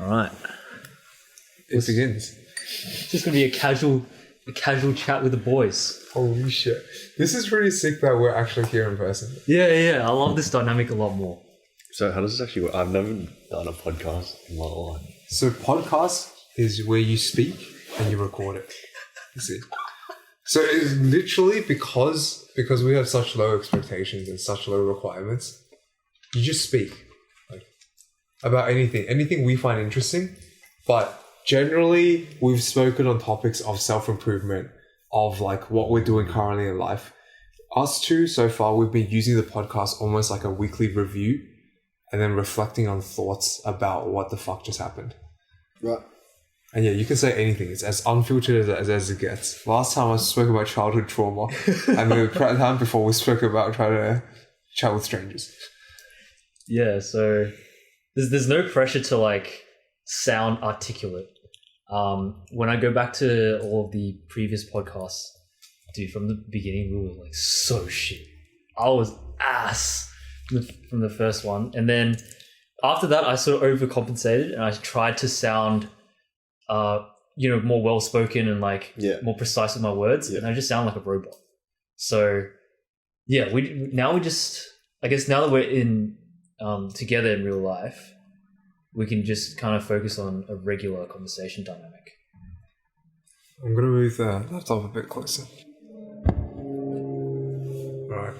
All right. It begins. It's just gonna be a casual chat with the boys. Holy shit. This is pretty sick that we're actually here in person. Yeah. I love this dynamic a lot more. So how does this actually work? I've never done a podcast in my life. So podcast is where you speak and you record it. You see. So it's literally because we have such low expectations and such low requirements, you just speak about anything we find interesting. But generally, we've spoken on topics of self-improvement, of like what we're doing currently in life. Us two, so far, we've been using the podcast almost like a weekly review and then reflecting on thoughts about what the fuck just happened. Right. And yeah, you can say anything. It's as unfiltered as it gets. Last time I spoke about childhood trauma, and the time before we spoke about trying to chat with strangers. Yeah, so there's no pressure to like sound articulate. When I go back to all of the previous podcasts, dude, from the beginning we were like so shit. I was ass from the first one, and then after that I sort of overcompensated and I tried to sound more well spoken and like more precise with my words, and I just sound like a robot. So yeah, I guess now that we're in together in real life, we can just kind of focus on a regular conversation dynamic. I'm gonna move the laptop a bit closer. Alright.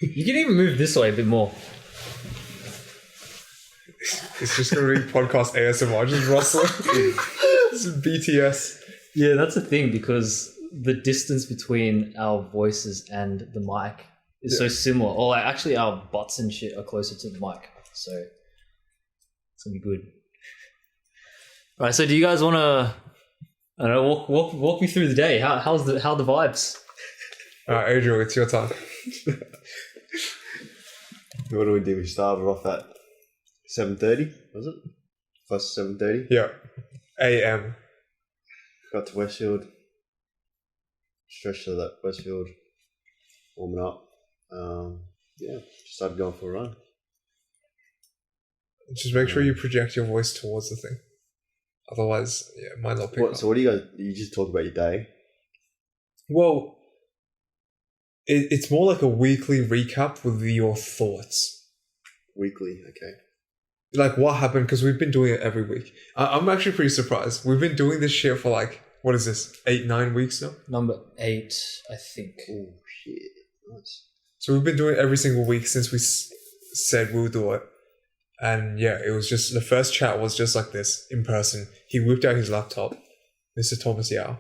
You can even move this way a bit more. It's just gonna be podcast ASMR, just rustling. This is BTS. Yeah, that's the thing, because the distance between our voices and the mic is so similar. Or like actually our butts and shit are closer to the mic. So it's gonna be good. All right, so do you guys wanna walk me through the day? How the vibes? Adriel, it's your time. What do? We started off at 7:30, was it? First 7:30? Yeah. AM. Got to Westfield. Stretched to that Westfield. Warming up. Just started going for a run. Just make sure you project your voice towards the thing. Otherwise, it might not pick up. So what do you guys... You just talk about your day? Well, it's more like a weekly recap with your thoughts. Weekly, okay. Like what happened, because we've been doing it every week. I'm actually pretty surprised. We've been doing this shit for like, what is this, 8-9 weeks now? Number 8, I think. Oh shit, nice. So we've been doing it every single week since we said we'll do it. And yeah, it was just, the first chat was just like this, in person. He whipped out his laptop, Mr. Thomas Yao,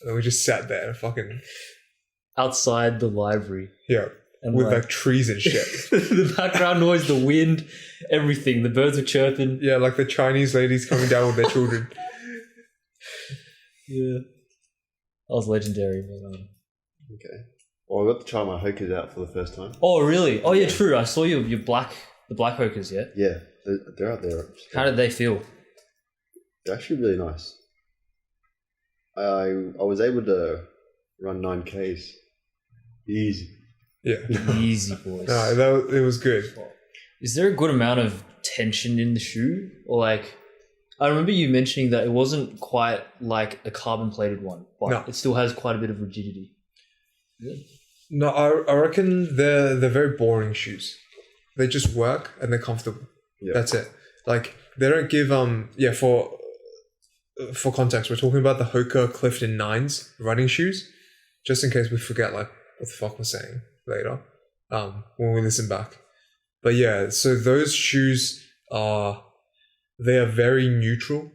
and we just sat there fucking... outside the library. Yeah. And with like trees and shit. The background noise, the wind, everything. The birds were chirping. Yeah, like the Chinese ladies coming down with their children. Yeah. That was legendary. Okay. Well, I got to try my hokers out for the first time. Oh, really? Oh, yeah, true. I saw the black hokers, yeah? Yeah, they're out there. How did they feel? They're actually really nice. I was able to run 9Ks. Easy. Yeah. Easy, boys. No, it was good. Is there a good amount of tension in the shoe? Or like, I remember you mentioning that it wasn't quite like a carbon-plated one, but it still has quite a bit of rigidity. Yeah. No, I reckon they're very boring shoes. They just work and they're comfortable. Yeah. That's it. Like, they don't give, for context, we're talking about the Hoka Clifton 9s running shoes, just in case we forget, like, what the fuck we're saying later, when we listen back. But yeah, so those shoes they are very neutral.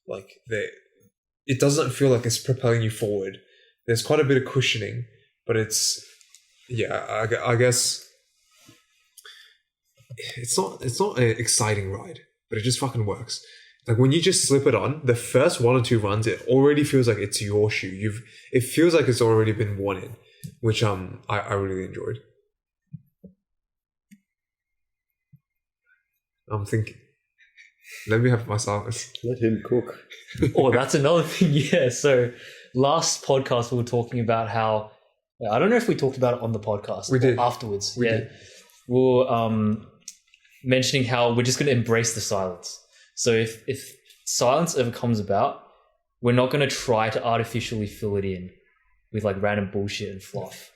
Like, it doesn't feel like it's propelling you forward. There's quite a bit of cushioning, but it's, I guess it's not an exciting ride, but it just fucking works. Like when you just slip it on, the first 1 or 2 runs, it already feels like it's your shoe. It feels like it's already been worn in, which I really enjoyed. I'm thinking, let me have my silence. Let him cook. Oh, that's another thing. Yeah. So last podcast we were talking about how, I don't know if we talked about it on the podcast. We did afterwards. We did. Well, mentioning how we're just going to embrace the silence. So if silence ever comes about, we're not going to try to artificially fill it in with like random bullshit and fluff.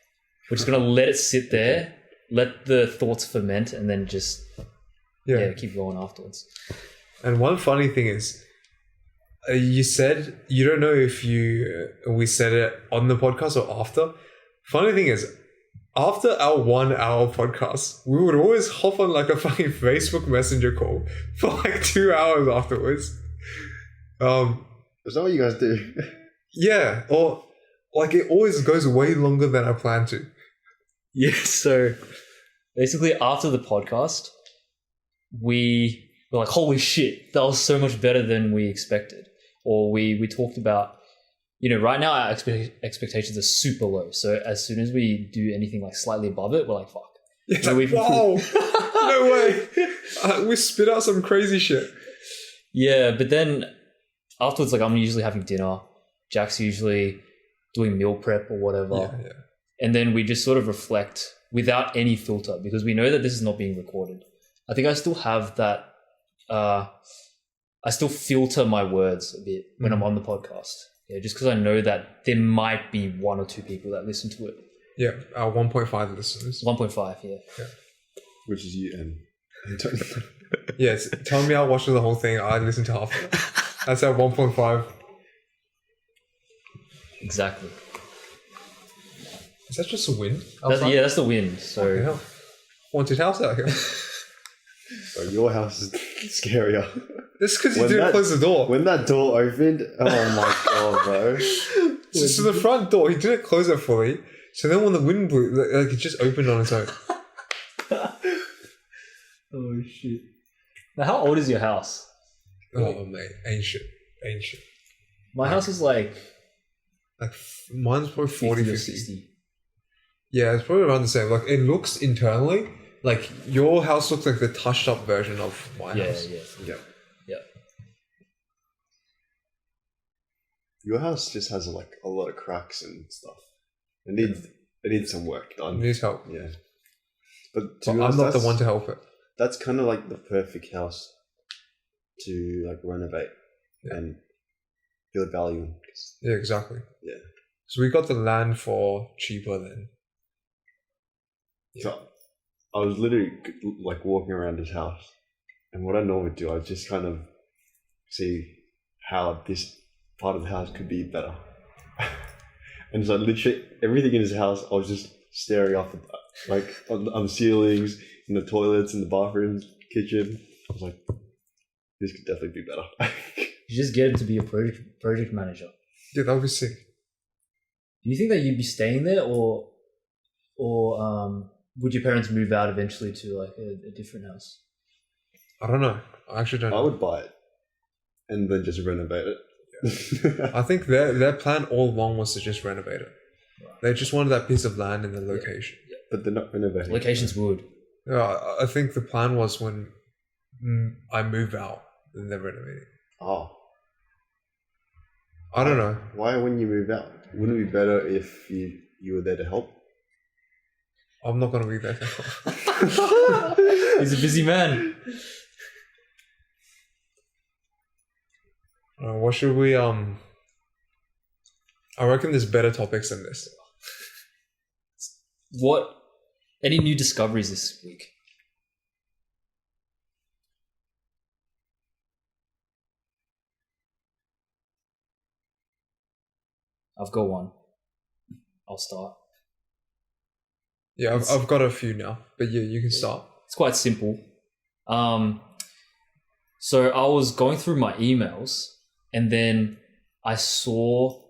We're just going to let it sit there, let the thoughts ferment, and then just keep going afterwards. And one funny thing is, you said you don't know if we said it on the podcast or after. Funny thing is, after our 1 hour podcast, we would always hop on like a fucking Facebook Messenger call for like 2 hours afterwards. Is that what you guys do? Yeah, or like it always goes way longer than I planned to. Yeah, so basically after the podcast, we were like, holy shit, that was so much better than we expected. Or we talked about, right now our expectations are super low. So as soon as we do anything like slightly above it, we're like, fuck. Yeah, wow, no way. We spit out some crazy shit. Yeah, but then afterwards, like I'm usually having dinner. Jack's usually doing meal prep or whatever. Yeah. And then we just sort of reflect without any filter because we know that this is not being recorded. I think I still have that. I still filter my words a bit when I'm on the podcast. Yeah, just because I know that there might be 1 or 2 people that listen to it. Yeah, our 1.5 listeners. 1.5, yeah. Which is you and Antonio. Yes, tell me I'll watch the whole thing. I listen to half of it. That's our 1.5. Exactly. Is that just a wind? That's the wind. So haunted house out here. Bro, your house is scarier. This because you didn't close the door. When that door opened, oh my god, bro. So the front door, he didn't close it fully. So then when the wind blew, like it just opened on its own. Oh shit. Now how old is your house? Oh mate, ancient. My house is like mine's probably 40, 50. 60. Yeah, it's probably around the same. Like it looks internally, like your house looks like the touched up version of my house. Yeah. Your house just has like a lot of cracks and stuff. It needs some work done. It needs help. Yeah. But I'm not the one to help it. That's kind of like the perfect house to like renovate and build value in. Yeah, exactly. Yeah. So we got the land for cheaper then. Yeah. So I was literally like walking around his house, and what I normally do, I just kind of see how this part of the house could be better. And so literally everything in his house, I was just staring up at like on the ceilings, in the toilets, in the bathrooms, kitchen. I was like, this could definitely be better. You just get him to be a project manager. Yeah, that would be sick. Do you think that you'd be staying there, or would your parents move out eventually to like a different house? I don't know. I actually don't know. I would buy it and then just renovate it. Yeah. I think their plan all along was to just renovate it. Right. They just wanted that piece of land in the location. Yeah. But they're not renovating. Location's wood. Yeah, I think the plan was when I move out, then they're renovating. Oh. I don't know. Why when you move out? Wouldn't it be better if you were there to help? I'm not going to be there to help. He's a busy man. What should we I reckon there's better topics than this. Any new discoveries this week? I've got one. I'll start. Yeah, I've got a few now, but yeah, you can start. It's quite simple. So I was going through my emails, and then I saw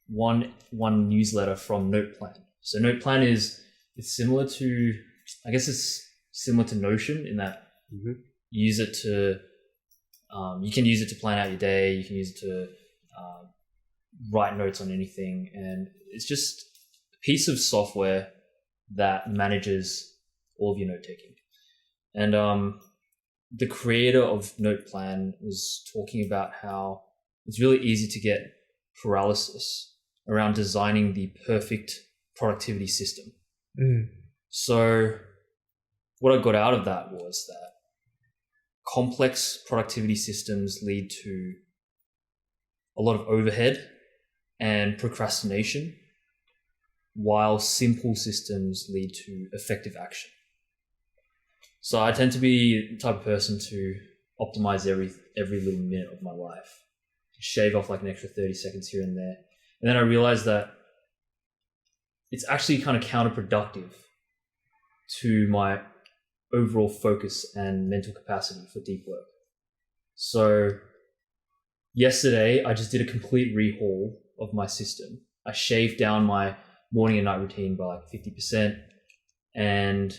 one newsletter from NotePlan. So NotePlan it's similar to, I guess it's similar to Notion in that you use it to, you can use it to plan out your day. You can use it to write notes on anything, and it's just a piece of software that manages all of your note taking. And the creator of NotePlan was talking about how it's really easy to get paralysis around designing the perfect productivity system. So what I got out of that was that complex productivity systems lead to a lot of overhead and procrastination, while simple systems lead to effective action. So I tend to be the type of person to optimize every little minute of my life, shave off like an extra 30 seconds here and there. And then I realized that it's actually kind of counterproductive to my overall focus and mental capacity for deep work. So yesterday, I just did a complete rehaul of my system. I shaved down my morning and night routine by like 50% and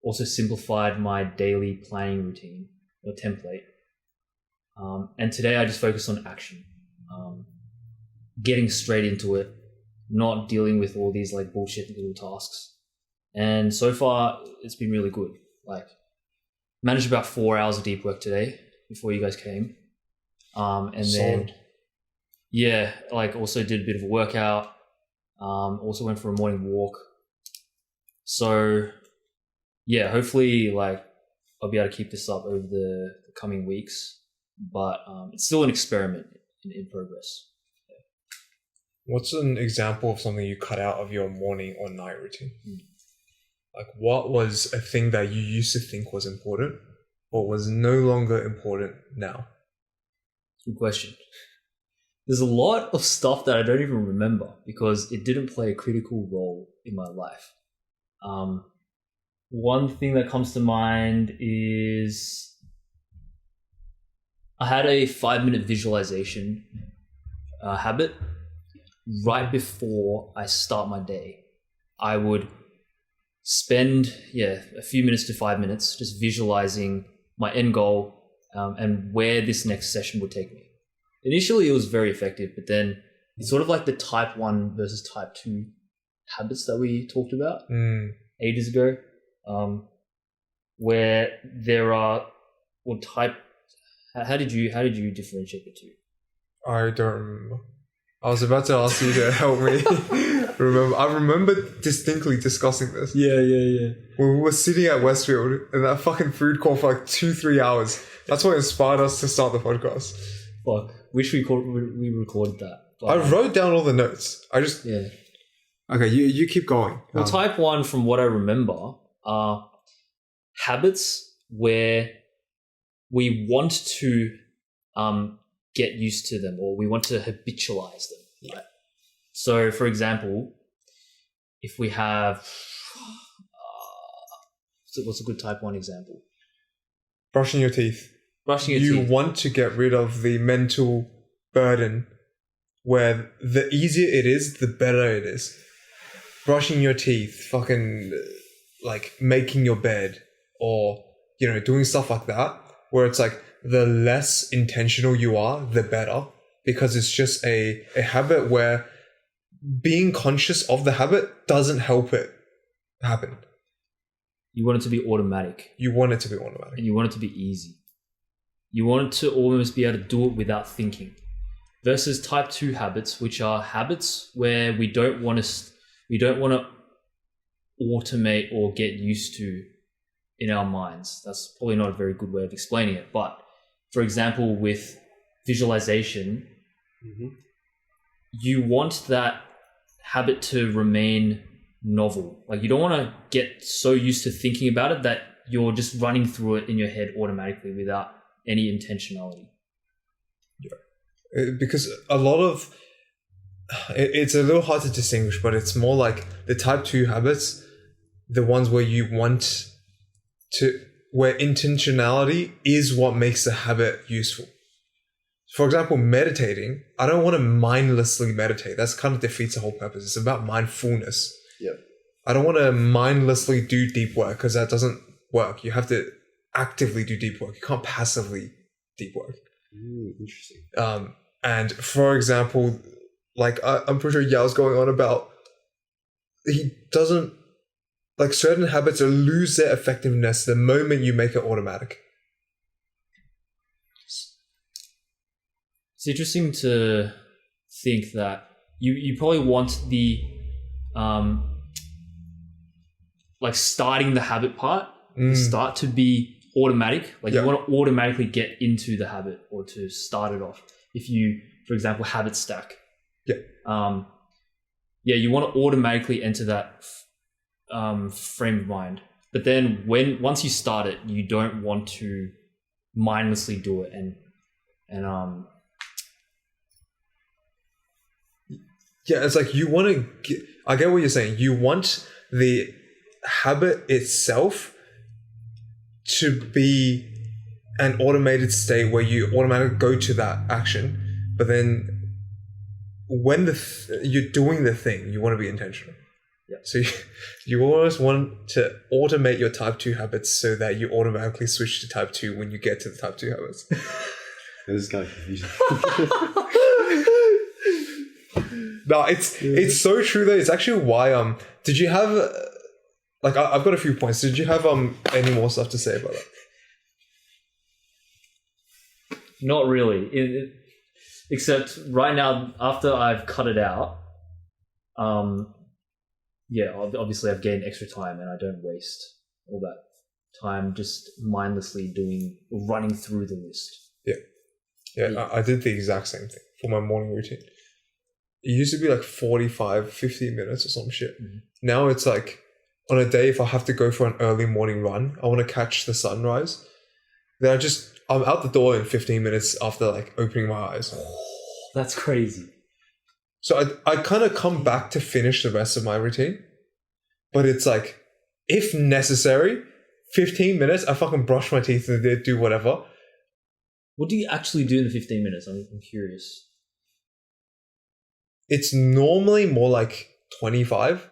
also simplified my daily planning routine or template. And today I just focus on action, getting straight into it, not dealing with all these like bullshit little tasks. And so far it's been really good. Like managed about 4 hours of deep work today before you guys came. And then, yeah, like also did a bit of a workout. Also went for a morning walk. So yeah, hopefully like I'll be able to keep this up over the coming weeks, but it's still an experiment in progress. What's an example of something you cut out of your morning or night routine? Like what was a thing that you used to think was important or was no longer important now? Good question. There's a lot of stuff that I don't even remember because it didn't play a critical role in my life. One thing that comes to mind is I had a 5-minute visualization habit right before I start my day. I would spend a few minutes to 5 minutes just visualizing my end goal and where this next session would take me. Initially, it was very effective, but then it's sort of like the type 1 versus type 2 habits that we talked about ages ago, where there are how did you differentiate the two? I don't remember. I was about to ask you to help me remember. I remember distinctly discussing this. Yeah. When we were sitting at Westfield in that fucking food court for like 2-3 hours. That's what inspired us to start the podcast. Fuck. Wish we recorded that. I wrote down all the notes. Okay, you keep going. Well, type 1, from what I remember, are habits where we want to get used to them or we want to habitualize them. Right? So, for example, if we have... what's a good type 1 example? Brushing your teeth. You want to get rid of the mental burden where the easier it is, the better it is. Brushing your teeth, fucking like making your bed or, doing stuff like that where it's like the less intentional you are, the better, because it's just a habit where being conscious of the habit doesn't help it happen. You want it to be automatic. You want it to be automatic. And you want it to be easy. You want it to almost be able to do it without thinking. Versus type 2 habits, which are habits where we don't want to automate or get used to in our minds. That's probably not a very good way of explaining it. But for example, with visualization, you want that habit to remain novel. Like you don't want to get so used to thinking about it that you're just running through it in your head automatically without any intentionality. Yeah. Because a lot of it's a little hard to distinguish, but it's more like the type 2 habits, the ones where you want to, where intentionality is what makes the habit useful. For example, meditating, I don't want to mindlessly meditate. That's kind of defeats the whole purpose. It's about mindfulness. Yep. I don't want to mindlessly do deep work because that doesn't work. You have to actively do deep work. You can't passively deep work. Interesting. And for example, like I'm pretty sure Yao's going on about, he doesn't, like certain habits lose their effectiveness the moment you make it automatic. It's interesting to think that you probably want the like starting the habit part start to be automatic. Like Yeah. you want to automatically get into the habit or to start it off. If you, for example, habit stack. Yeah. You want to automatically enter that frame of mind. But then once you start it, you don't want to mindlessly do it and Yeah, it's like you want to I get what you're saying. You want the habit itself to be an automated state where you automatically go to that action, but then when you're doing the thing, you want to be intentional. Yeah. So you always want to automate your type 2 habits so that you automatically switch to type 2 when you get to the type 2 habits. This is kind of confusing. No, it's so true though. It's actually why did you have like I've got a few points. Did you have any more stuff to say about that? not really. Except right now, after I've cut it out, obviously I've gained extra time and I don't waste all that time just mindlessly running through the list. Yeah. I did the exact same thing for my morning routine. It used to be like 45, 50 minutes or some shit. Mm-hmm. Now it's like on a day, if I have to go for an early morning run, I want to catch the sunrise. Then I'm out the door in 15 minutes after like opening my eyes. That's crazy. So I kind of come back to finish the rest of my routine. But it's like, if necessary, 15 minutes, I fucking brush my teeth and do whatever. What do you actually do in the 15 minutes? I'm curious. It's normally more like 25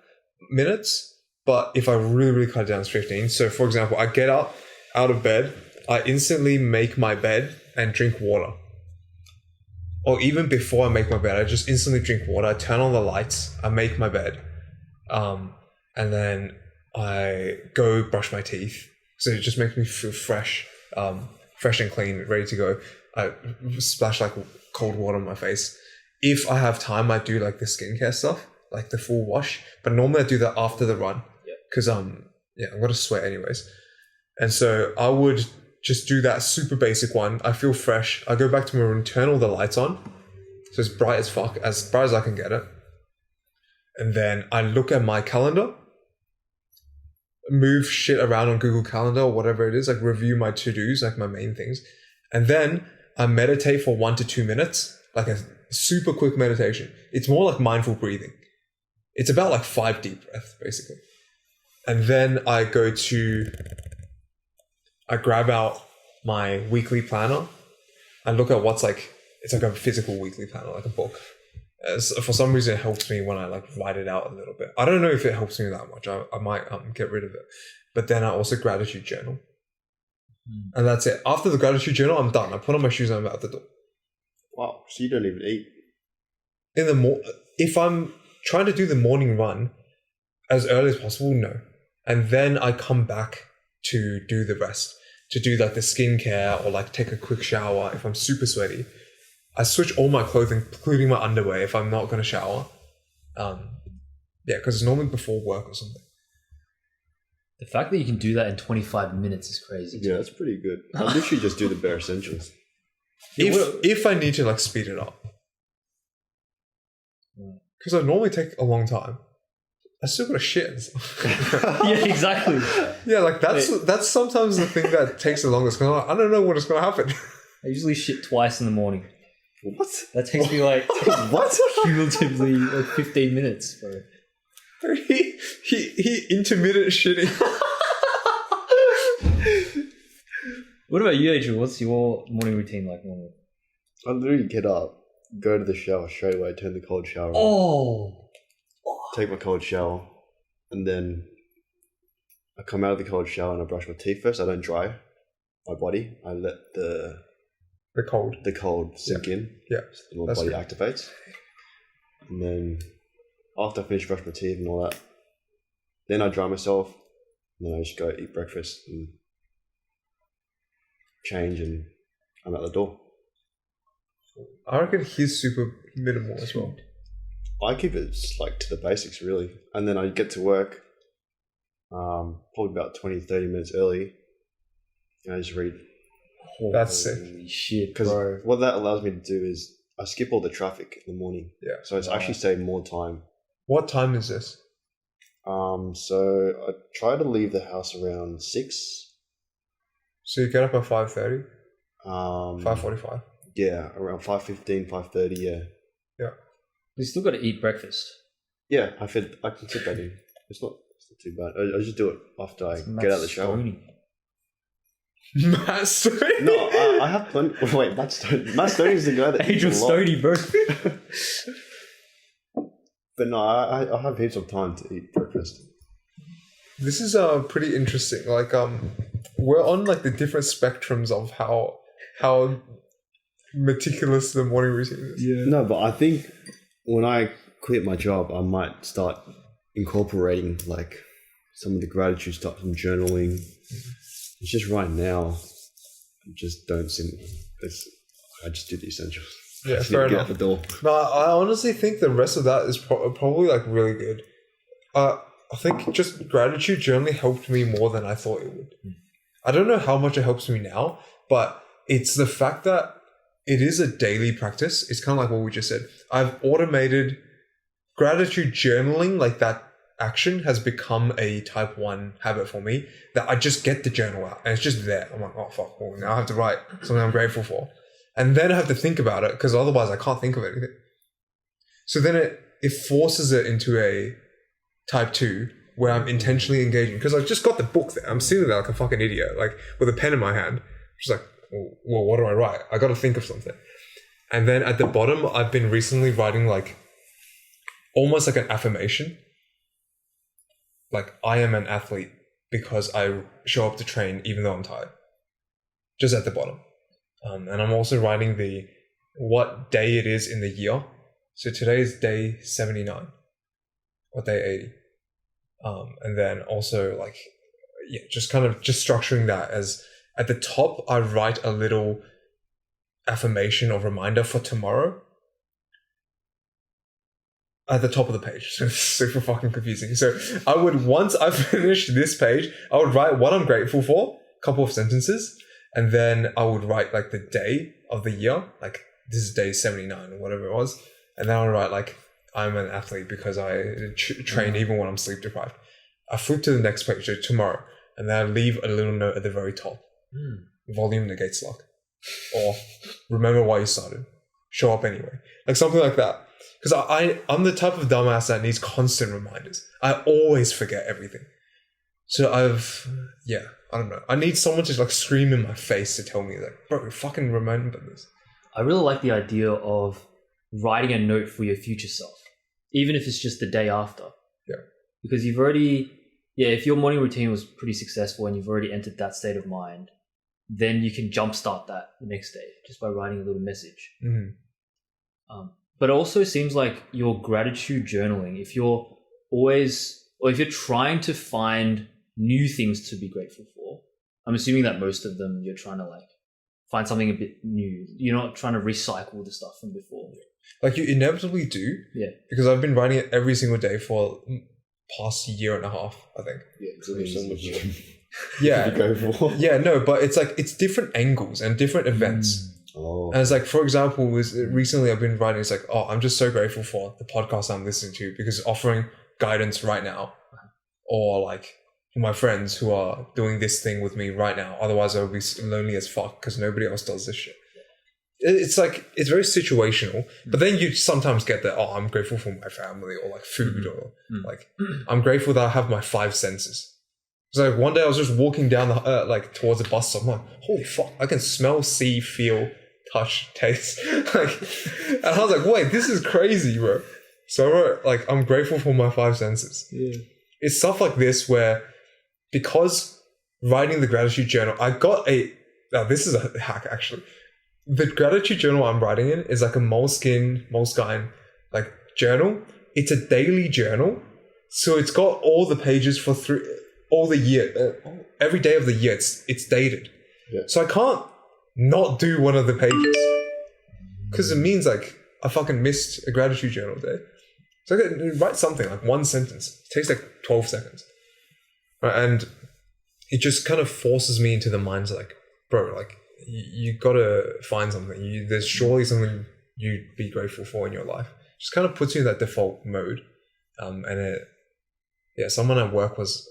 minutes, but if I really, really cut it down, it's 15. So for example, I get up out of bed, I instantly make my bed and drink water. Or even before I make my bed, I just instantly drink water. I turn on the lights, I make my bed, and then I go brush my teeth. So it just makes me feel fresh and clean, ready to go. I splash like cold water on my face. If I have time, I do like the skincare stuff, like the full wash. But normally I do that after the run because I'm going to sweat anyways. And so I would just do that super basic one. I feel fresh. I go back to my room, turn all the lights on. So it's bright as fuck, as bright as I can get it. And then I look at my calendar, move shit around on Google Calendar or whatever it is, like review my to-dos, like my main things. And then I meditate for 1 to 2 minutes, like a super quick meditation. It's more like mindful breathing. It's about like 5 deep breaths, basically. And then I grab out my weekly planner and look at it's like a physical weekly planner, like a book. For some reason, it helps me when I like write it out a little bit. I don't know if it helps me that much. I might get rid of it. But then I also gratitude journal. And that's it. After the gratitude journal, I'm done. I put on my shoes and I'm out the door. Wow, so you don't even eat? If I'm trying to do the morning run as early as possible, no. And then I come back to do the rest, to do like the skincare or like take a quick shower if I'm super sweaty. I switch all my clothing, including my underwear, if I'm not going to shower. Because it's normally before work or something. The fact that you can do that in 25 minutes is crazy. Yeah, that's pretty good. I literally just do the bare essentials. If I need to like speed it up. Because I normally take a long time. I still got to shit and stuff. Yeah, exactly. Yeah, like that's sometimes the thing that takes the longest because I don't know when it's going to happen. I usually shit twice in the morning. What? That takes me like what? Cumulatively like 15 minutes, bro. He intermittent shitting. What about you, Adriel? What's your morning routine like normal? I literally get up, go to the shower straight away, turn the cold shower on, Oh. take my cold shower, and then I come out of the cold shower and I brush my teeth first. I don't dry my body. I let the cold sink in. Yeah. So my body activates. And then after I finish brushing my teeth and all that, then I dry myself, and then I just go eat breakfast and change, and I'm out the door. I reckon he's super minimal as well. I keep it like to the basics really, and then I get to work probably about 20-30 minutes early, and I just read. That's sick. Holy shit, Because bro. what that allows me to do is I skip all the traffic in the morning. Yeah. So it's actually saving more time. What time is this? So I try to leave the house around 6. So you get up at 5:30, 5:45. 5:45. Yeah, around 5:15, 5:30. Yeah. You still got to eat breakfast. Yeah, I can fit that in. It's not too bad. I just do it after I get out of the shower. Matt Stoney? No, I have plenty. Wait, Matt Stoney. Matt Stoney is the guy that eats Adriel a lot. Stoney, bro. But no, I have heaps of time to eat breakfast. This is pretty interesting. Like we're on like the different spectrums of how meticulous the morning routine is. Yeah. No, but I think when I quit my job, I might start incorporating like some of the gratitude stuff, some journaling. It's just right now, I just don't seem. I just do the essentials. Yeah, Just fair need to enough. Get out the door. No, I honestly think the rest of that is probably like really good. I think just gratitude journaling helped me more than I thought it would. I don't know how much it helps me now, but it's the fact that it is a daily practice. It's kind of like what we just said. I've automated gratitude journaling, like that action has become a type 1 habit for me, that I just get the journal out and it's just there. I'm like, oh fuck, well, now I have to write something I'm grateful for. And then I have to think about it because otherwise I can't think of anything. So then it forces it into a type 2 where I'm intentionally engaging, because I've just got the book there. I'm sitting there like a fucking idiot, like with a pen in my hand. Just like, well, what do I write? I got to think of something. And then at the bottom, I've been recently writing like almost like an affirmation. Like, I am an athlete because I show up to train even though I'm tired. Just at the bottom. And I'm also writing what day it is in the year. So today is day 79 or day 80. And then also like, yeah, just structuring that as at the top, I write a little affirmation or reminder for tomorrow at the top of the page. So it's super fucking confusing. So I would, once I finish this page, I would write what I'm grateful for, a couple of sentences, and then I would write like the day of the year, like this is day 79 or whatever it was. And then I would write like, I'm an athlete because I train even when I'm sleep deprived. I flip to the next page, so tomorrow, and then I leave a little note at the very top. Volume negates luck. Or remember why you started. Show up anyway. Like something like that. Because I'm the type of dumbass that needs constant reminders. I always forget everything. So I don't know. I need someone to like scream in my face to tell me like, bro, fucking remember this. I really like the idea of writing a note for your future self, even if it's just the day after. Yeah. Because you've already, if your morning routine was pretty successful and you've already entered that state of mind, then you can jumpstart that the next day just by writing a little message. Mm-hmm. But it also seems like your gratitude journaling, if you're trying to find new things to be grateful for, I'm assuming that most of them you're trying to like find something a bit new. You're not trying to recycle the stuff from before. Like you inevitably do. Yeah. Because I've been writing it every single day for past year and a half, I think. Yeah, so there's so much you can Yeah. go for. Yeah, no, but it's like, it's different angles and different events. Oh. And it's like, for example, recently I've been writing, it's like, oh, I'm just so grateful for the podcast I'm listening to because it's offering guidance right now. Or like for my friends who are doing this thing with me right now. Otherwise I would be lonely as fuck because nobody else does this shit. It's like, it's very situational, but then you sometimes get that, oh, I'm grateful for my family or like food or like, I'm grateful that I have my 5 senses. So like one day I was just walking down like towards a bus stop. I'm like, holy fuck, I can smell, see, feel, touch, taste. Like, and I was like, wait, this is crazy, bro. So I wrote like, I'm grateful for my 5 senses. Yeah. It's stuff like this where, because writing the gratitude journal, I got this is a hack actually. The gratitude journal I'm writing in is like a Moleskine like journal. It's a daily journal. So it's got all the pages for all the year, every day of the year, it's dated. Yeah. So I can't not do one of the pages because it means like I fucking missed a gratitude journal day. So I could write something like 1 sentence. It takes like 12 seconds. Right, and it just kind of forces me into the mindset like, bro, like you gotta find something. There's surely something you'd be grateful for in your life. Just kind of puts you in that default mode. Someone at work was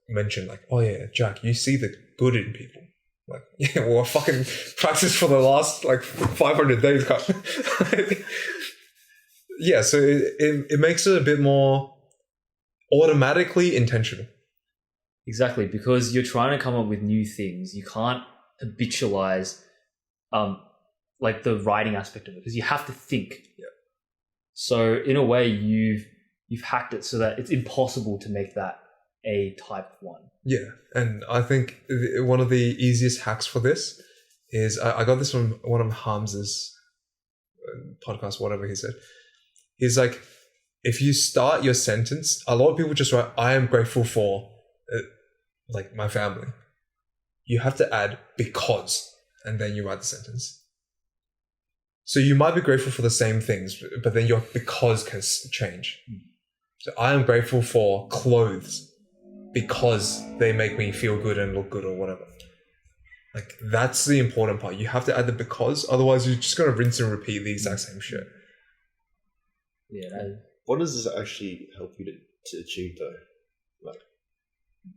mentioned like, oh yeah, Jack, you see the good in people. Like, yeah, well, I fucking practiced for the last like 500 days. Yeah, so it makes it a bit more automatically intentional. Exactly, because you're trying to come up with new things. You can't habitualize like the writing aspect of it because you have to think. Yeah. So in a way, you've hacked it so that it's impossible to make that a type 1. Yeah, and I think one of the easiest hacks for this is I got this from one of Hamza's podcasts, whatever he said. He's like, if you start your sentence, a lot of people just write, I am grateful for like my family. You have to add because, and then you write the sentence. So you might be grateful for the same things, but then your because can change. So I am grateful for clothes because they make me feel good and look good or whatever. Like that's the important part. You have to add the because, otherwise you're just gonna rinse and repeat the exact same shit. Yeah. What does this actually help you to achieve though? Like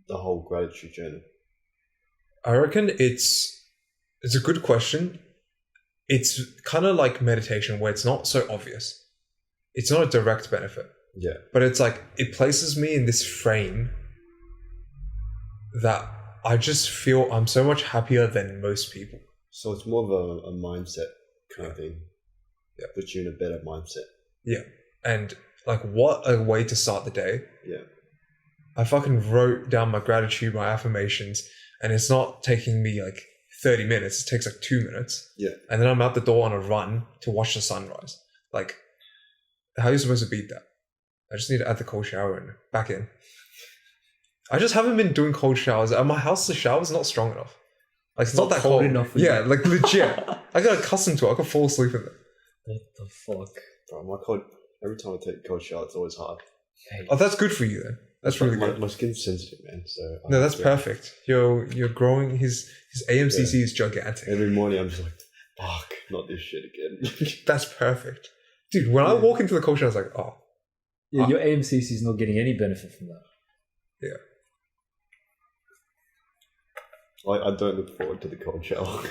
the whole gratitude journey? I reckon it's a good question. It's kind of like meditation where it's not so obvious. It's not a direct benefit. Yeah. But it's like, it places me in this frame that I just feel I'm so much happier than most people. So it's more of a mindset kind of thing. Yeah. Puts you in a better mindset. Yeah. And like, what a way to start the day. Yeah. I fucking wrote down my gratitude, my affirmations, and it's not taking me like 30 minutes. It takes like 2 minutes. Yeah. And then I'm out the door on a run to watch the sunrise. Like, how are you supposed to beat that? I just need to add the cold shower and back in. I just haven't been doing cold showers. At my house, the shower's not strong enough. Like, it's not that cold enough for yeah, you. like legit. I got accustomed to it. I could fall asleep in it. What the fuck? Bro, every time I take a cold shower, it's always hard. Hey. Oh, that's good for you then. That's really good. My skin's sensitive, man. So no, that's perfect. You're growing. His AMCC is gigantic. Every morning, I'm just like, fuck, not this shit again. That's perfect, dude. When I walk into the cold shower, I was like, oh. Yeah, your AMCC is not getting any benefit from that. Yeah. I don't look forward to the cold shower.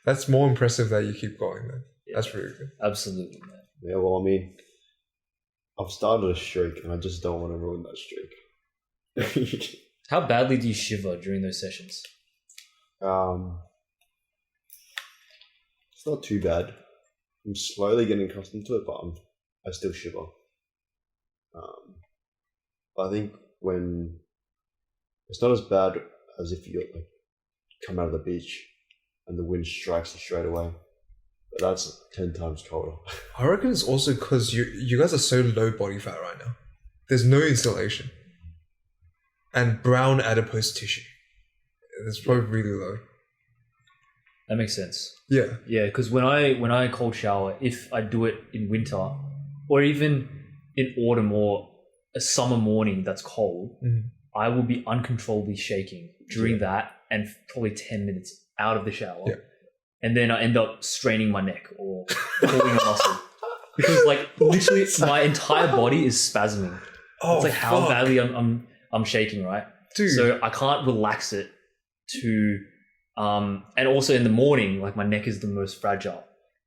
That's more impressive that you keep going, man. Yeah. That's really good. Absolutely, man. Yeah, well, I mean, I've started a streak and I just don't want to ruin that streak. How badly do you shiver during those sessions? It's not too bad. I'm slowly getting accustomed to it, but I still shiver. I think when it's not as bad as if you like come out of the beach and the wind strikes you straight away, but that's 10 times colder. I reckon it's also because you guys are so low body fat right now. There's no insulation, and brown adipose tissue. It's probably really low. That makes sense. Yeah. Yeah, because when I cold shower, if I do it in winter or even in autumn or a summer morning that's cold, I will be uncontrollably shaking during that and probably 10 minutes out of the shower. Yeah. And then I end up straining my neck or pulling a muscle. Because like literally my entire body is spasming. Oh, it's like how badly I'm shaking, right? Dude. So I can't relax it to and also in the morning, like my neck is the most fragile.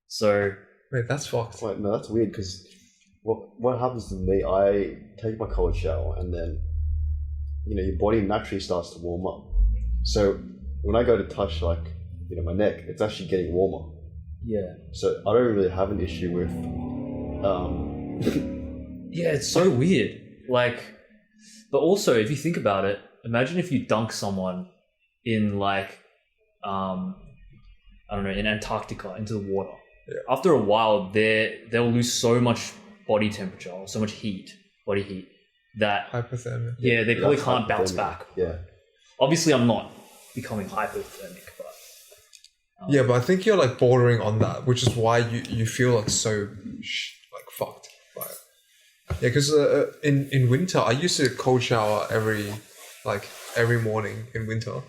So wait, that's fucked. Wait, no, that's weird because what happens to me, I take my cold shower and then, you know, your body naturally starts to warm up. So when I go to touch like, you know, my neck, it's actually getting warmer. Yeah. So I don't really have an issue with yeah, it's so weird. Like, but also if you think about it, imagine if you dunk someone in like I don't know, in Antarctica into the water. Yeah. After a while they'll lose so much body temperature or so much body heat that hypothermia. Yeah, they probably can't bounce back. Yeah. Obviously I'm not becoming hypothermic, but yeah, but I think you're like bordering on that, which is why you feel like so like fucked by it. Yeah, because in winter I used to cold shower every like every morning in winter.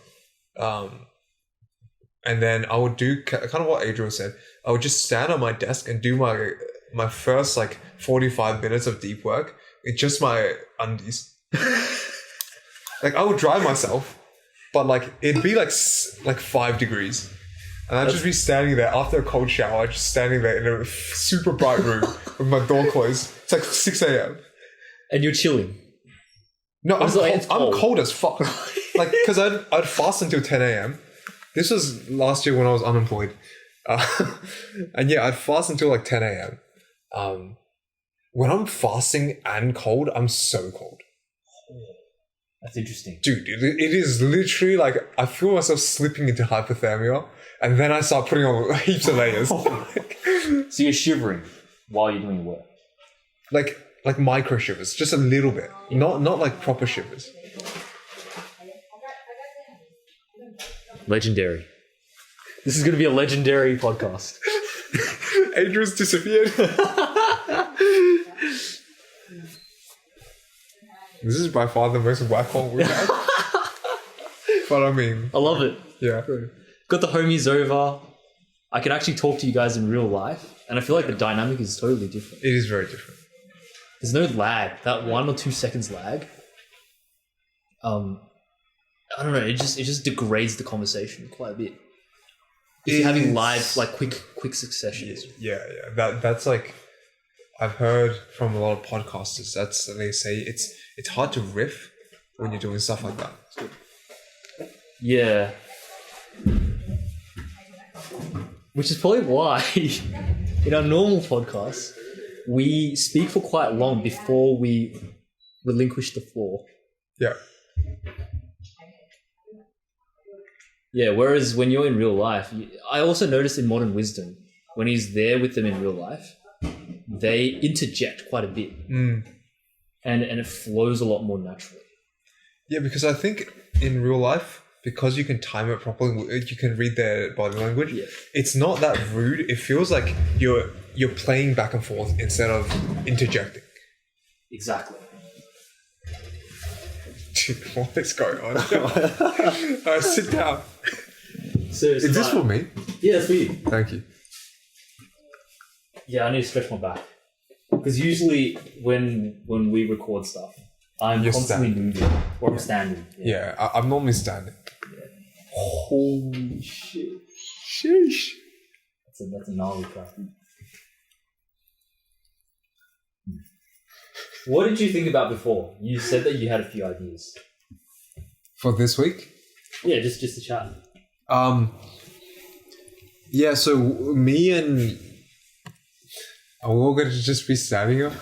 And then I would do kind of what Adriel said. I would just stand on my desk and do my first like 45 minutes of deep work in just my undies. Like I would dry myself, but like it'd be like 5 degrees. And I'd just be standing there after a cold shower, just standing there in a super bright room with my door closed. It's like 6 a.m. And you're chilling. No, I'm cold. cold as fuck. Like, because I'd fast until 10 a.m. This was last year when I was unemployed. And yeah, I'd fast until like 10 a.m. When I'm fasting and cold, I'm so cold. That's interesting. Dude, it is literally like I feel myself slipping into hypothermia, and then I start putting on heaps of layers. So you're shivering while you're doing your work? Like micro shivers, just a little bit. Not like proper shivers. Legendary. This is going to be a legendary podcast. Adriel's disappeared. This is by far the most whack one we've had. But I mean... I love it. Yeah. Got the homies over. I can actually talk to you guys in real life. And I feel like the dynamic is totally different. It is very different. There's no lag. That 1 or 2 seconds lag. I don't know. It just degrades the conversation quite a bit. If you're having live, like quick successions. Yeah. That's like... I've heard from a lot of podcasters, they say it's hard to riff when you're doing stuff like that. Yeah. Which is probably why in our normal podcasts, we speak for quite long before we relinquish the floor. Yeah. Yeah, whereas when you're in real life, I also noticed in Modern Wisdom, when he's there with them in real life, they interject quite a bit. And it flows a lot more naturally. Yeah, because I think in real life, because you can time it properly, you can read their body language. Yeah. It's not that rude. It feels like you're playing back and forth instead of interjecting. Exactly. Dude, what is going on? Sit down. Seriously, is this for me? Yeah, it's for you. Thank you. Yeah, I need to stretch my back. Because usually when we record stuff, I'm constantly moving or I'm standing. Yeah, I'm normally standing. Yeah. Holy shit. Sheesh. That's a gnarly craft. What did you think about before? You said that you had a few ideas. For this week? Yeah, just to chat. Yeah, so me and... Are we all going to just be standing up?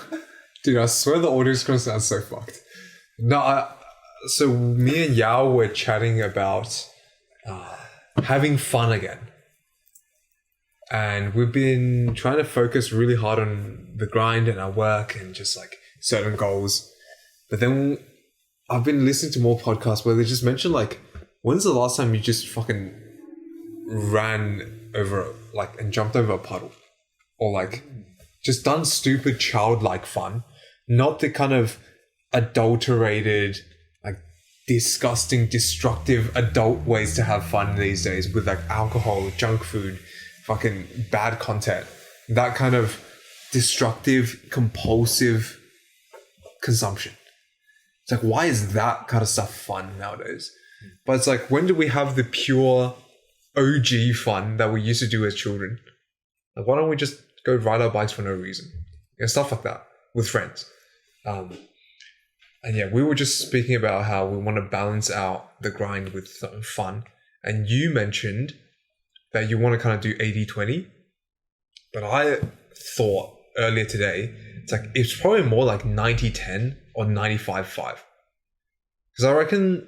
Dude, I swear the audio is going to sound so fucked. No, so me and Yao were chatting about having fun again. And we've been trying to focus really hard on the grind and our work and just like certain goals. But then I've been listening to more podcasts where they just mention like, when's the last time you just fucking ran over like and jumped over a puddle? Or like just done stupid childlike fun, not the kind of adulterated, like disgusting, destructive adult ways to have fun these days with like alcohol, junk food, fucking bad content. That kind of destructive, compulsive consumption. It's like, why is that kind of stuff fun nowadays? But it's like, when do we have the pure OG fun that we used to do as children? Like, why don't we just go ride our bikes for no reason? And stuff like that with friends. And yeah, we were just speaking about how we want to balance out the grind with fun. And you mentioned that you want to kind of do 80-20. But I thought earlier today, it's probably more like 90-10 or 95-5. Because I reckon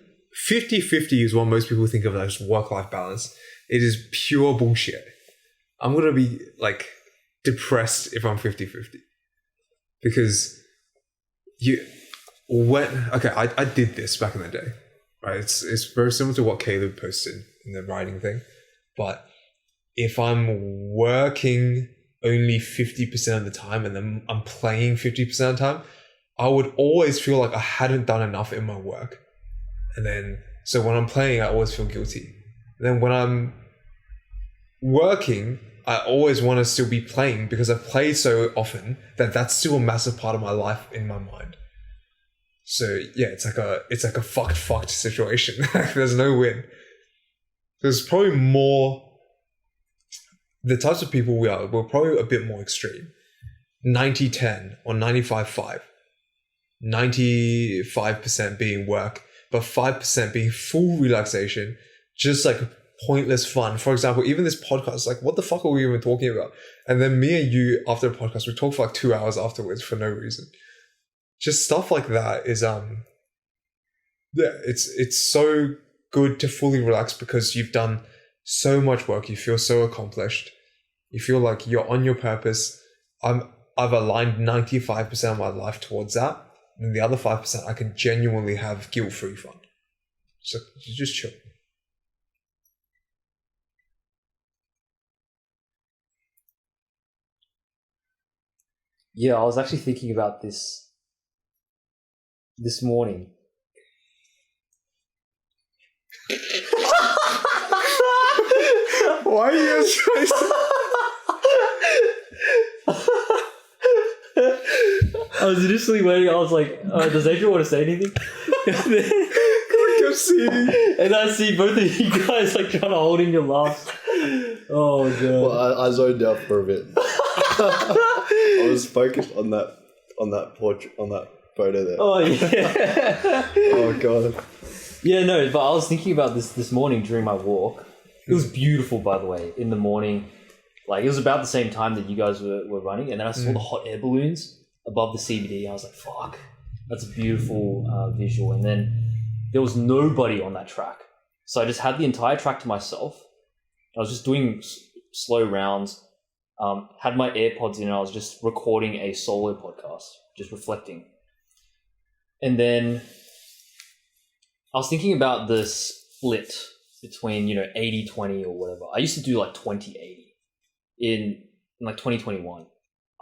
50-50 is what most people think of as work-life balance. It is pure bullshit. I'm going to be like depressed if I'm 50-50. Because I did this back in the day, right? It's very similar to what Caleb posted in the writing thing. But if I'm working only 50% of the time and then I'm playing 50% of the time, I would always feel like I hadn't done enough in my work. And then, so when I'm playing, I always feel guilty. And then when I'm working, I always want to still be playing because I've played so often that that's still a massive part of my life in my mind. So yeah, it's like a fucked situation. There's no win. There's probably more, the types of people we're probably a bit more extreme. 90-10 or 95-5. 95% being work, but 5% being full relaxation, just like pointless fun. For example, even this podcast, like what the fuck are we even talking about? And then me and you, after the podcast, we talk for like 2 hours afterwards for no reason. Just stuff like that is it's so good to fully relax because you've done so much work. You feel so accomplished. You feel like you're on your purpose. I've aligned 95% of my life towards that. And the other 5% I can genuinely have guilt-free fun. So just chill. Yeah, I was actually thinking about this morning. Why are you trying I was initially waiting. I was like, does Adriel want to say anything? kept seeing? And I see both of you guys like trying to hold in your laughs. Oh god. Well, I zoned out for a bit. I was focused on that portrait, on that photo there. Oh yeah. Oh god. Yeah, no, but I was thinking about this morning during my walk. It was beautiful, by the way, in the morning. Like, it was about the same time that you guys were running, and then I saw the hot air balloons above the CBD. I was like, fuck, that's a beautiful visual. And then there was nobody on that track. So I just had the entire track to myself. I was just doing slow rounds, had my AirPods in, and I was just recording a solo podcast, just reflecting. And then I was thinking about the split between, 80-20 or whatever. I used to do like 20-80. In like 2021, I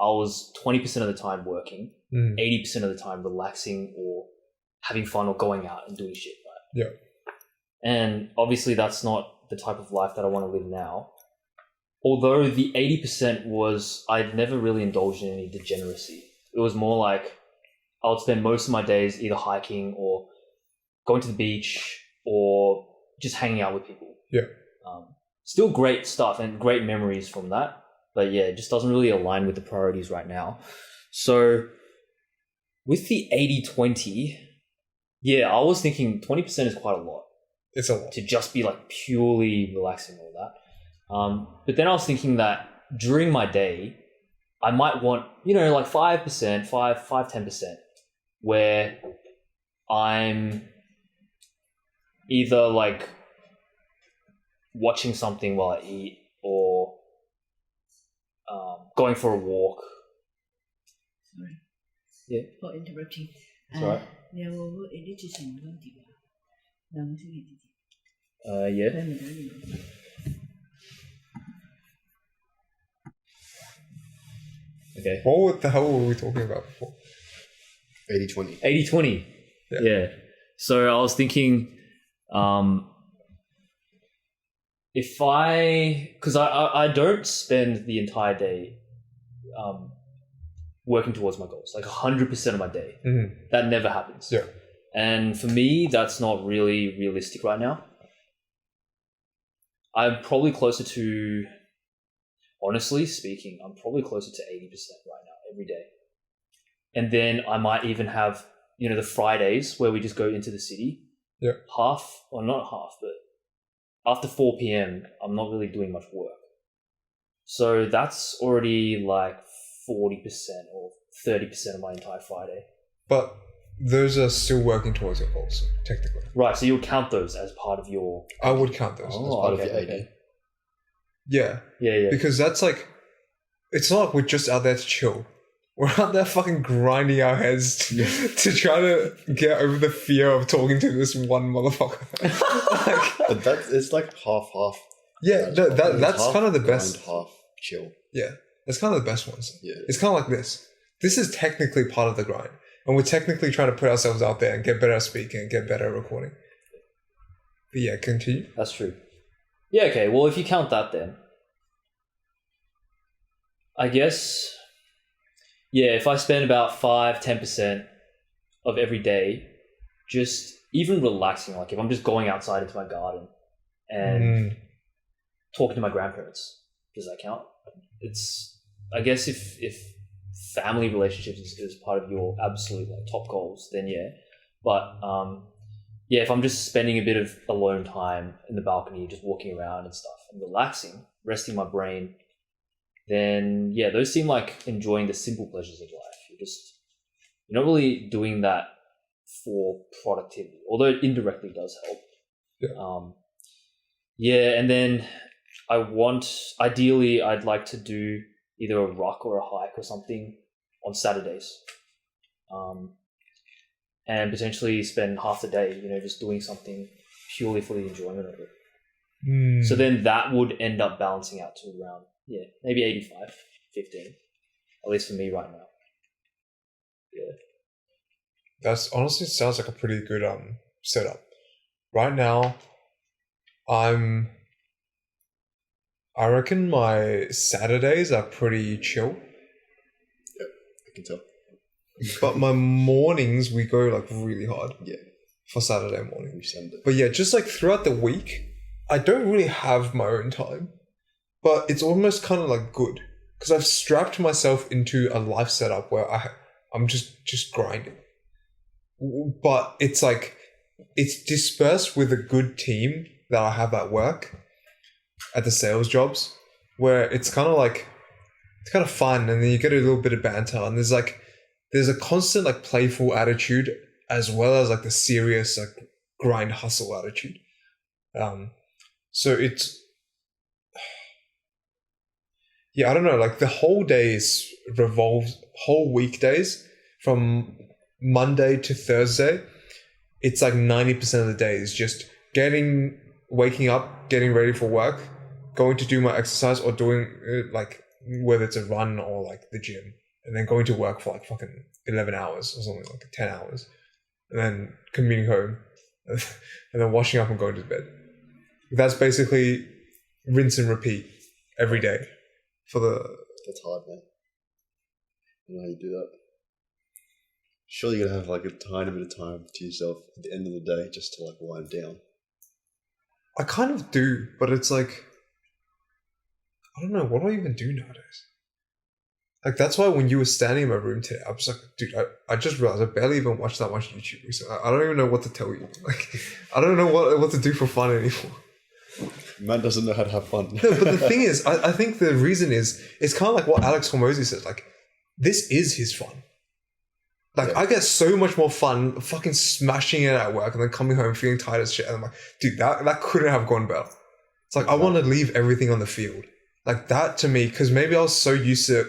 was 20% of the time working, 80% of the time relaxing or having fun or going out and doing shit, right? Yeah. And obviously that's not the type of life that I want to live now. Although the 80% was, I'd never really indulged in any degeneracy. It was more like I would spend most of my days either hiking or going to the beach or just hanging out with people. Yeah. Still great stuff and great memories from that. But yeah, it just doesn't really align with the priorities right now. So with the 80-20, yeah, I was thinking 20% is quite a lot. It's a lot. To just be like purely relaxing all that. But then I was thinking that during my day, I might want, like 5%, 10%, where I'm either like watching something while I eat or going for a walk. Sorry. Yeah. For interrupting. That's right. Yeah. Okay. What the hell were we talking about before? 80-20. 80-20. Yeah. So I was thinking, because I don't spend the entire day working towards my goals, like 100% of my day. Mm-hmm. That never happens. Yeah. And for me, that's not really realistic right now. I'm probably closer to, honestly speaking, I'm probably closer to 80% right now, every day. And then I might even have, the Fridays where we just go into the city. Yeah. Not half, but after 4 p.m., I'm not really doing much work. So that's already like 40% or 30% of my entire Friday. But those are still working towards your goals, technically. Right, so you'll count those as part of your... I would count those. As part of your 80. Yeah. Yeah. Because that's like, it's not like we're just out there to chill. We're out there fucking grinding our heads to try to get over the fear of talking to this one motherfucker. But it's like half. Yeah, that's kind of the best. Half chill. Yeah, that's kind of the best ones. Yeah. It's kind of like this. This is technically part of the grind. And we're technically trying to put ourselves out there and get better at speaking and get better at recording. But yeah, continue. That's true. Yeah, okay. Well, if you count that then, I guess, yeah, if I spend about 5-10% of every day just even relaxing, like if I'm just going outside into my garden and talking to my grandparents, does that count? It's, I guess if family relationships is part of your absolute like top goals, then yeah. But yeah, if I'm just spending a bit of alone time in the balcony, just walking around and stuff and relaxing, resting my brain, then yeah, those seem like enjoying the simple pleasures of life. You're not really doing that for productivity, although it indirectly does help. Yeah. Yeah, and then ideally I'd like to do either a ruck or a hike or something on Saturdays. And potentially spend half the day, just doing something purely for the enjoyment of it. So then that would end up balancing out to around, maybe 85-15, at least for me right now. Yeah. That's honestly sounds like a pretty good setup. Right now, I reckon my Saturdays are pretty chill. Yep, I can tell. But my mornings, we go like really hard. Yeah. For Saturday morning. We send it. But yeah, just like throughout the week, I don't really have my own time. But it's almost kind of like good. Because I've strapped myself into a life setup where I'm just grinding. But it's like, it's dispersed with a good team that I have at work, at the sales jobs, where it's kind of like, it's kind of fun, and then you get a little bit of banter, and there's a constant like playful attitude as well as like the serious like grind hustle attitude. So it's, yeah, I don't know, like the whole days whole weekdays from Monday to Thursday, it's like 90% of the day is just waking up, getting ready for work, going to do my exercise or doing like whether it's a run or like the gym, and then going to work for like fucking 11 hours or something, like 10 hours, and then commuting home and then washing up and going to bed. That's basically rinse and repeat every day That's hard, man. I know how you do that. Surely you're gonna have like a tiny bit of time to yourself at the end of the day just to like wind down. I kind of do, but it's like, I don't know, what do I even do nowadays? Like, that's why when you were standing in my room today, I was like, dude, I just realized I barely even watched that much YouTube recently. I don't even know what to tell you. Like, I don't know what to do for fun anymore. Man doesn't know how to have fun. No, but the thing is, I think the reason is, it's kind of like what Alex Hormozy says, like, this is his fun. Like, yeah. I get so much more fun fucking smashing it at work and then coming home feeling tired as shit. And I'm like, dude, that couldn't have gone better. It's like, I want to leave everything on the field. Like, that to me, because maybe I was so used to it.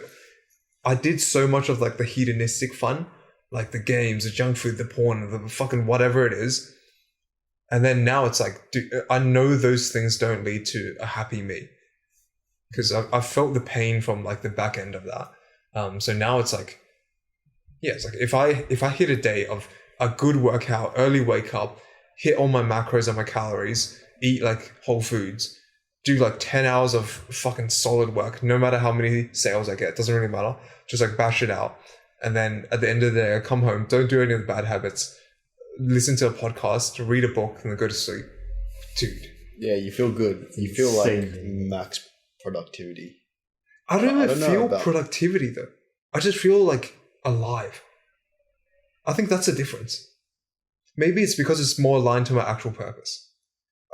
I did so much of like the hedonistic fun, like the games, the junk food, the porn, the fucking whatever it is. And then now it's like, dude, I know those things don't lead to a happy me. Because I've felt the pain from like the back end of that. So now it's like, yeah, it's like if I hit a day of a good workout, early wake up, hit all my macros and my calories, eat like whole foods, do like 10 hours of fucking solid work, no matter how many sales I get, doesn't really matter, just like bash it out. And then at the end of the day, I come home, don't do any of the bad habits, listen to a podcast, read a book, and then go to sleep. Dude. Yeah, you feel good. You feel like max productivity. I don't even feel productivity though. I just feel like alive. I think that's the difference. Maybe it's because it's more aligned to my actual purpose.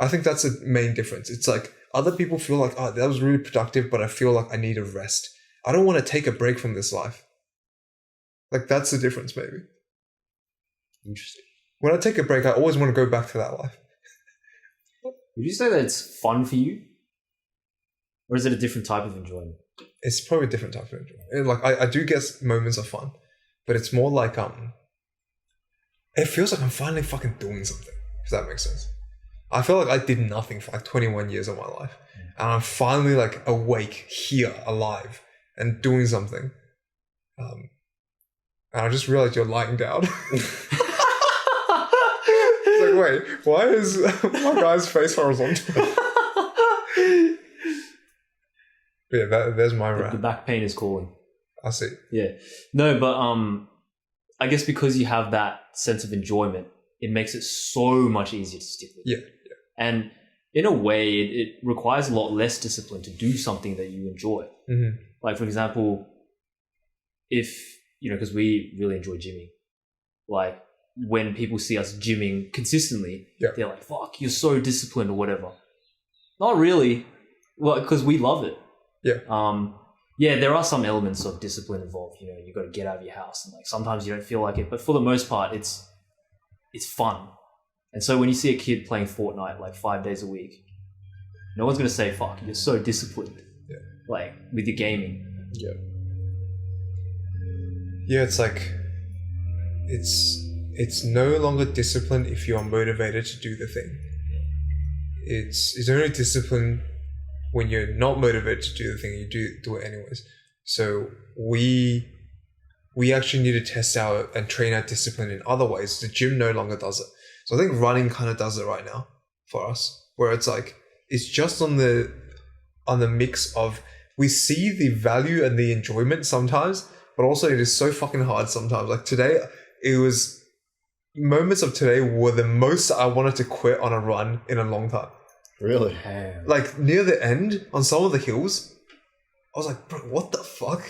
I think that's the main difference. It's like other people feel like, oh, that was really productive, but I feel like I need a rest. I don't want to take a break from this life. Like, that's the difference, maybe. Interesting. When I take a break, I always want to go back to that life. Would you say that it's fun for you? Or is it a different type of enjoyment? It's probably a different type of enjoyment. And like, I do get moments of fun, but it's more like, it feels like I'm finally fucking doing something, if that makes sense. I feel like I did nothing for like 21 years of my life. And I'm finally like awake, here, alive, and doing something. And I just realized you're lying down. It's like, Wait. Why is my guy's face horizontal? Yeah, there's my The rant. back pain is calling. I see. Yeah. No, but I guess because you have that sense of enjoyment, it makes it so much easier to stick with. Yeah. And in a way, it requires a lot less discipline to do something that you enjoy. Mm-hmm. Like, for example, if, because we really enjoy gymming, like when people see us gymming consistently, Yeah. they're like, fuck, you're so disciplined or whatever. Not really. Well, because we love it. Yeah. Yeah, there are some elements of discipline involved. You got to get out of your house, and like sometimes you don't feel like it, but for the most part, it's fun. And so when you see a kid playing Fortnite like 5 days a week, no one's gonna say, "Fuck, you're so disciplined." Yeah. Like with your gaming. Yeah. Yeah, it's like it's no longer discipline if you are motivated to do the thing. It's only discipline when you're not motivated to do the thing, you do it anyways. So we actually need to test out and train our discipline in other ways. The gym no longer does it. So I think running kind of does it right now for us, where it's like it's just on the mix of we see the value and the enjoyment sometimes, but also it is so fucking hard sometimes. Like today, moments of today were the most I wanted to quit on a run in a long time. Really? Like near the end on some of the hills, I was like, bro, what the fuck?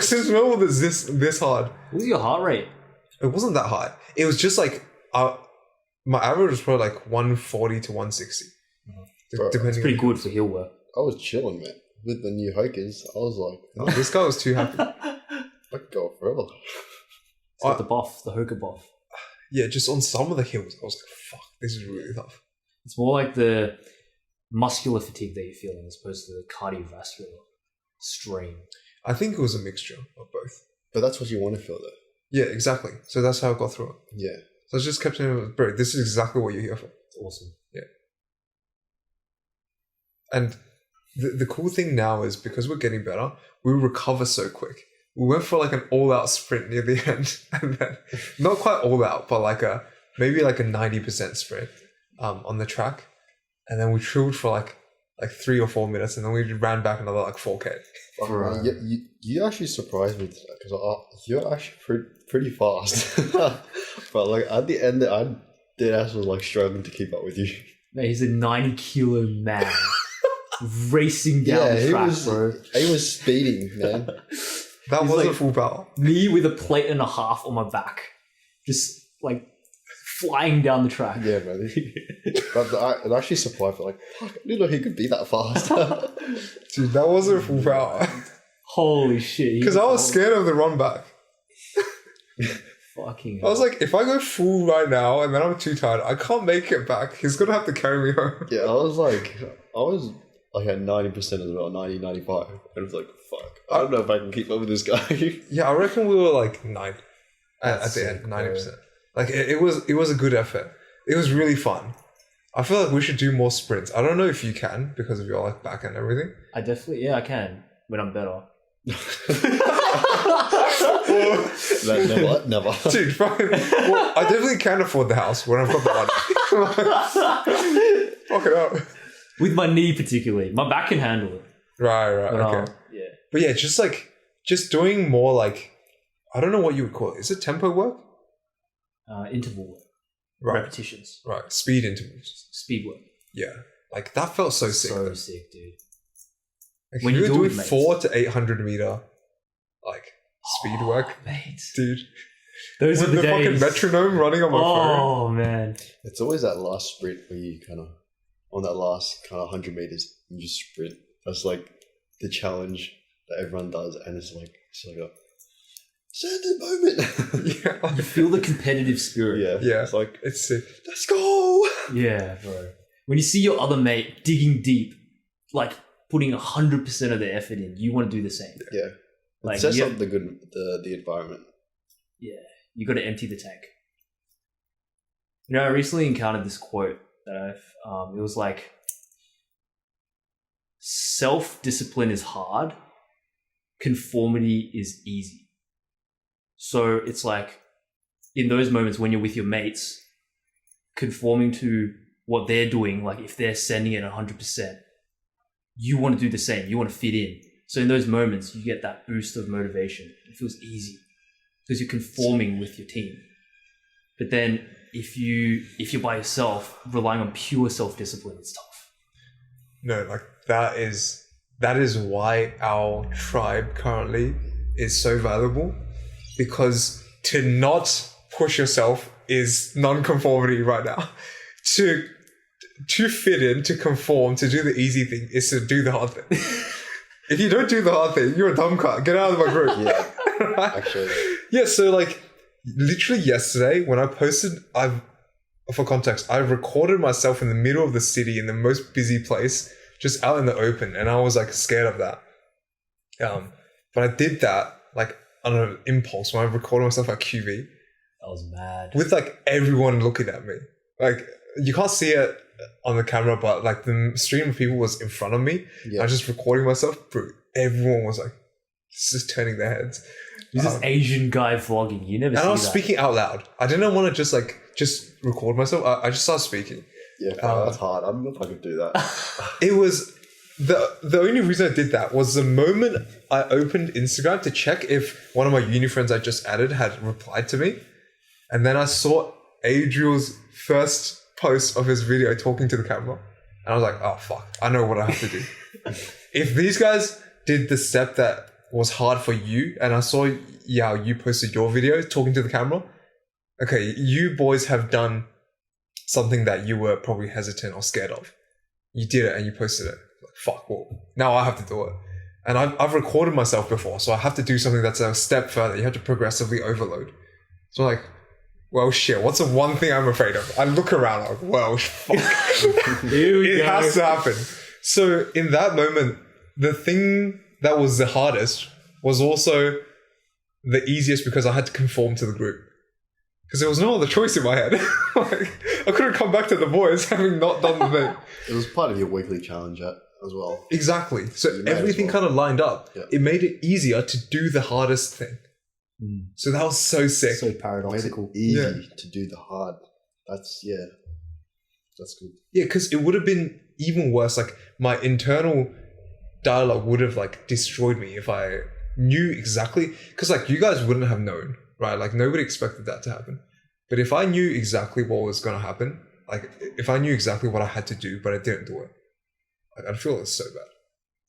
Since when was this hard? What was your heart rate? It wasn't that high. It was just like my average was probably like 140 to 160. Bro, Depending It's pretty good for hill work. I was chilling, man. With the new hikers, I was like, Oh, this guy was too happy. I could go forever. It's got the buff, the Hoka buff. Yeah, just on some of the hills, I was like, fuck, this is really tough. It's more like the muscular fatigue that you're feeling as opposed to the cardiovascular strain. I think it was a mixture of both. But that's what you want to feel, though. Yeah, exactly. So that's how I got through it. Yeah. So I just kept saying, bro, this is exactly what you're here for. It's awesome. And the cool thing now is because we're getting better, we recover so quick. We went for like an all-out sprint near the end, and then not quite all out, but maybe like a 90% sprint on the track, and then we chilled for like 3 or 4 minutes, and then we ran back another like 4K. Yeah, you actually surprised me because you're actually pretty fast. But like at the end, I did actually like struggling to keep up with you. Man, he's a 90-kilo man racing down the track, bro. He was speeding, man. That He's wasn't like- full power. Me with a plate and a half on my back, just like flying down the track. Yeah, man. But it actually surprised me. Like, fuck, I didn't know he could be that fast. Dude, that wasn't full power. Holy shit! Because I was scared of the run back. Fucking. I was like, if I go full right now and then I'm too tired, I can't make it back. He's going to have to carry me home. Yeah, I was like at 90% as well, 90, 95. And I was like, fuck, I don't know if I can keep up with this guy. Yeah, I reckon we were like 9 at That's the so end, cool. 90%. Like it was a good effort. It was really fun. I feel like we should do more sprints. I don't know if you can because of your like back and everything. I definitely, I can when I'm better. Never. Dude, fine. Well, I definitely can afford the house when I've got the money. Fuck it up. With my knee particularly, my back can handle it. Right, But, okay. yeah. But yeah, just doing more like, I don't know what you would call it. Is it tempo work? Interval work, Right, repetitions, right. Speed intervals. speed work. Yeah. Like that felt so sick. So though. sick, dude. Like When you you were do doing it, mate. 400 to 800 meter like speed work, mate. dude. Those With are the fucking days. metronome running on my phone. Oh man. It's always that last sprint where you kind of, on that last kind of 100 meters, you just sprint. That's like the challenge that everyone does. And it's like a certain moment. Yeah, You feel the competitive spirit. Yeah. It's like, it's sick. Let's go. Yeah, bro. When you see your other mate digging deep, like putting 100% of their effort in, you want to do the same. yeah. Like It says you- something good, the environment. Yeah, you got to empty the tank. You know, I recently encountered this quote that it was like, self-discipline is hard, conformity is easy. So it's like, in those moments when you're with your mates, conforming to what they're doing, like if they're sending it 100%, you want to do the same. You want to fit in. So in those moments, you get that boost of motivation. It feels easy because you're conforming with your team. But then if you're by yourself, relying on pure self-discipline, it's tough. No, like that is why our tribe currently is so valuable, because to not push yourself is non-conformity right now. To fit in, to conform, to do the easy thing is to do the hard thing. If you don't do the hard thing, you're a dumb cunt. Get out of my group. Yeah, actually. Yeah, so like literally yesterday when I posted, for context, I recorded myself in the middle of the city in the most busy place, just out in the open, and I was like scared of that. But I did that like on an impulse when I recorded myself at QV. That was mad. With like everyone looking at me. Like you can't see it on the camera, but like the stream of people was in front of me. Yeah. I was just recording myself, bro. Everyone was like just turning their heads. There's this Asian guy vlogging. You never see that. And I was speaking out loud. I didn't want to just record myself. I just started speaking. Yeah, that's hard. I don't know if I could do that. It was the only reason I did that was the moment I opened Instagram to check if one of my uni friends I just added had replied to me. And then I saw Adriel's first post of his video talking to the camera. And I was like, oh, fuck. I know what I have to do. If these guys did the step that was hard for you, and I saw, you posted your video talking to the camera. Okay, you boys have done something that you were probably hesitant or scared of. You did it and you posted it. Like, fuck, well, now I have to do it. And I've recorded myself before, so I have to do something that's a step further. You have to progressively overload. So I'm like, well, shit, what's the one thing I'm afraid of? I look around like, well, fuck. It has to happen. So in that moment, the thing that was the hardest was also the easiest because I had to conform to the group. Because there was no other choice in my head. Like, I couldn't come back to the boys having not done the thing. It was part of your weekly challenge as well. Exactly. So everything kind of lined up. Yeah. It made it easier to do the hardest thing. Mm. So that was so sick. So paradoxical. Made it easy to do the hard. That's good. Yeah, because it would have been even worse. Like my internal dialogue would have like destroyed me if I knew exactly. Because like you guys wouldn't have known. Right, like nobody expected that to happen. But if I knew exactly what was going to happen, like if I knew exactly what I had to do, but I didn't do it, like, I'd feel it's so bad.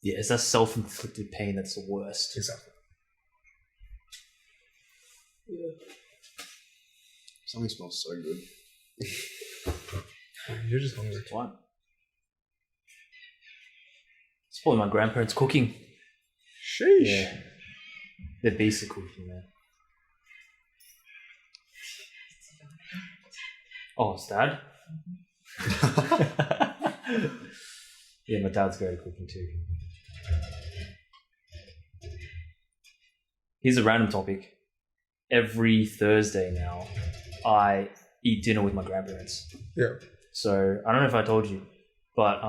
Yeah, it's that self-inflicted pain that's the worst. Exactly. Yeah. Something smells so good. You're just hungry. What? It's probably my grandparents cooking. Sheesh. Yeah. They're beast cooking, man. Oh, it's dad? Yeah, my dad's great at cooking too. Here's a random topic. Every Thursday now, I eat dinner with my grandparents. Yeah. So, I don't know if I told you, but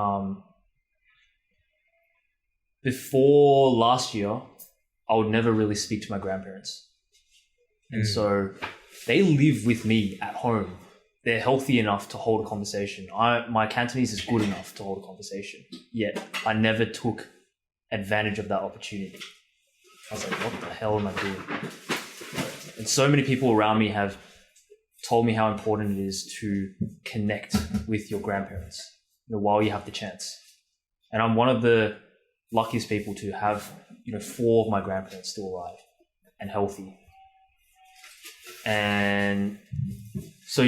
before last year, I would never really speak to my grandparents. And so, they live with me at home. They're healthy enough to hold a conversation. My Cantonese is good enough to hold a conversation. Yet I never took advantage of that opportunity. I was like, what the hell am I doing? And so many people around me have told me how important it is to connect with your grandparents, while you have the chance. And I'm one of the luckiest people to have, 4 of my grandparents still alive and healthy. And so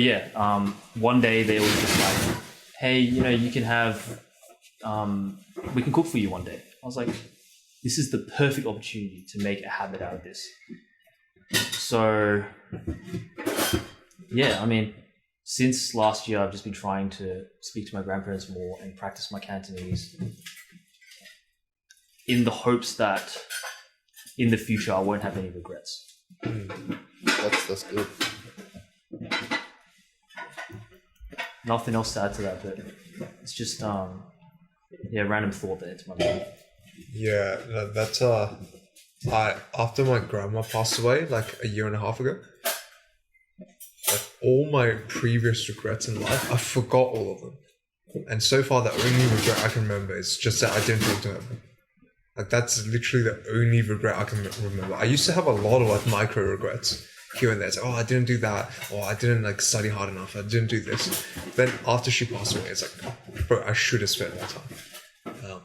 one day they were just like, hey, you can have, we can cook for you one day. I was like, this is the perfect opportunity to make a habit out of this. So, since last year, I've just been trying to speak to my grandparents more and practice my Cantonese in the hopes that in the future, I won't have any regrets. That's good. Nothing else to add to that, but it's just random thought that into my mind. Yeah, that's after my grandma passed away like a year and a half ago. Like all my previous regrets in life, I forgot all of them. And so far, the only regret I can remember is just that I didn't talk to her. Like, that's literally the only regret I can remember. I used to have a lot of like micro regrets here and there. It's like, oh, I didn't do that. Or I didn't like study hard enough. I didn't do this. Then after she passed away, it's like, bro, I should have spent more time.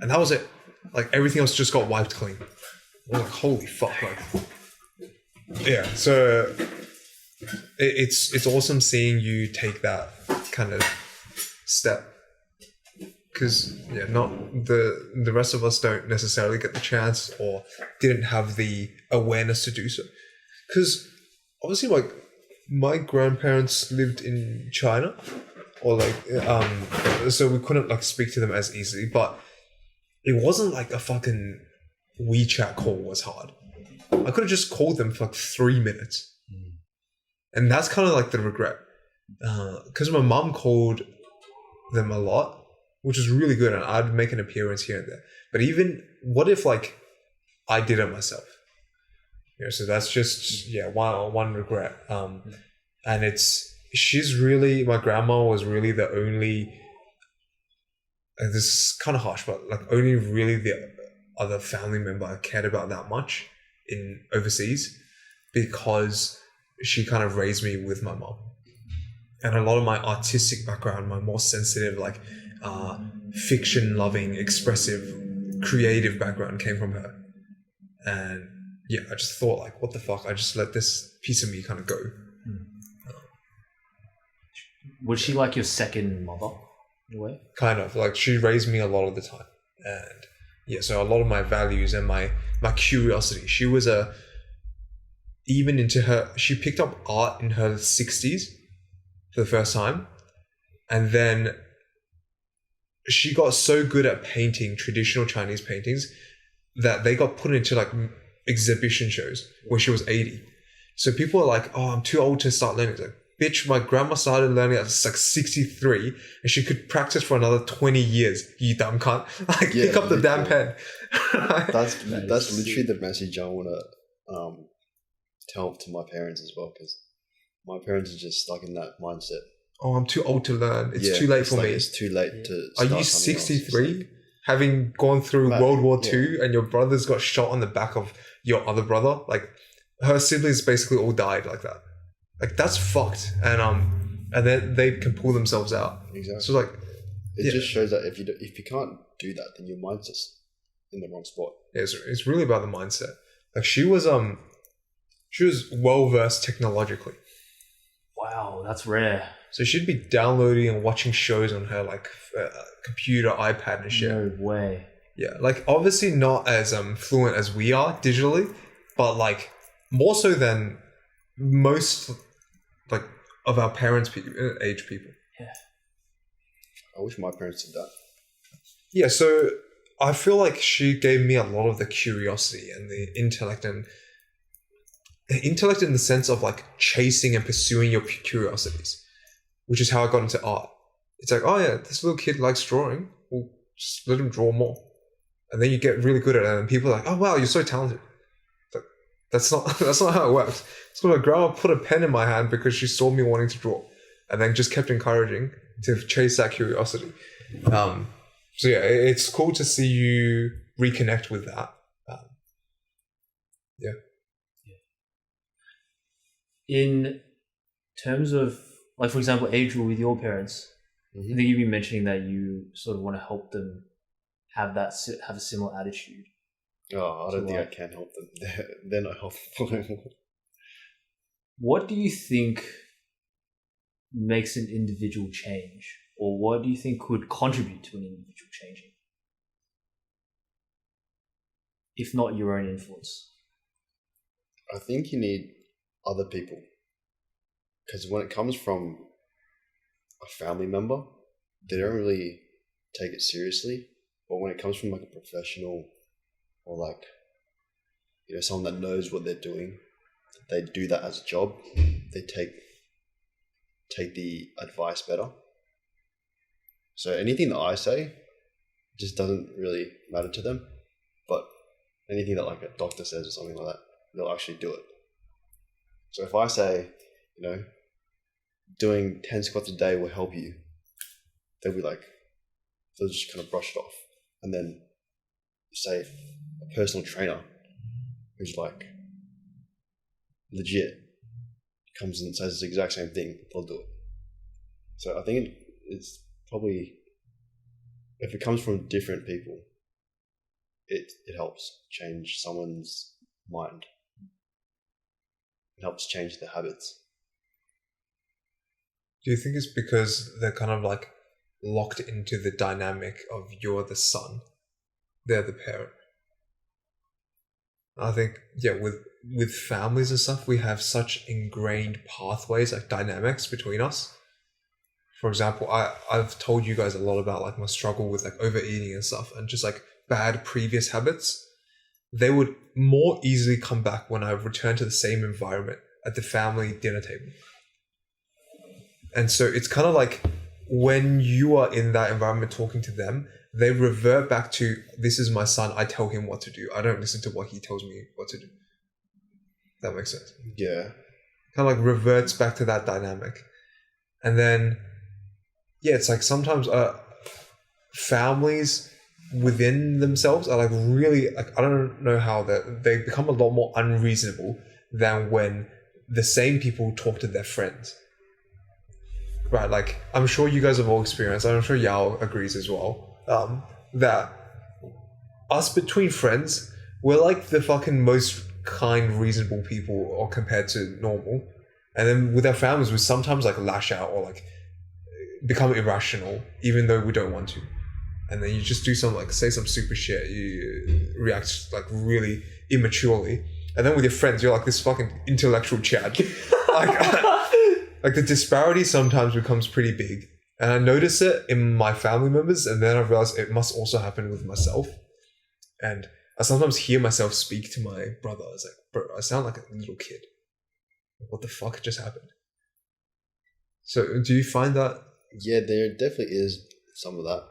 And that was it. Like, everything else just got wiped clean. I was like, holy fuck. Like, yeah, so it's awesome seeing you take that kind of step. Because not the rest of us don't necessarily get the chance or didn't have the awareness to do so. Because obviously, like, my grandparents lived in China, or like so we couldn't like speak to them as easily. But it wasn't like a fucking WeChat call was hard. I could have just called them for like 3 minutes, and that's kind of like the regret. Because my mom called them a lot, which is really good, and I'd make an appearance here and there. But even, what if like I did it myself? So that's just one regret. And she's really, my grandma was really the only. And this is kind of harsh, but like only really the other family member I cared about that much in overseas, because she kind of raised me with my mom. And a lot of my artistic background, my more sensitive, like fiction loving, expressive, creative background came from her. And yeah, I just thought like, what the fuck? I just let this piece of me kind of go. Was she like your second mother in a way? Kind of, like, she raised me a lot of the time. And yeah, so a lot of my values and my curiosity, she was even into her, she picked up art in her 60s for the first time. And then she got so good at painting traditional Chinese paintings that they got put into like exhibition shows where she was 80. So people are like, oh, I'm too old to start learning. It's like, bitch, my grandma started learning at like 63 and she could practice for another 20 years. You dumb cunt. Like, pick up the damn pen. That's literally the message I want to tell to my parents as well, because my parents are just stuck in that mindset. Oh, I'm too old to learn. It's too late for me. It's too late to Are start you something else. 63? Like, having gone through World War II and your brothers got shot on the back of your other brother? Like, her siblings basically all died like that. Like, that's fucked. And then they can pull themselves out. Exactly. So like, it just shows that if you can't do that, then your mind's just in the wrong spot. Yeah, it's really about the mindset. Like, she was well versed technologically. Wow, that's rare. So she'd be downloading and watching shows on her like computer, iPad and shit. No way. Yeah, like, obviously not as fluent as we are digitally, but like more so than most like of our parents' age people. Yeah. I wish my parents did that. Yeah, so I feel like she gave me a lot of the curiosity and the intellect in the sense of like chasing and pursuing your curiosities, which is how I got into art. It's like, oh yeah, this little kid likes drawing. Well, just let him draw more. And then you get really good at it and people are like, oh wow, you're so talented. Like, that's not how it works. So my grandma put a pen in my hand because she saw me wanting to draw, and then just kept encouraging to chase that curiosity. So yeah, it's cool to see you reconnect with that. Yeah. In terms of, like, for example, Adriel, with your parents, I think you've been mentioning that you sort of want to help them have a similar attitude. Oh, I don't think I can help them. They're not helpful anymore. What do you think makes an individual change? Or what do you think could contribute to an individual changing? If not your own influence. I think you need other people. Because when it comes from a family member, they don't really take it seriously. But when it comes from like a professional or like, you know, someone that knows what they're doing, they do that as a job, they take the advice better. So anything that I say just doesn't really matter to them. But anything that like a doctor says or something like that, they'll actually do it. So if I say, you know, doing 10 squats a day will help you, they'll just kind of brush it off. And then say a personal trainer who's like legit comes and says the exact same thing, they'll do it. So I think it's probably, if it comes from different people, it helps change someone's mind. It helps change their habits. Do you think it's because they're kind of like locked into the dynamic of you're the son, they're the parent? I think, yeah, with families and stuff, we have such ingrained pathways, like dynamics between us. For example, I've told you guys a lot about like my struggle with like overeating and stuff, and just like bad previous habits. They would more easily come back when I return to the same environment at the family dinner table. And so it's kind of like when you are in that environment talking to them, they revert back to, this is my son, I tell him what to do. I don't listen to what he tells me what to do. That makes sense. Yeah. Kind of like reverts back to that dynamic. And then, yeah, it's like sometimes families within themselves are like really, like, I don't know how they become a lot more unreasonable than when the same people talk to their friends. Right, like, I'm sure you guys have all experienced, I'm sure Yao agrees as well, that us between friends, we're like the fucking most kind, reasonable people or compared to normal. And then with our families, we sometimes like lash out or like become irrational, even though we don't want to. And then you just do some, like, say some super shit, you react like really immaturely. And then with your friends, you're like this fucking intellectual Chad. Like the disparity sometimes becomes pretty big. And I notice it in my family members, and then I realize it must also happen with myself. And I sometimes hear myself speak to my brother. I was like, bro, I sound like a little kid. What the fuck just happened? So do you find that? Yeah, there definitely is some of that.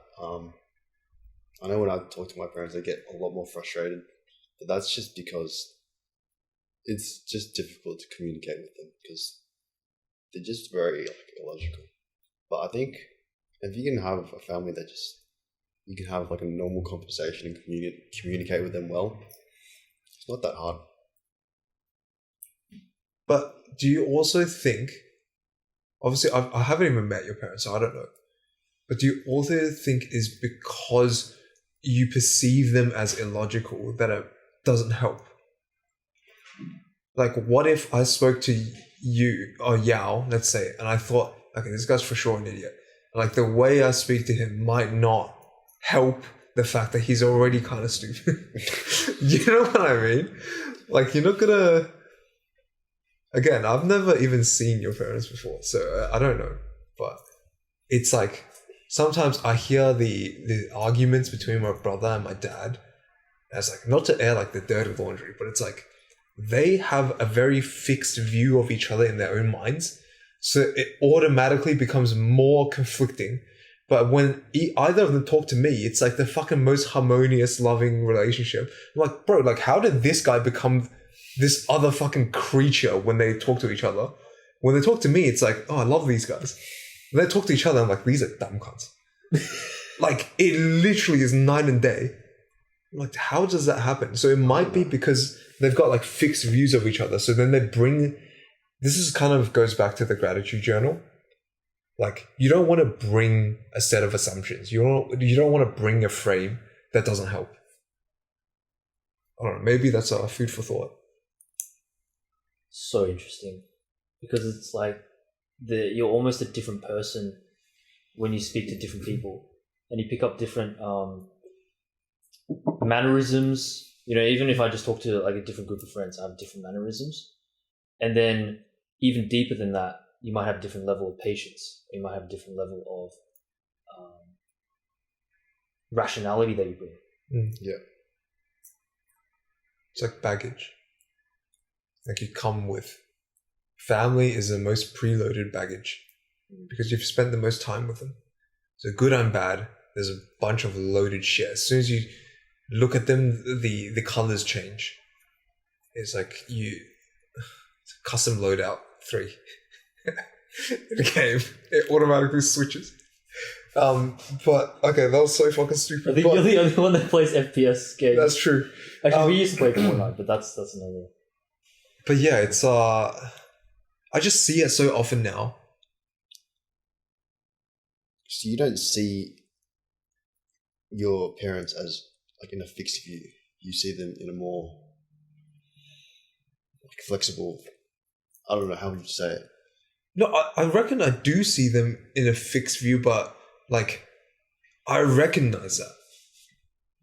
I know when I talk to my parents, they get a lot more frustrated. But that's just because it's just difficult to communicate with them because they're just very illogical. But I think if you can have a family that you can have like a normal conversation and communicate with them well, it's not that hard. But do you also think, obviously I haven't even met your parents, so I don't know, but do you also think is because you perceive them as illogical that it doesn't help? Like, what if I spoke to you or Yao, let's say, and I thought, okay, this guy's for sure an idiot. Like, the way I speak to him might not help the fact that he's already kind of stupid. You know what I mean? Like, you're not gonna... Again, I've never even seen your parents before, so I don't know. But it's like, sometimes I hear the arguments between my brother and my dad. And it's like, not to air like the dirty laundry, but it's like, they have a very fixed view of each other in their own minds. So it automatically becomes more conflicting. But when either of them talk to me, it's like the fucking most harmonious, loving relationship. I'm like, bro, like, how did this guy become this other fucking creature when they talk to each other? When they talk to me, it's like, oh, I love these guys. When they talk to each other, I'm like, these are dumb cunts. Like, it literally is night and day. Like, how does that happen? So it might be because they've got like fixed views of each other. So then they bring, this is kind of goes back to the gratitude journal. Like, you don't want to bring a set of assumptions. You don't want to bring a frame that doesn't help. I don't know. Maybe that's a food for thought. So interesting, because it's like you're almost a different person when you speak to different people, and you pick up different mannerisms. You know, even if I just talk to like a different group of friends, I have different mannerisms. And then even deeper than that, you might have a different level of patience. You might have a different level of rationality that you bring. Yeah. It's like baggage. Like, you come with. Family is the most preloaded baggage because you've spent the most time with them. So good and bad, there's a bunch of loaded shit. As soon as you look at them, the colors change. It's like it's custom loadout 3. in a game, it automatically switches. But okay, that was so fucking stupid. I think but you're the only one that plays FPS games. that's true. Actually, we used to play Fortnite, but that's another. But yeah, it's I just see it so often now. So you don't see your parents as like in a fixed view. You see them in a more like flexible. I don't know how would you say it. No, I reckon I do see them in a fixed view, but like I recognize that.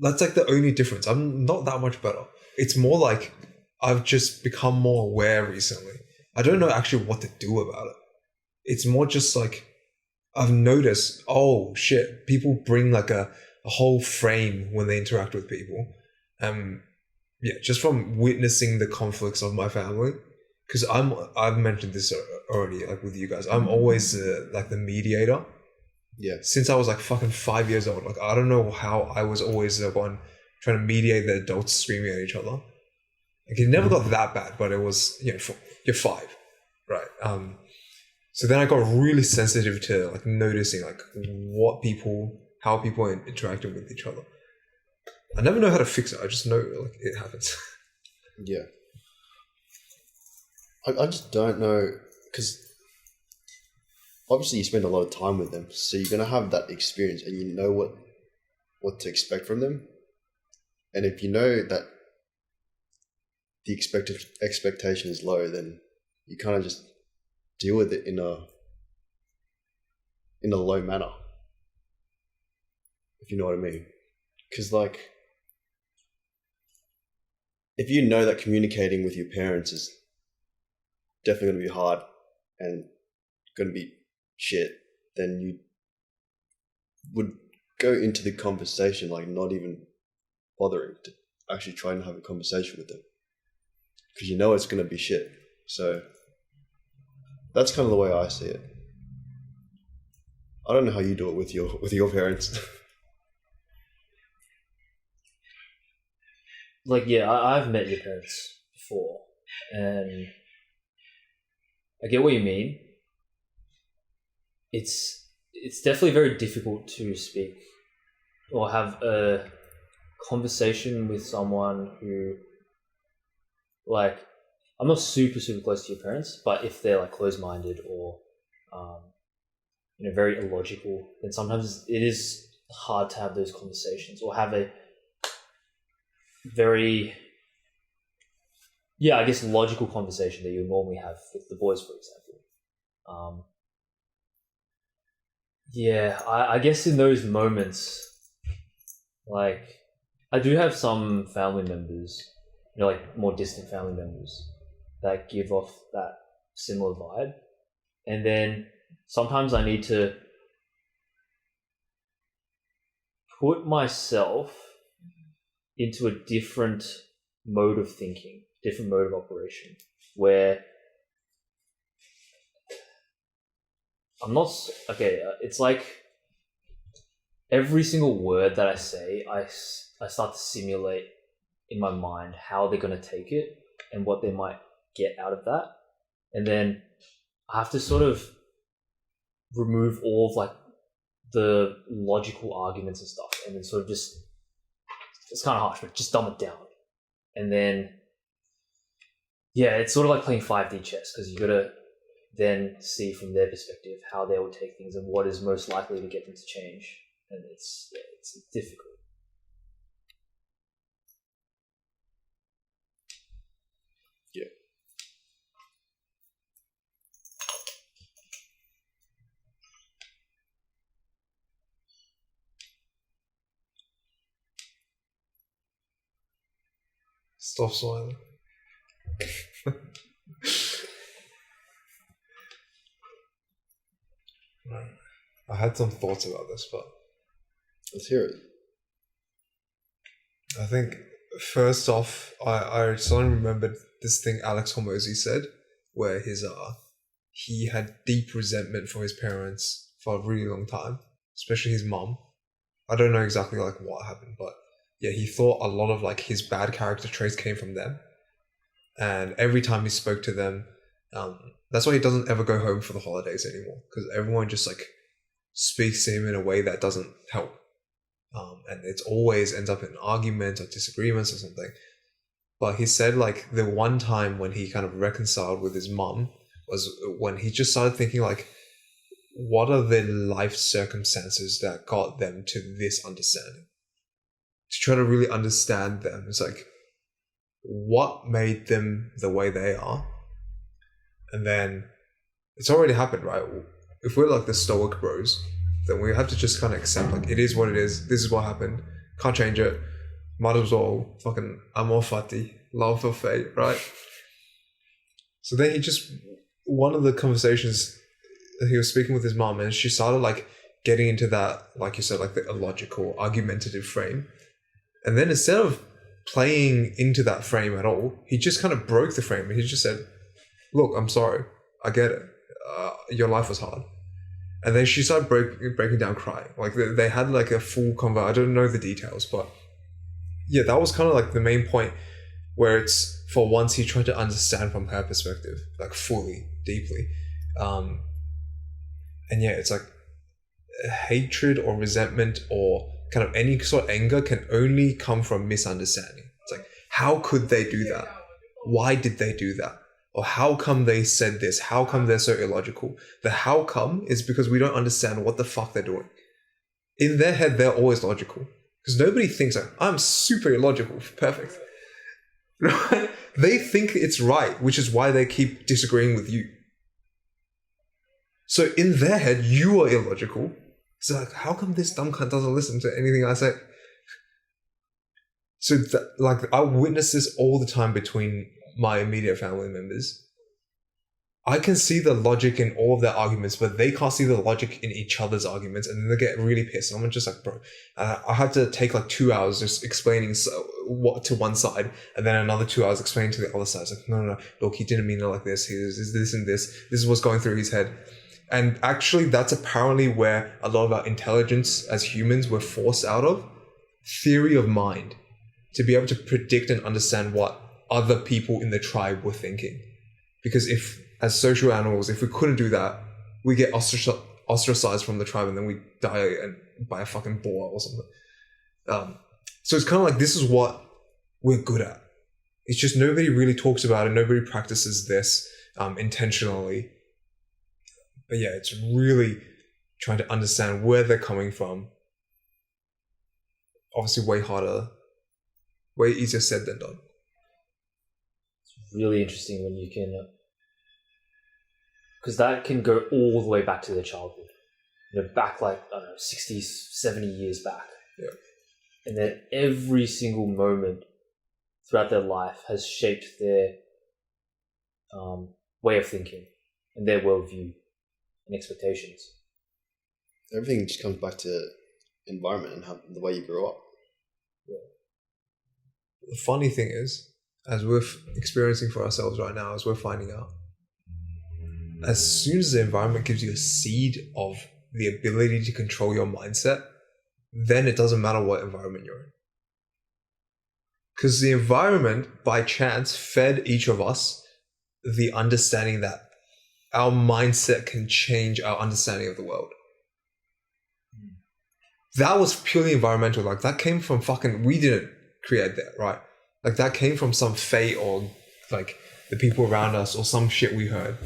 That's like the only difference. I'm not that much better. It's more like I've just become more aware recently. I don't know actually what to do about it. It's more just like I've noticed, oh shit, people bring like a whole frame when they interact with people. Yeah, just from witnessing the conflicts of my family. Because I've mentioned this already, like with you guys. I'm always like the mediator. Yeah. Since I was like fucking 5 years old. Like I don't know how I was always the one trying to mediate the adults screaming at each other. Like it never got that bad, but it was, you know, you're 5, right? So then I got really sensitive to like noticing like how people are interacting with each other. I never know how to fix it. I just know like it happens. Yeah. I just don't know, because obviously you spend a lot of time with them, so you're going to have that experience and you know what to expect from them. And if you know that the expectation is low, then you kind of just deal with it in a low manner, if you know what I mean. Because like, if you know that communicating with your parents is definitely going to be hard and going to be shit, then you would go into the conversation like not even bothering to actually try and have a conversation with them, because you know it's going to be shit. So that's kind of the way I see it. I don't know how you do it with your parents. Like, yeah, I've met your parents before, and I get what you mean. It's definitely very difficult to speak or have a conversation with someone who, like, I'm not super close to your parents, but if they're like closed-minded or very illogical, then sometimes it is hard to have those conversations or have a very, I guess, logical conversation that you normally have with the boys, for example. I guess in those moments, like, I do have some family members, like more distant family members, that give off that similar vibe. And then sometimes I need to put myself into a different mode of thinking, different mode of operation, where I'm not, okay, it's like every single word that I say, I start to simulate in my mind how they're going to take it and what they might get out of that. And then I have to sort of remove all of like the logical arguments and stuff, and then sort of just, it's kind of harsh, but just dumb it down. And then, it's sort of like playing 5D chess, because you got to then see from their perspective how they will take things and what is most likely to get them to change. And it's difficult. Yeah. Stop smiling. Right. I had some thoughts about this, but Let's hear it. I think first off, I suddenly remembered this thing Alex Hormozy said, where he had deep resentment for his parents for a really long time, especially his mum. I don't know exactly like what happened, but yeah, he thought a lot of like his bad character traits came from them. And every time he spoke to them, That's why he doesn't ever go home for the holidays anymore, because everyone just like speaks to him in a way that doesn't help. And it always ends up in arguments or disagreements or something. But he said like the one time when he kind of reconciled with his mum was when he just started thinking like, what are the life circumstances that got them to this understanding? To try to really understand them. It's like, what made them the way they are? And then it's already happened, right? If we're like the stoic bros, then we have to just kind of accept like, it is what it is. This is what happened. Can't change it. Might as well fucking amor fati, love for fate, right? So then one of the conversations, he was speaking with his mom, and she started like getting into that, like you said, like the illogical, argumentative frame. And then instead of playing into that frame at all, he just kind of broke the frame, and he just said, look, I'm sorry. I get it. Your life was hard. And then she started breaking down crying. Like they had like a full convo. I don't know the details, but yeah, that was kind of like the main point, where it's for once he tried to understand from her perspective, like fully, deeply. And yeah, it's like hatred or resentment or kind of any sort of anger can only come from misunderstanding. It's like, how could they do that? Why did they do that? Or how come they said this? How come they're so illogical? The how come is because we don't understand what the fuck they're doing. In their head, they're always logical. Because nobody thinks like, I'm super illogical. Perfect. They think it's right, which is why they keep disagreeing with you. So in their head, you are illogical. It's like, how come this dumb cunt doesn't listen to anything I say? So like, I witness this all the time between my immediate family members. I can see the logic in all of their arguments, but they can't see the logic in each other's arguments, and then they get really pissed. And I'm just like, bro, I had to take like 2 hours just explaining what to one side, and then another 2 hours explaining to the other side. It's like, no, look, he didn't mean it like this. He is this and this. This is what's going through his head. And actually, that's apparently where a lot of our intelligence as humans were forced out of. Theory of mind. To be able to predict and understand what other people in the tribe were thinking. Because if, as social animals, if we couldn't do that, we get ostracized from the tribe, and then we die by a fucking boar or something. So it's kind of like, this is what we're good at. It's just nobody really talks about it. Nobody practices this intentionally. But yeah, it's really trying to understand where they're coming from. Obviously way harder, way easier said than done. It's really interesting when you can, because that can go all the way back to their childhood. You know, back like, I don't know, 60, 70 years back. Yeah. And then every single moment throughout their life has shaped their way of thinking and their worldview and expectations. Everything just comes back to environment and how the way you grow up. Yeah. The funny thing is, as we're experiencing for ourselves right now, as we're finding out, as soon as the environment gives you a seed of the ability to control your mindset, then it doesn't matter what environment you're in. Because the environment, by chance, fed each of us the understanding that our mindset can change our understanding of the world. That was purely environmental. Like, that came from we didn't create that, right? Like, that came from some fate or like the people around us or some shit we heard.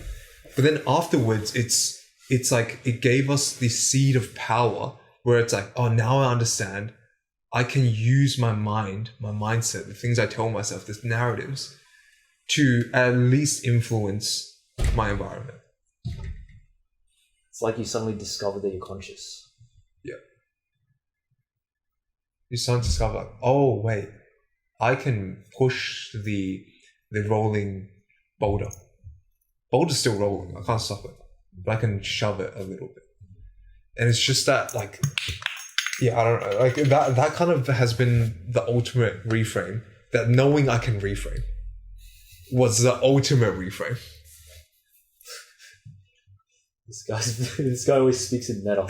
But then afterwards, it's like it gave us the seed of power where it's like, oh, now I understand. I can use my mind, my mindset, the things I tell myself, these narratives, to at least influence my environment. It's like you suddenly discover that you're conscious. Yeah. You suddenly discover, like, oh, wait, I can push the rolling boulder. Boulder's still rolling. I can't stop it. But I can shove it a little bit. And it's just that, like, yeah, I don't know. Like, that kind of has been the ultimate reframe. That knowing I can reframe was the ultimate reframe. This guy always speaks in meta.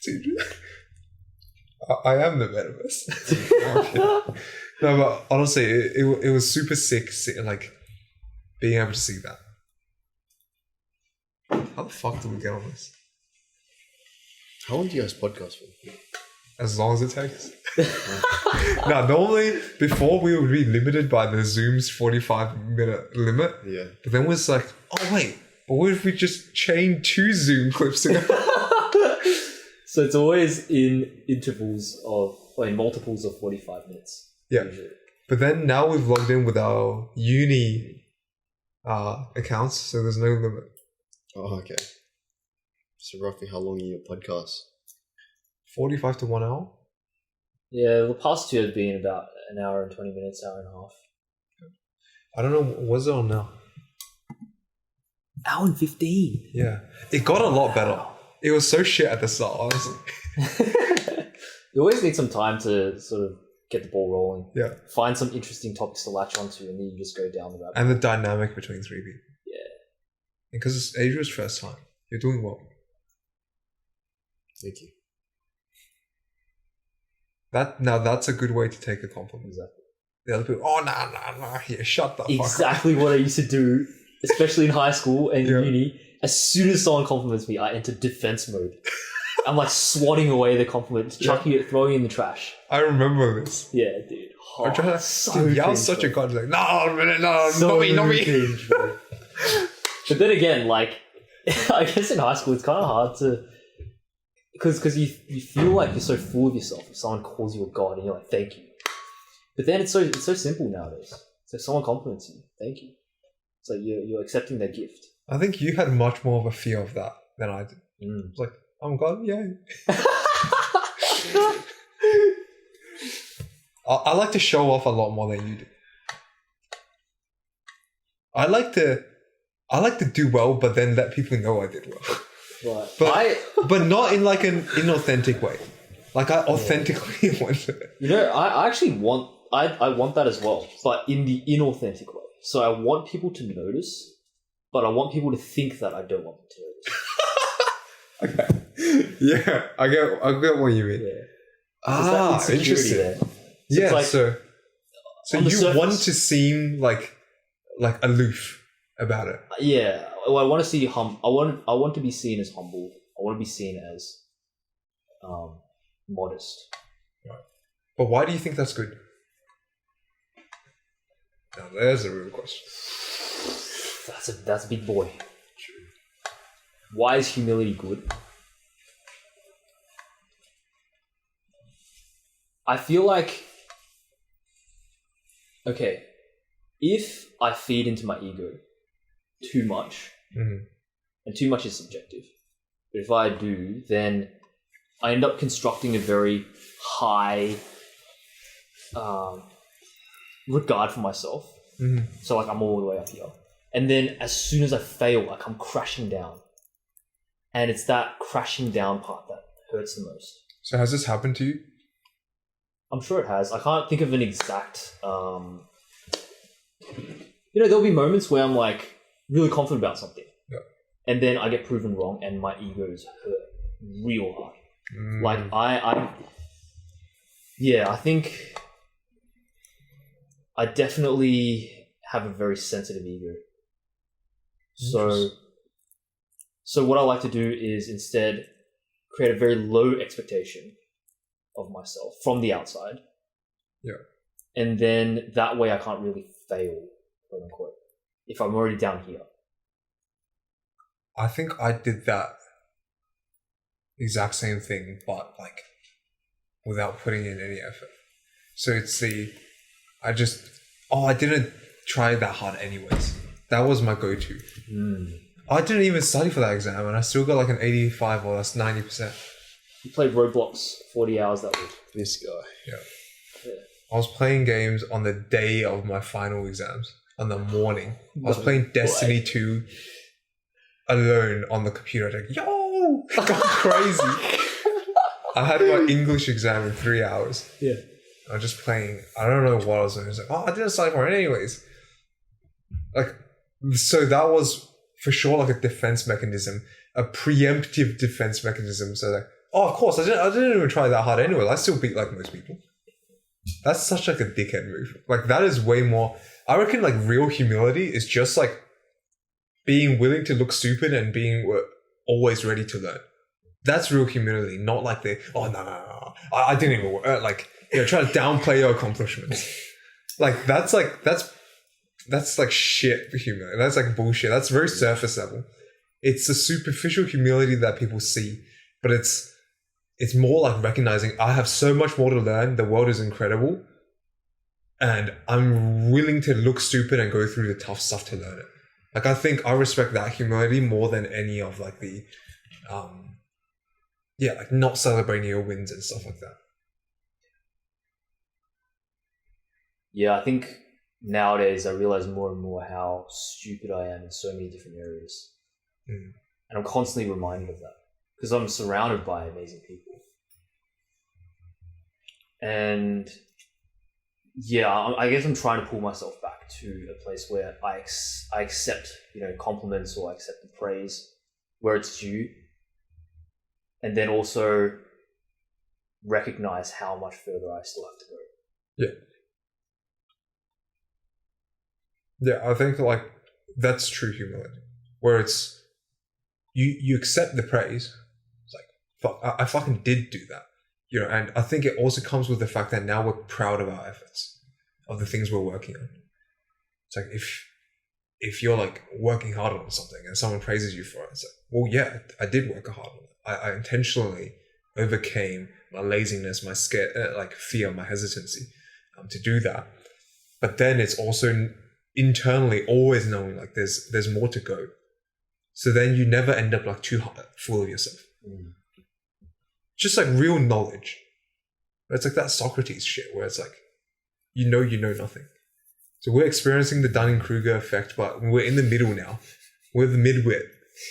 Dude, I am the metaverse. No, but honestly, it was super sick. Like, being able to see that. How the fuck do we get on this? How long do you guys podcast for? As long as it takes. Now, normally, before we would be limited by the Zoom's 45-minute limit. Yeah. But then was like, oh wait, but what if we just chain 2 Zoom clips together? So it's always in intervals of, or in multiples of 45 minutes. Yeah. Usually. But then now we've logged in with our uni accounts, so there's no limit. Oh, okay. So roughly how long are your podcasts? 45 to 1 hour? Yeah, the past 2 have been about an hour and 20 minutes, hour and a half. I don't know, what's it on now? Hour and 15. Yeah. It got a lot better. It was so shit at the start, honestly. You always need some time to sort of get the ball rolling. Yeah. Find some interesting topics to latch onto, and then you just go down the rabbit. And the dynamic between 3 people. Yeah. Because it's Adriel's first time. You're doing well. Thank you. That's a good way to take a compliment. Exactly. The other people, oh, nah, here, shut the fuck up. Exactly what I used to do, especially in high school and uni. As soon as someone compliments me, I enter defense mode. I'm like swatting away the compliment, chucking it, throwing it in the trash. I remember this. Yeah, dude. Oh, I'm trying to so yeah, I was cringe, such a bro. god. Like, no, So not me. cringe, bro. But then again, like, I guess in high school it's kind of hard to, because you feel like you're so full of yourself if someone calls you a god and you're like, thank you. But then it's so simple nowadays. So if someone compliments you, thank you. So you're accepting their gift. I think you had much more of a fear of that than I did. It's like, oh my god, yay. I like to show off a lot more than you do. I like to do well, but then let people know I did well. Right. But not in like an inauthentic way. Like I authentically want it. You know, I actually want I want that as well, but in the inauthentic way. So I want people to notice, but I want people to think that I don't want them to notice. Okay. Yeah, I get what you mean. Yeah. Ah, interesting. There. Yeah, like, so you surface, want to seem like aloof about it. Yeah, well, I want to see I want to be seen as humble. I want to be seen as modest. Right. But why do you think that's good? Now there's a real question. That's a big boy. Why is humility good? I feel like, okay, if I feed into my ego too much, and too much is subjective, but if I do, then I end up constructing a very high regard for myself. So like I'm all the way up here. And then as soon as I fail, I come crashing down. And it's that crashing down part that hurts the most. So has this happened to you? I'm sure it has. I can't think of an exact... there'll be moments where I'm like really confident about something. Yeah. And then I get proven wrong and my ego's hurt real hard. Like I think I definitely have a very sensitive ego. So what I like to do is instead create a very low expectation of myself from the outside. Yeah. And then that way I can't really fail, quote unquote, if I'm already down here. I think I did that exact same thing, but like without putting in any effort. So it's I didn't try that hard anyways. That was my go-to. I didn't even study for that exam and I still got like an 85 or that's 90%. You played Roblox 40 hours that week. This guy. Yeah. I was playing games on the day of my final exams, on the morning. I was playing Destiny 2 alone on the computer. Like, yo! Gone crazy. I had my English exam in 3 hours. Yeah. I was just playing. I don't know what I was doing. I was like, I didn't study for it anyways. Like, so that was for sure like a defense mechanism, a preemptive defense mechanism. So like, of course, I didn't even try that hard anyway. I still beat like most people. That's such like a dickhead move. Like that is way more. I reckon like real humility is just like being willing to look stupid and being always ready to learn. That's real humility, not like no, I didn't even work. Like, try to downplay your accomplishments. Like that's like shit for humility. That's like bullshit. That's very surface level. It's a superficial humility that people see, but it's more like recognizing I have so much more to learn. The world is incredible, and I'm willing to look stupid and go through the tough stuff to learn it. Like, I think I respect that humility more than any of like the, like not celebrating your wins and stuff like that. Yeah, I think nowadays I realize more and more how stupid I am in so many different areas. Mm. And I'm constantly reminded of that because I'm surrounded by amazing people. And yeah, I guess I'm trying to pull myself back to a place where I accept, compliments, or I accept the praise where it's due. And then also recognize how much further I still have to go. Yeah. Yeah, I think like that's true humility, where it's you accept the praise. It's like, fuck, I fucking did do that, and I think it also comes with the fact that now we're proud of our efforts, of the things we're working on. It's like if you're like working hard on something and someone praises you for it, it's like, well, yeah, I did work hard on it. I intentionally overcame my laziness, my fear, my hesitancy to do that. But then it's also internally always knowing like there's more to go. So then you never end up like too full of yourself. Mm. Just like real knowledge. It's like that Socrates shit where it's like, you know nothing. So we're experiencing the Dunning-Kruger effect, but we're in the middle now. We're the midwit.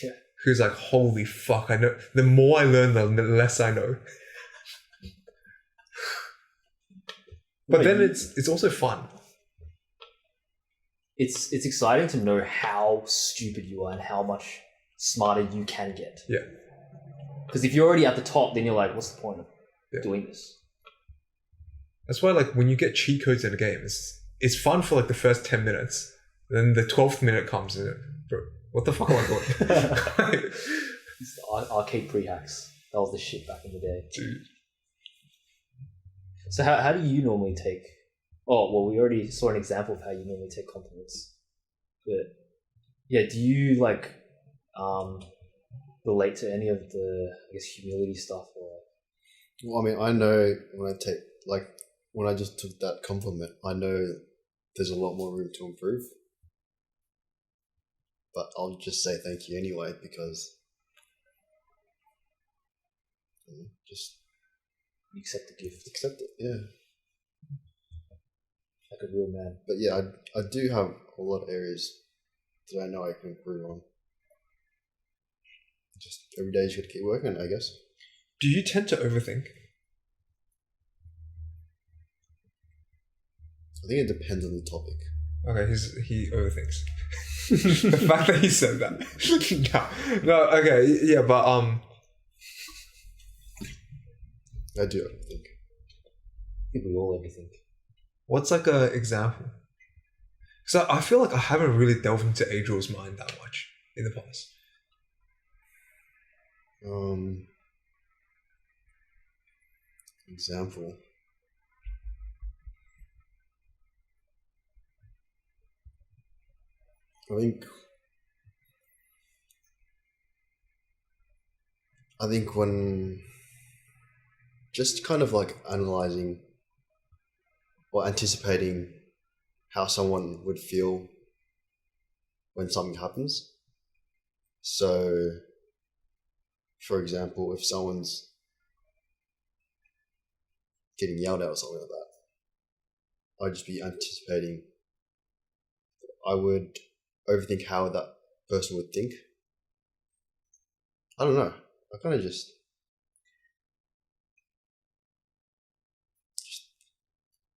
Yeah. Who's like, holy fuck, I know. The more I learn, the less I know. But then it's also fun. It's exciting to know how stupid you are and how much smarter you can get. Yeah. Because if you're already at the top, then you're like, what's the point of doing this? That's why, like, when you get cheat codes in a game, it's fun for like the first 10 minutes. Then the 12th minute comes and bro, what the fuck am I doing? Arcade pre-hacks. That was the shit back in the day. Dude. So how do you normally take... Oh, well, we already saw an example of how you normally take compliments. But yeah, do you like relate to any of the, I guess, humility stuff? Or? Well, I mean, I know when I just took that compliment, I know there's a lot more room to improve. But I'll just say thank you anyway because just Accept the gift. accept it, yeah. Like a real man. But yeah, I do have a lot of areas that I know I can improve on. Just every day you should keep working, I guess. Do you tend to overthink? I think it depends on the topic. Okay, he overthinks. The fact that he said that. no, okay, yeah, but I do overthink. I think we all overthink. what's like a example? So I feel like I haven't really delved into Adriel's mind that much in the past. Example. I think when just kind of like analyzing or anticipating how someone would feel when something happens. So, for example, if someone's getting yelled at or something like that, I'd just be anticipating. I would overthink how that person would think. I don't know. I kind of just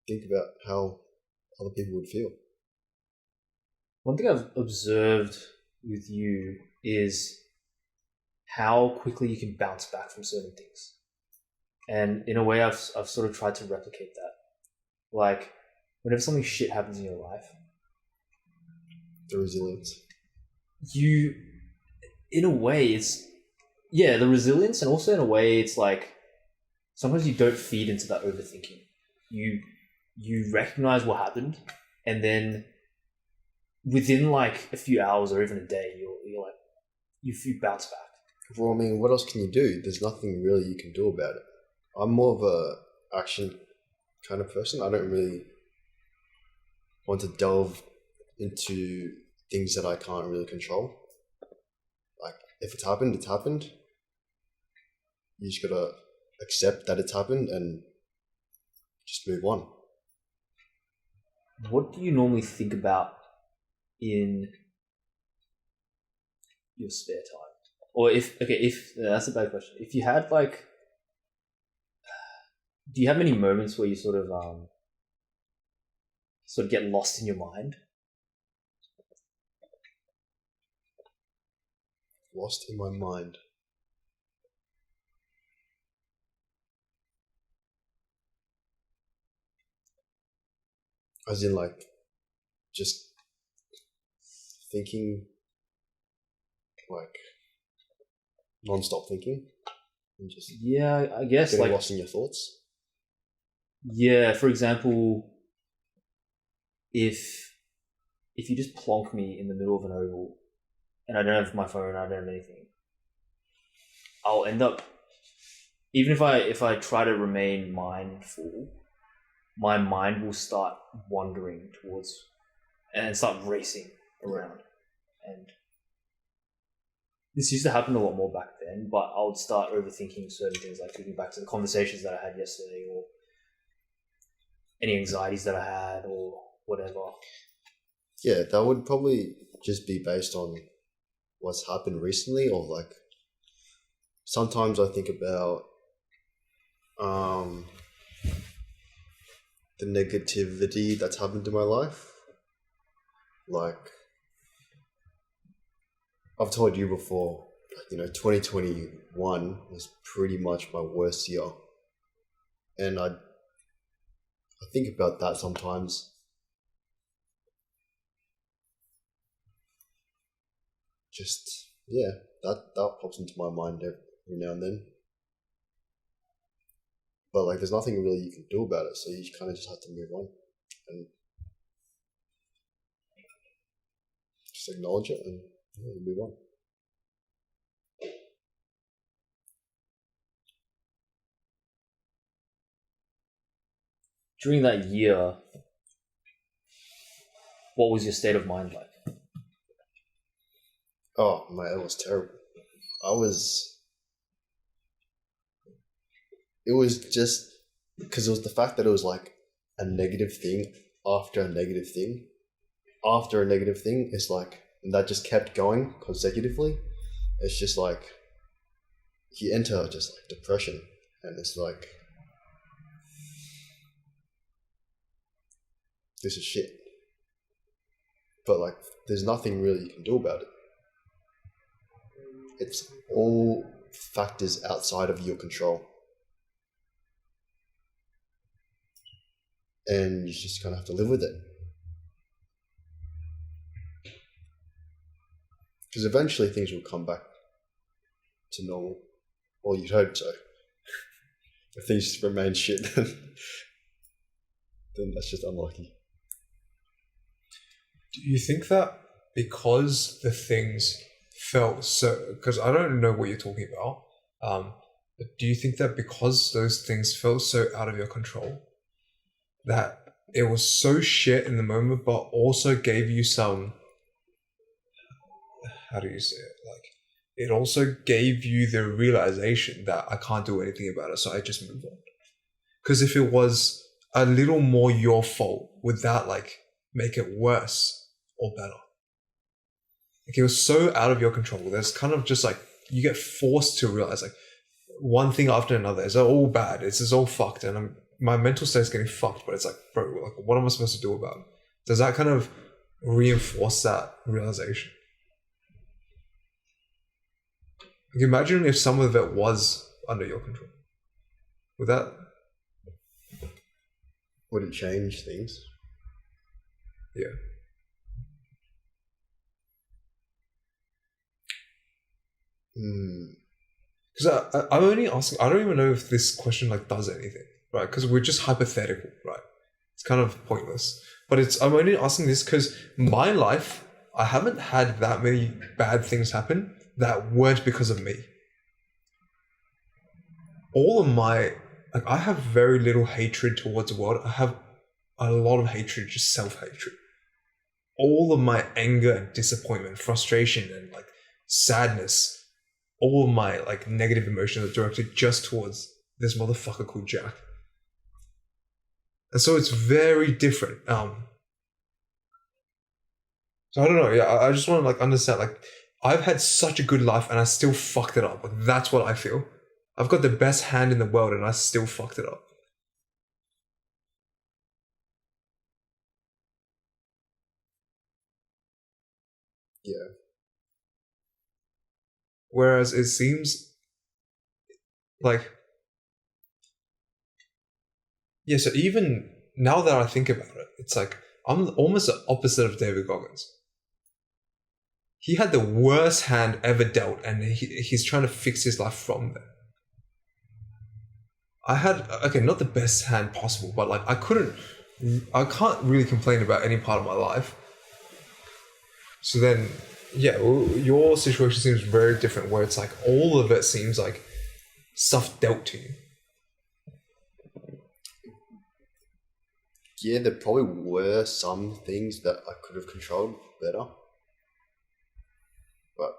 think about how other people would feel. One thing I've observed with you is how quickly you can bounce back from certain things. And in a way, I've sort of tried to replicate that. Like, whenever something shit happens in your life, The resilience. You, in a way, it's the resilience, and also in a way, it's like sometimes you don't feed into that overthinking. You recognize what happened, and then within like a few hours or even a day, you're like you bounce back. Well, I mean, what else can you do? There's nothing really you can do about it. I'm more of a action kind of person. I don't really want to delve into things that I can't really control. Like, if it's happened, it's happened. You just gotta accept that it's happened and just move on. What do you normally think about in your spare time? Or if that's a bad question. If you had like, do you have any moments where you sort of get lost in your mind? Lost in my mind. As in, like, just thinking, like, non-stop thinking, and just I guess getting like lost in your thoughts. Yeah, for example, if you just plonk me in the middle of an oval and I don't have my phone, I don't have anything, I'll end up, even if I try to remain mindful, my mind will start wandering towards and start racing around. And this used to happen a lot more back then, but I would start overthinking certain things, like thinking back to the conversations that I had yesterday, or any anxieties that I had, or whatever. Yeah, that would probably just be based on what's happened recently, or like sometimes I think about the negativity that's happened in my life. Like, I've told you before, 2021 was pretty much my worst year. And I think about that sometimes. Just, that pops into my mind every now and then. But like, there's nothing really you can do about it, so you kind of just have to move on and just acknowledge it and move on. During that year, what was your state of mind like? Oh, mate, it was terrible. It was just because it was the fact that it was like a negative thing after a negative thing after a negative thing. It's like, and that just kept going consecutively. It's just like you enter just like depression, and it's like, this is shit. But like, there's nothing really you can do about it. It's all factors outside of your control. And you just kind of have to live with it. Because eventually things will come back to normal. Or you'd hope so. If things just remain shit, then that's just unlucky. Do you think that because the things felt so... Because I don't know what you're talking about. But do you think that because those things felt so out of your control, that it was so shit in the moment, but also gave you some... How do you say it? Like, it also gave you the realization that I can't do anything about it, so I just move on. Because if it was a little more your fault, would that like make it worse or better? Like, it was so out of your control. There's kind of just like, you get forced to realize like one thing after another. It's all bad. It's all fucked. And my mental state's getting fucked, but it's like, bro, like, what am I supposed to do about it? Does that kind of reinforce that realization? Like, imagine if some of it was under your control. Would that... Would it change things? Yeah. Because I'm only asking. I don't even know if this question like does anything, right? Because we're just hypothetical, right? It's kind of pointless. But I'm only asking this because my life, I haven't had that many bad things happen that weren't because of me. All of my, like, I have very little hatred towards the world. I have a lot of hatred, just self-hatred. All of my anger and disappointment, frustration and like sadness, all of my like negative emotions are directed just towards this motherfucker called Jack. And so it's very different. So I don't know. Yeah, I just want to like understand. Like, I've had such a good life, and I still fucked it up. Like, that's what I feel. I've got the best hand in the world, and I still fucked it up. Yeah. Whereas it seems like, yeah. So even now that I think about it, it's like I'm almost the opposite of David Goggins. He had the worst hand ever dealt, and he's trying to fix his life from there. I had, okay, not the best hand possible, but like I can't really complain about any part of my life. So then, yeah, your situation seems very different, where it's like all of it seems like stuff dealt to you. Yeah, there probably were some things that I could have controlled better. But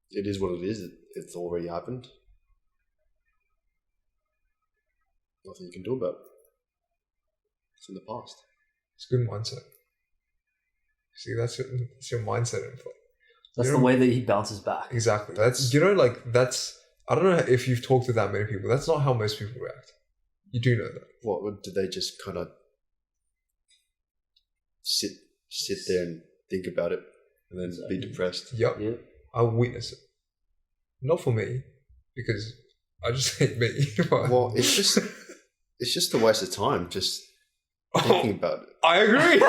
it is what it is. It's already happened. Nothing you can do about it. It's in the past. It's a good mindset. See, that's your mindset in play. That's the way that he bounces back. Exactly. That's, I don't know if you've talked to that many people. That's not how most people react. You do know that. What did they just kind of sit there and think about it and then be depressed? Yep. Yep. I'll witness it. Not for me, because I just hate me. Well, it's just a waste of time just thinking about it. I agree.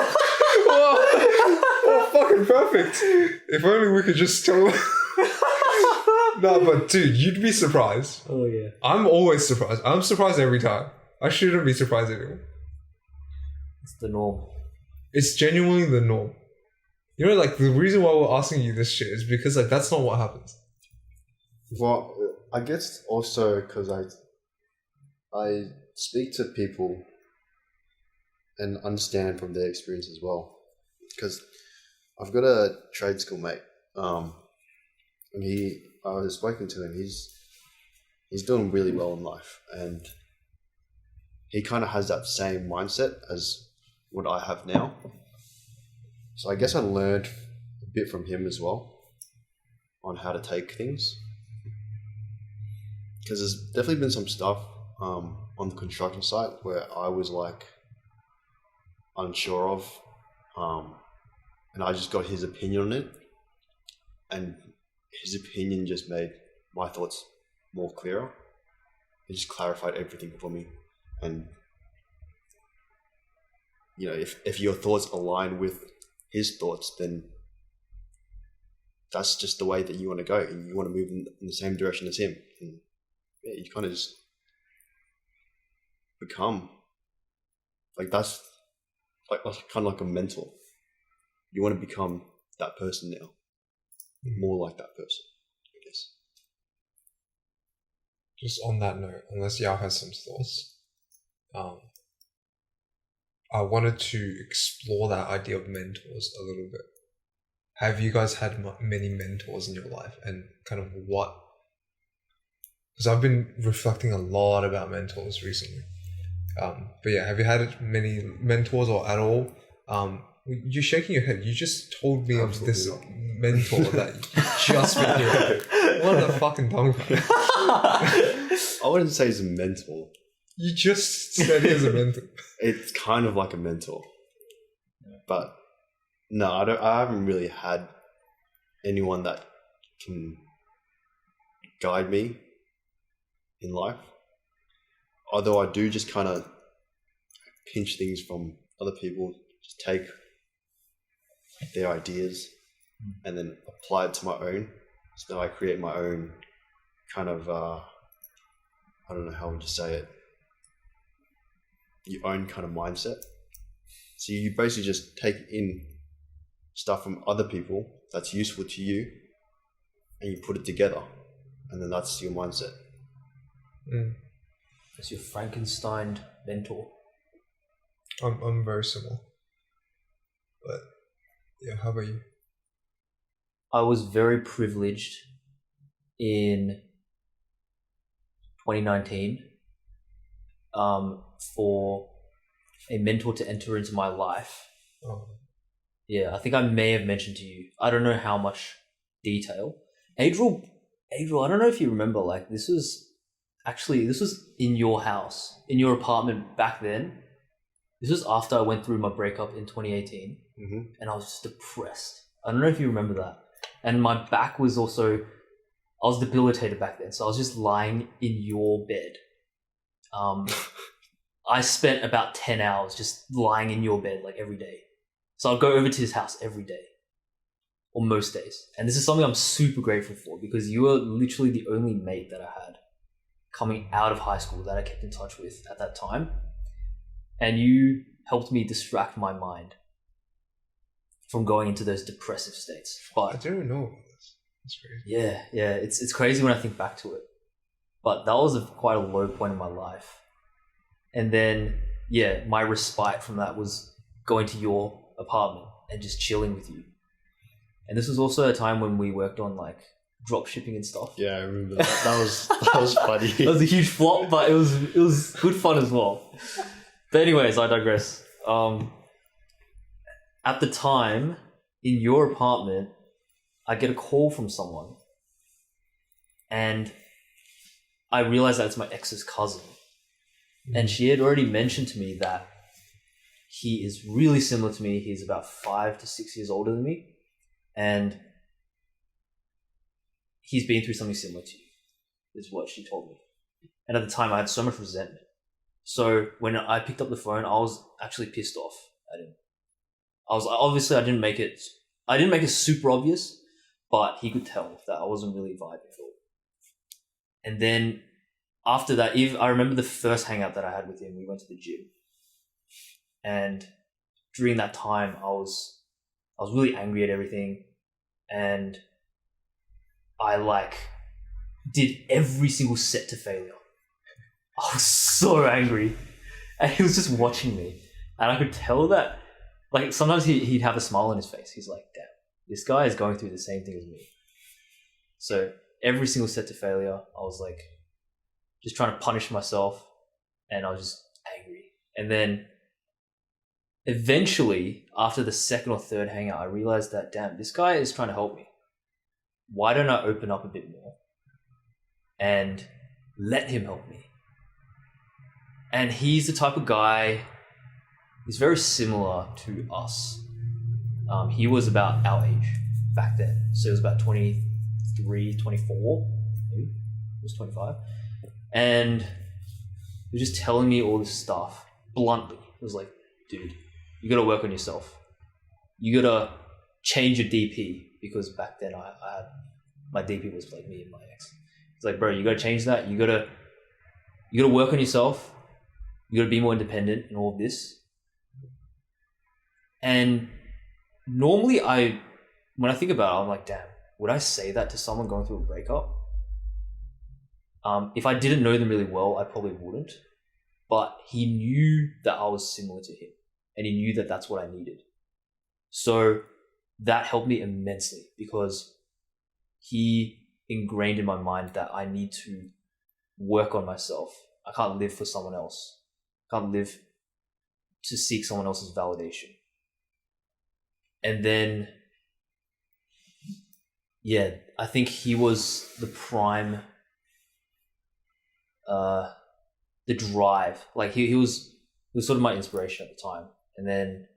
Oh, fucking perfect. If only we could just tell. No, but dude, you'd be surprised. Oh yeah. I'm always surprised. I'm surprised every time. I shouldn't be surprised anymore. It's the norm. It's genuinely the norm. You know, like, the reason why we're asking you this shit is because, like, that's not what happens. Well, I guess also because I speak to people and understand from their experience as well. Because I've got a trade school mate, and I was speaking to him. He's doing really well in life, and he kind of has that same mindset as what I have now. So I guess I learned a bit from him as well on how to take things. Because there's definitely been some stuff on the construction site where I was like unsure of, and I just got his opinion on it, and his opinion just made my thoughts more clearer. It just clarified everything for me. And you know, if your thoughts align with his thoughts, then that's just the way that you want to go, and you want to move in the same direction as him. And yeah, you kind of just become like, that's like kind of like a mentor. You want to become that person now, more like that person, I guess. Just on that note, unless Yao has some thoughts, I wanted to explore that idea of mentors a little bit. Have you guys had many mentors in your life, and kind of what? Because I've been reflecting a lot about mentors recently. But yeah, have you had many mentors or at all? You're shaking your head. You just told me of this mentor that you just been hearing. What a fucking tongue. I wouldn't say he's a mentor. You just said he is a mentor. It's kind of like a mentor, but no, I haven't really had anyone that can guide me in life. Although I do just kind of pinch things from other people, just take their ideas and then apply it to my own. So now I create my own kind of, I don't know how would you say it, your own kind of mindset. So you basically just take in stuff from other people that's useful to you and you put it together, and then that's your mindset. That's your Frankenstein mentor. I'm very similar. But yeah, how about you? I was very privileged in 2019 for a mentor to enter into my life. Oh. Yeah, I think I may have mentioned to you. I don't know how much detail. Adriel, I don't know if you remember, like this was in your house, in your apartment back then. This was after I went through my breakup in 2018, and I was just depressed. I don't know if you remember that. And my back was also, I was debilitated back then, so I was just lying in your bed. I spent about 10 hours just lying in your bed like every day. So I'd go over to his house every day, or most days. And this is something I'm super grateful for, because you were literally the only mate that I had coming out of high school that I kept in touch with at that time. And you helped me distract my mind from going into those depressive states. I But didn't know about this. That's crazy. yeah, it's crazy when I think back to it. But that was quite a low point in my life. And then, yeah, my respite from that was going to your apartment and just chilling with you. And this was also a time when we worked on like drop shipping and stuff. Yeah, I remember that. That was funny. It was a huge flop, but it was good fun as well. But anyways, I digress. At the time, in your apartment, I get a call from someone, and I realized that it's my ex's cousin. And she had already mentioned to me that he is really similar to me. He's about 5 to 6 years older than me. And he's been through something similar to you, is what she told me. And at the time, I had so much resentment. So when I picked up the phone, I was actually pissed off at him. I didn't make it super obvious, but he could tell that I wasn't really vibing for it. And then after that, I remember the first hangout that I had with him, we went to the gym. And during that time, I was really angry at everything. And I did every single set to failure. I was so angry. And he was just watching me. And I could tell that, like, sometimes he'd have a smile on his face. He's like, damn, this guy is going through the same thing as me. So every single set to failure, I was like, just trying to punish myself. And I was just angry. And then eventually, after the second or third hangout, I realized that, damn, this guy is trying to help me. Why don't I open up a bit more and let him help me? And he's the type of guy, he's very similar to us. He was about our age back then. So he was about 23, 24, maybe. He was 25. And he was just telling me all this stuff bluntly. It was like, dude, you got to work on yourself. You got to change your DP, because back then I had, my DP was like me and my ex. It's like, bro, you got to change that. You got to work on yourself. You got to be more independent and all of this. And normally when I think about it, I'm like, damn, would I say that to someone going through a breakup? If I didn't know them really well, I probably wouldn't. But he knew that I was similar to him, and he knew that that's what I needed. So that helped me immensely, because he ingrained in my mind that I need to work on myself. I can't live for someone else. I can't live to seek someone else's validation. And then, yeah, I think he was the prime, the drive. Like he was sort of my inspiration at the time. And then,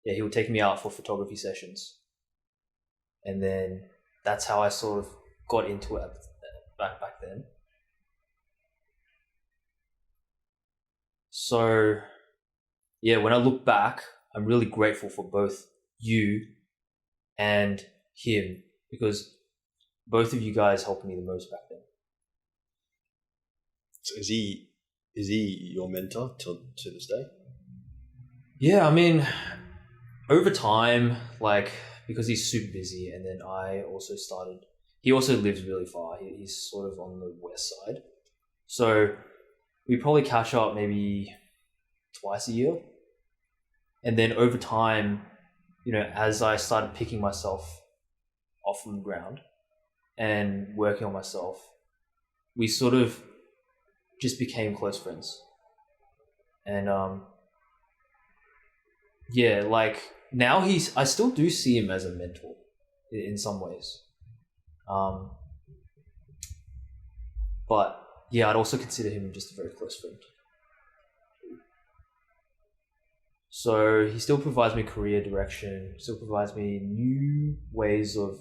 yeah, he would take me out for photography sessions. And then that's how I sort of got into it back then. So, yeah, when I look back, I'm really grateful for both you and him, because both of you guys helped me the most back then. So is he your mentor to this day? Yeah, I mean, over time, like, because he's super busy, and then I also started. He also lives really far. He's sort of on the west side, so we probably catch up maybe twice a year. And then over time, you know, as I started picking myself off from the ground and working on myself, we sort of just became close friends. And yeah, like now I still do see him as a mentor in some ways. But yeah, I'd also consider him just a very close friend. So he still provides me career direction, still provides me new ways of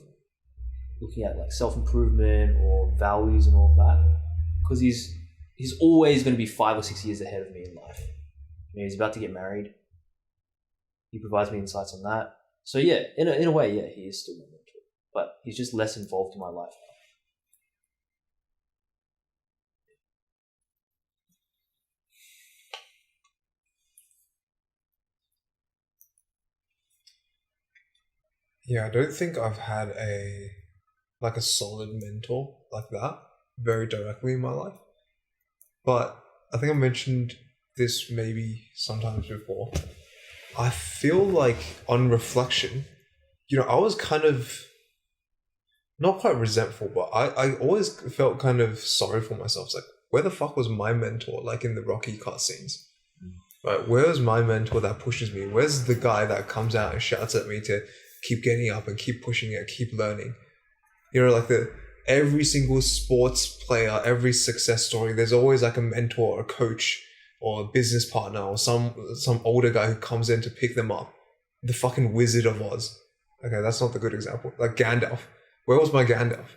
looking at like self-improvement or values and all of that. Because he's always going to be 5 or 6 years ahead of me in life. You know, he's about to get married. He provides me insights on that. So yeah, in a way, yeah, he is still my mentor. But he's just less involved in my life now. Yeah, I don't think I've had a solid mentor like that very directly in my life. But I think I mentioned this maybe sometimes before. I feel like on reflection, you know, I was kind of not quite resentful, but I always felt kind of sorry for myself. It's like, where the fuck was my mentor, like in the Rocky cutscenes? Right, where's my mentor that pushes me? Where's the guy that comes out and shouts at me to keep getting up and keep pushing it, keep learning? You know, like every single sports player, every success story, there's always like a mentor, a coach, or a business partner, or some older guy who comes in to pick them up. The fucking Wizard of Oz. Okay, that's not the good example. Like Gandalf. Where was my Gandalf?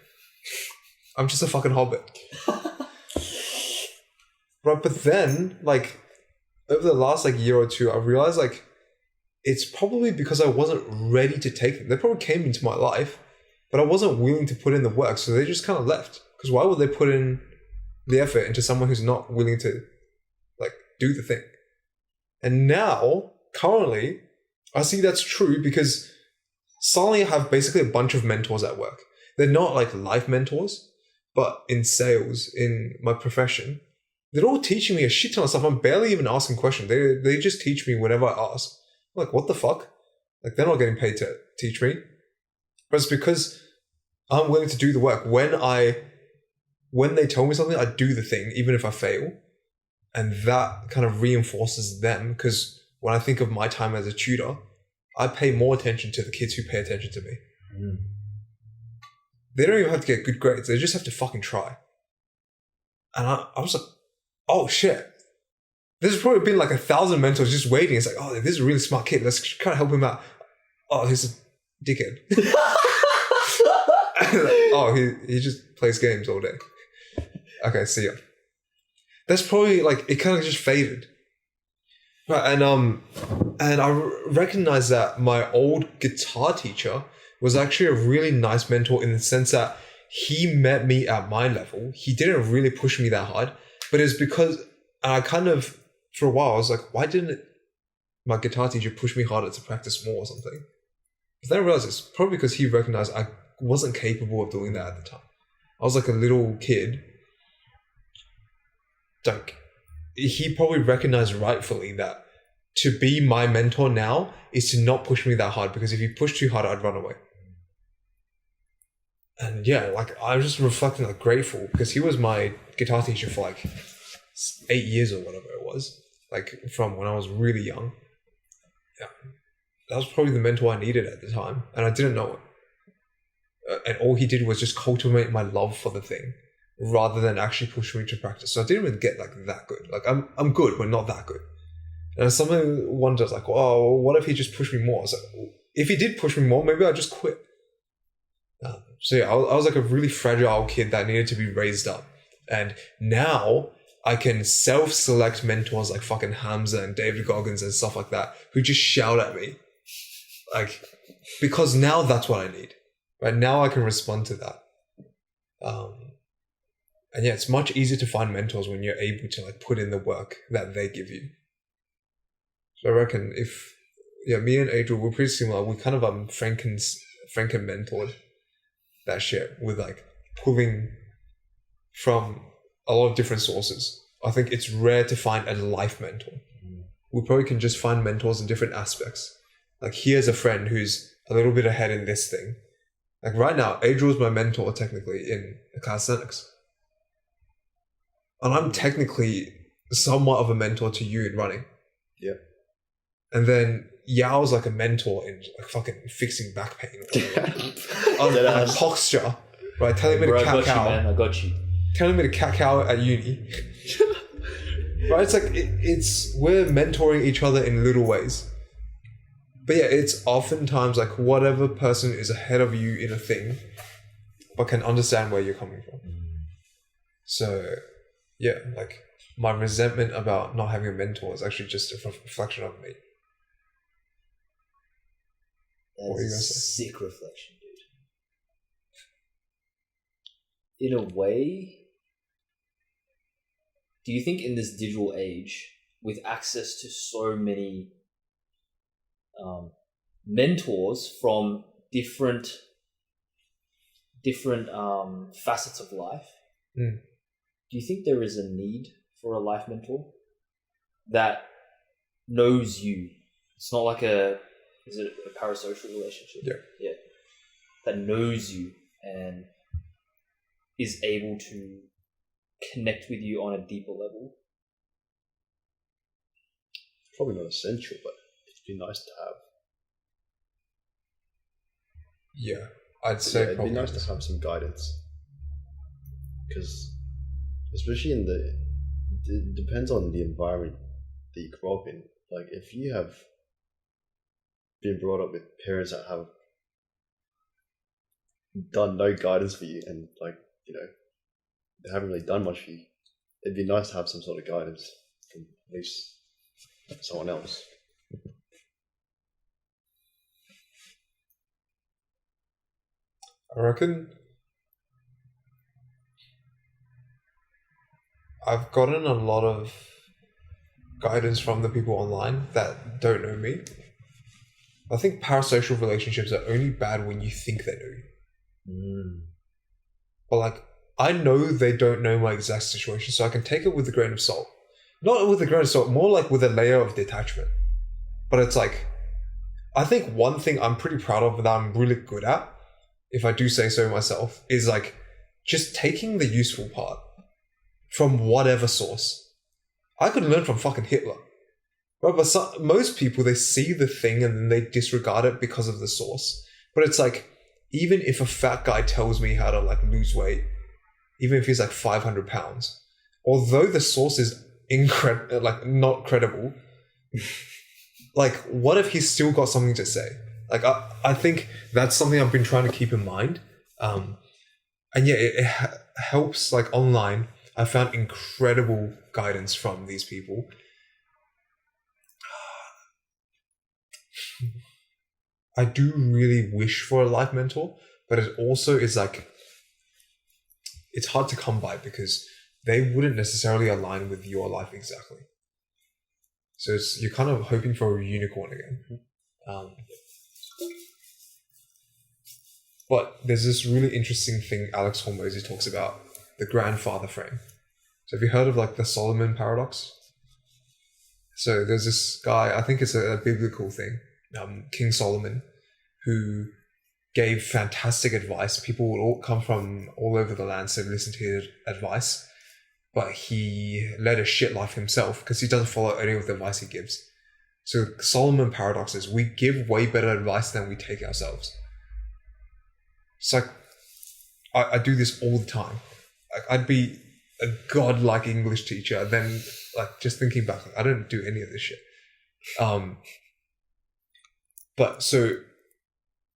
I'm just a fucking hobbit. Right, but then, like, over the last like year or two, I realized like it's probably because I wasn't ready to take them. They probably came into my life, but I wasn't willing to put in the work, so they just kind of left. Because why would they put in the effort into someone who's not willing to like do the thing? And now, currently, I see that's true because suddenly I have basically a bunch of mentors at work. They're not like life mentors, but in sales, in my profession, they're all teaching me a shit ton of stuff. I'm barely even asking questions. They just teach me whenever I ask. I'm like, what the fuck? Like, they're not getting paid to teach me. But it's because I'm willing to do the work. When they tell me something, I do the thing, even if I fail. And that kind of reinforces them, because when I think of my time as a tutor, I pay more attention to the kids who pay attention to me. Mm. They don't even have to get good grades. They just have to fucking try. And I was like, oh shit. There's probably been like 1,000 mentors just waiting. It's like, oh, this is a really smart kid. Let's kind of help him out. Oh, he's a dickhead. Oh, he just plays games all day. Okay, see ya. That's probably like, it kind of just faded. Right, and I recognize that my old guitar teacher was actually a really nice mentor in the sense that he met me at my level. He didn't really push me that hard, but it's because I kind of, for a while, I was like, why didn't my guitar teacher push me harder to practice more or something? But then I realized it's probably because he recognized I wasn't capable of doing that at the time. I was like a little kid. Like, he probably recognized rightfully that to be my mentor now is to not push me that hard, because if he pushed too hard, I'd run away. And yeah, like, I was just reflecting, like, grateful, because he was my guitar teacher for like 8 years or whatever it was, like from when I was really young. Yeah, that was probably the mentor I needed at the time, and I didn't know it. And all he did was just cultivate my love for the thing, rather than actually push me to practice. So I didn't even get like that good. Like, I'm good, but not that good. And someone wonders like, oh, what if he just pushed me more? So if he did push me more, maybe I'd just quit. So yeah, I was like a really fragile kid that needed to be raised up. And now I can self-select mentors like fucking Hamza and David Goggins and stuff like that, who just shout at me. Like, because now that's what I need. Right now I can respond to that. And yeah, it's much easier to find mentors when you're able to like put in the work that they give you. So I reckon me and Adriel, we're pretty similar. We kind of Franken mentored that shit with like pulling from a lot of different sources. I think it's rare to find a life mentor. We probably can just find mentors in different aspects. Like here's a friend who's a little bit ahead in this thing. Like right now, Adriel's my mentor technically in calisthenics. And I'm technically somewhat of a mentor to you in running. Yeah. And then Yao's like a mentor in like fucking fixing back pain. on posture. Right, telling me to cat cow. I got you. Telling me to cat cow at uni. Right, it's like we're mentoring each other in little ways. But yeah, it's oftentimes like whatever person is ahead of you in a thing, but can understand where you're coming from. So yeah, like my resentment about not having a mentor is actually just a reflection of me. What are you gonna say? Sick reflection, dude. In a way, do you think in this digital age, with access to so many mentors from different facets of life, do you think there is a need for a life mentor that knows you? It's not like is it a parasocial relationship? Yeah. That knows you and is able to connect with you on a deeper level. Probably not essential, but it'd be nice to have. Yeah, I'd say it'd be nice to have some guidance. Because, especially it depends on the environment that you grow up in. Like, if you have been brought up with parents that have done no guidance for you and, like, you know, they haven't really done much for you, it'd be nice to have some sort of guidance from at least someone else. I reckon I've gotten a lot of guidance from the people online that don't know me. I think parasocial relationships are only bad when you think they know you. But like, I know they don't know my exact situation, so I can take it with a grain of salt. Not with a grain of salt, more like with a layer of detachment. But it's like, I think one thing I'm pretty proud of that I'm really good at, if I do say so myself, is like just taking the useful part from whatever source. I could learn from fucking Hitler. Right? But most people, they see the thing and then they disregard it because of the source. But it's like, even if a fat guy tells me how to like lose weight, even if he's like 500 pounds, although the source is not credible, like what if he's still got something to say? Like I think that's something I've been trying to keep in mind. And yeah, it helps. Like online, I found incredible guidance from these people. I do really wish for a life mentor, but it also is like, it's hard to come by because they wouldn't necessarily align with your life exactly. So you're kind of hoping for a unicorn again. But there's this really interesting thing Alex Hormozy talks about, the grandfather frame. So have you heard of like the Solomon paradox? So there's this guy, I think it's a biblical thing, King Solomon, who gave fantastic advice. People would all come from all over the land to listen to his advice, but he led a shit life himself because he doesn't follow any of the advice he gives. So Solomon paradox is we give way better advice than we take ourselves. It's like, I do this all the time. Like, I'd be a godlike English teacher, then like just thinking back, like, I don't do any of this shit. But so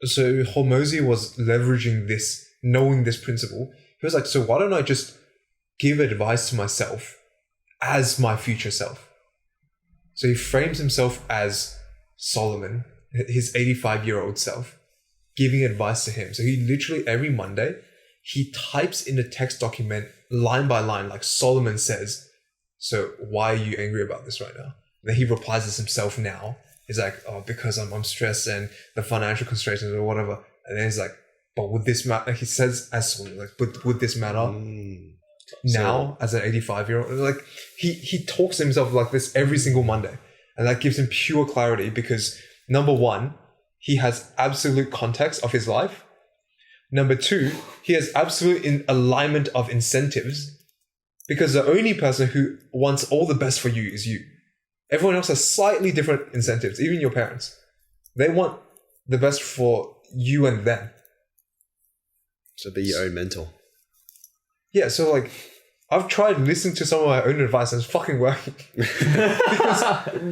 Hormozy was leveraging this, knowing this principle. He was like, so why don't I just give advice to myself as my future self? So he frames himself as Solomon his 85-year-old self, giving advice to him. So he literally every Monday, he types in a text document line by line, like Solomon says, so why are you angry about this right now? And then he replies as himself now. He's like, oh, because I'm stressed and the financial constraints or whatever. And then he's like, but would this matter? He says as Solomon, like, but would this matter now as an 85-year-old? Like he talks to himself like this every single Monday. And that gives him pure clarity because number one, he has absolute context of his life. Number two, he has absolute alignment of incentives because the only person who wants all the best for you is you. Everyone else has slightly different incentives, even your parents. They want the best for you and them. So be your own mentor. Yeah, so like, I've tried listening to some of my own advice and it's fucking working.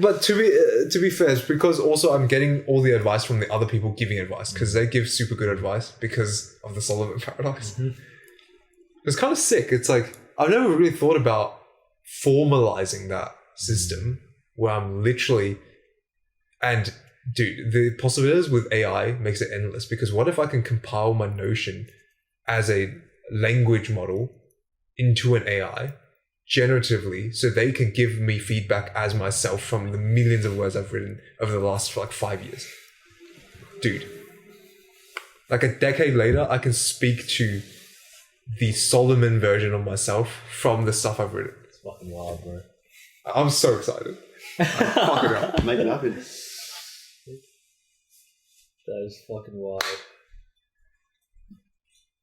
But to be fair, it's because also I'm getting all the advice from the other people giving advice because they give super good advice because of the Solomon paradox. Mm-hmm. It's kind of sick. It's like, I've never really thought about formalizing that system where I'm literally, and dude, the possibilities with AI makes it endless because what if I can compile my Notion as a language model into an AI generatively so they can give me feedback as myself from the millions of words I've written over the last like 5 years. Dude, like a decade later, I can speak to the Solomon version of myself from the stuff I've written. It's fucking wild, bro. I'm so excited. Fuck it up. Make it happen. That is fucking wild.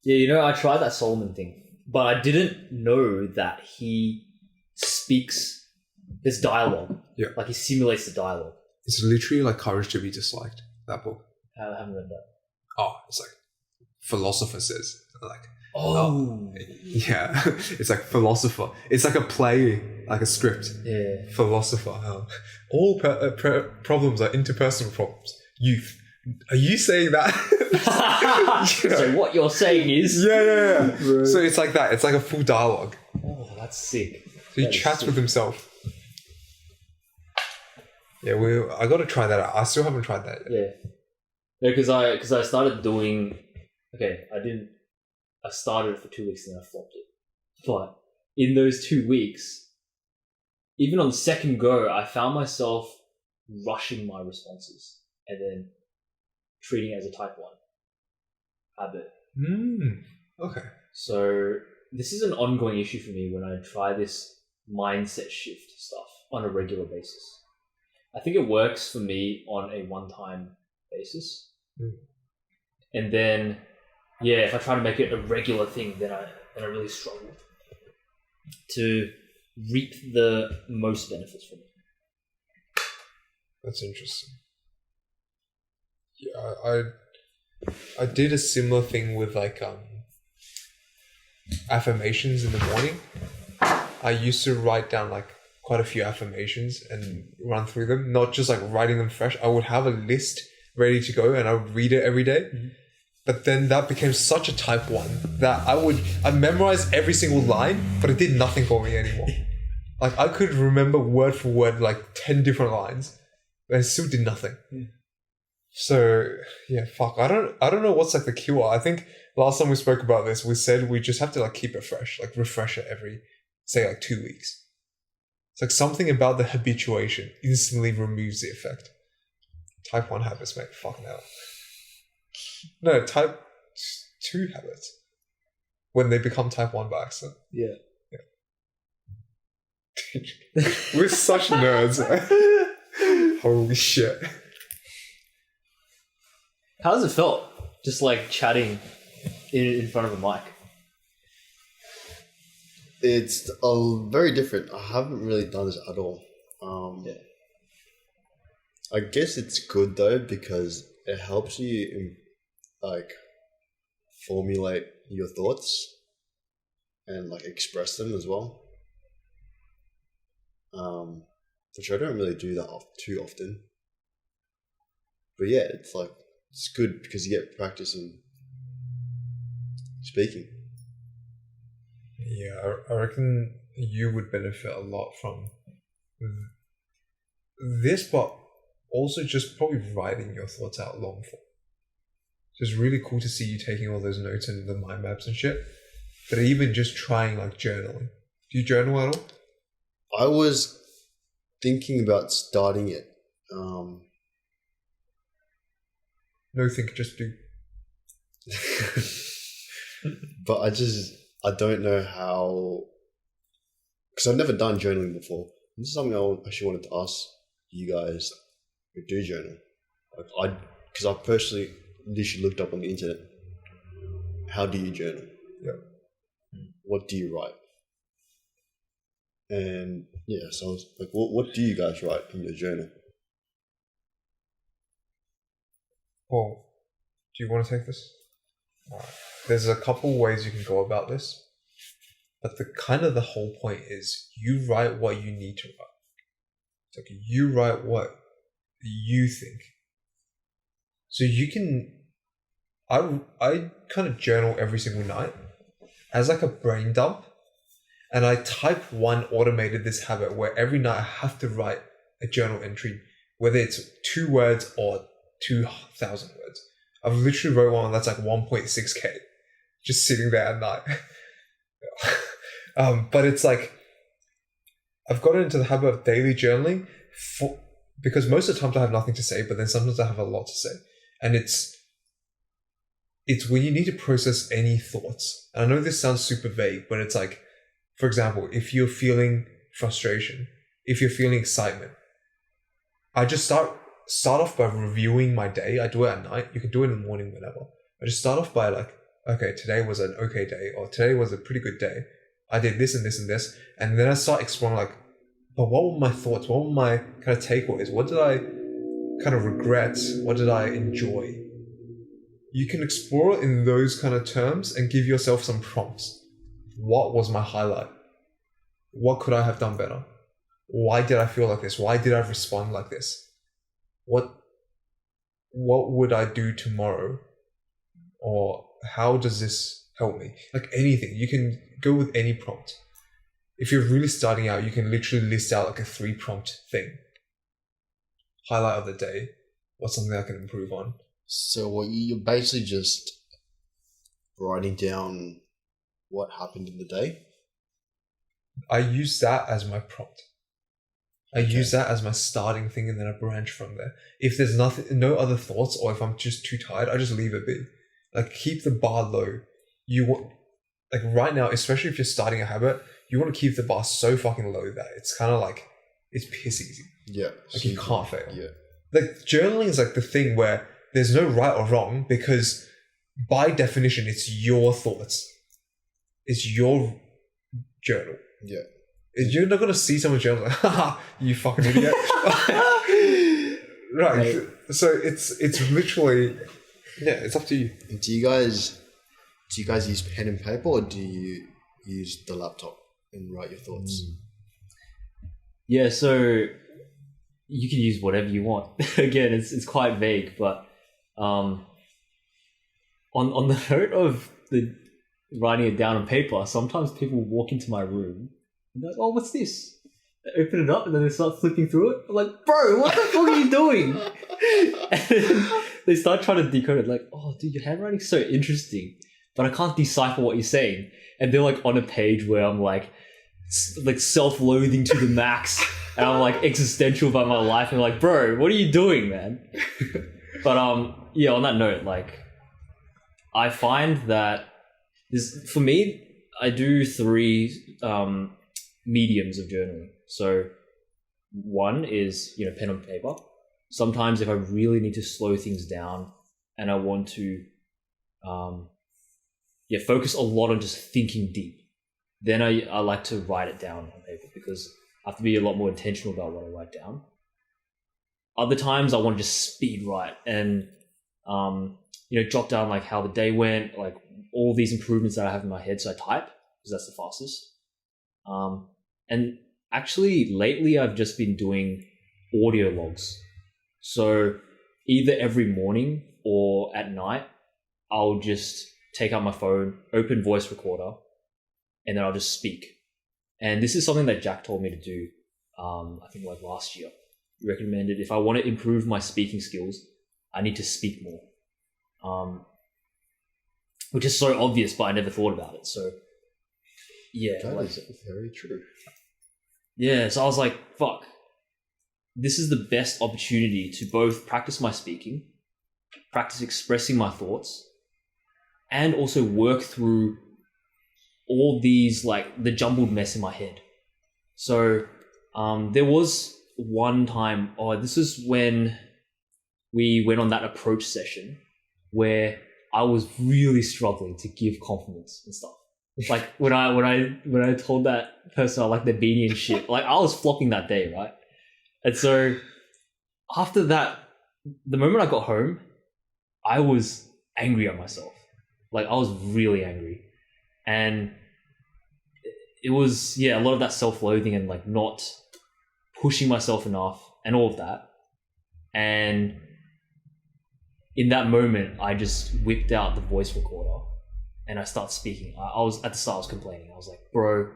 Yeah, you know, I tried that Solomon thing, but I didn't know that he speaks this dialogue. Yeah. Like he simulates the dialogue. It's literally like Courage to be Disliked, that book. I haven't read that. Oh, it's like philosopher says, like, oh. Yeah, it's like philosopher. It's like a play, like a script. Yeah. Philosopher. All problems are interpersonal problems. Youth. Are you saying that? You know. So what you're saying is... Yeah. Right. So it's like that. It's like a full dialogue. Oh, that's sick. So he chats with himself. Yeah, I got to try that out. I still haven't tried that yet. Yeah. No, because I started doing... Okay, I started for 2 weeks and then I flopped it. But in those 2 weeks, even on the second go, I found myself rushing my responses and then treating it as a type 1 habit. Okay. So this is an ongoing issue for me when I try this mindset shift stuff on a regular basis. I think it works for me on a one-time basis. And then, yeah, if I try to make it a regular thing, then I really struggle to reap the most benefits from it. That's interesting. Yeah, I did a similar thing with like affirmations in the morning. I used to write down like quite a few affirmations and run through them, not just like writing them fresh. I would have a list ready to go and I would read it every day. Mm-hmm. But then that became such a type 1 that I memorized every single line, but it did nothing for me anymore. Like I could remember word for word like 10 different lines, and it still did nothing. So yeah, fuck. I don't know what's like the cure. I think last time we spoke about this, we said we just have to like keep it fresh, like refresh it every, say like 2 weeks. It's like something about the habituation instantly removes the effect. Type 1 habits, mate. Fucking hell. No, type 2 habits. When they become type 1 by accident. Yeah. We're such nerds. Holy shit. How does it feel? Just like chatting in front of a mic. It's very different. I haven't really done this at all. Yeah. I guess it's good though because it helps you like formulate your thoughts and like express them as well. Which I don't really do that too often. But yeah, it's good because you get practice in speaking. Yeah, I reckon you would benefit a lot from this, but also just probably writing your thoughts out long form. So it's really cool to see you taking all those notes and the mind maps and shit. But even just trying like journaling. Do you journal at all? I was thinking about starting it. No, think, just do. But I don't know how, because I've never done journaling before. This is something I actually wanted to ask you guys who do journal. Because I personally literally looked up on the internet. How do you journal? Yeah. What do you write? And yeah, so I was like, what do you guys write in your journal? Well, do you want to take this? Alright. There's a couple ways you can go about this, but the whole point is you write what you need to write. It's like you write what you think. So you can. I kind of journal every single night as like a brain dump, and I type 1 automated this habit where every night I have to write a journal entry, whether it's 2 words or 2,000 words. I've literally wrote one that's like 1.6k, just sitting there at night. But it's like, I've gotten into the habit of daily journaling because most of the times I have nothing to say, but then sometimes I have a lot to say. And it's when you need to process any thoughts. And I know this sounds super vague, but it's like, for example, if you're feeling frustration, if you're feeling excitement, I just start off by reviewing my day. I do it at night. You can do it in the morning, whenever. I just start off by like, okay, today was an okay day, or today was a pretty good day. I did this and this and this. And then I start exploring like, but what were my thoughts? What were my kind of takeaways? What did I kind of regret? What did I enjoy? You can explore it in those kind of terms and give yourself some prompts. What was my highlight? What could I have done better? Why did I feel like this? Why did I respond like this? What would I do tomorrow? Or how does this help me? Like anything. You can go with any prompt. If you're really starting out, you can literally list out like a 3-prompt thing. Highlight of the day. What's something I can improve on? So you're basically just writing down what happened in the day? I use that as my prompt. I use that as my starting thing, and then I branch from there. If there's no other thoughts, or if I'm just too tired, I just leave it be. Like, keep the bar low. You want, like right now, especially if you're starting a habit, you want to keep the bar so fucking low that it's kind of like, it's piss easy. Yeah. Like you can't fail. Yeah. Like journaling is like the thing where there's no right or wrong, because by definition, it's your thoughts. It's your journal. Yeah. You're not going to see someone's journal like, haha, you fucking idiot. Right. Mate. So it's literally, yeah, it's up to you. Do you guys use pen and paper, or do you use the laptop and write your thoughts? Yeah, so you can use whatever you want. Again, it's quite vague, but on the note of the writing it down on paper, sometimes people walk into my room and they're like, oh, what's this? They open it up and then they start flipping through it. I'm like, bro, what the fuck are you doing? And then they start trying to decode it, like, oh, dude, your handwriting's so interesting, but I can't decipher what you're saying. And they're like on a page where I'm like self-loathing to the max, and I'm like existential about my life, and like, bro, what are you doing, man? But yeah, on that note, like, I find that this, for me, I do 3 mediums of journaling. So one is, pen and paper. Sometimes if I really need to slow things down and I want to focus a lot on just thinking deep, then I like to write it down on paper, because I have to be a lot more intentional about what I write down. Other times I want to just speed write and jot down like how the day went, like all these improvements that I have in my head. So I type, because that's the fastest. And actually lately I've just been doing audio logs. So either every morning or at night, I'll just take out my phone, open voice recorder, and then I'll just speak. And this is something that Jack told me to do, I think like last year. recommended if I want to improve my speaking skills, I need to speak more. Which is so obvious, but I never thought about it. So yeah, That is very true. yeah. So I was like, fuck, this is the best opportunity to both practice my speaking, practice expressing my thoughts, and also work through all these, like, the jumbled mess in my head. So there was one time, this is when we went on that approach session where I was really struggling to give compliments and stuff. Like when I told that person I like their beanie and shit, like I was flopping that day, right? And so after that, the moment I got home, I was angry at myself. Like I was really angry. And it was, a lot of that self-loathing and like not pushing myself enough and all of that. And in that moment, I just whipped out the voice recorder and I started speaking. I was at the start, I was complaining. I was like, bro,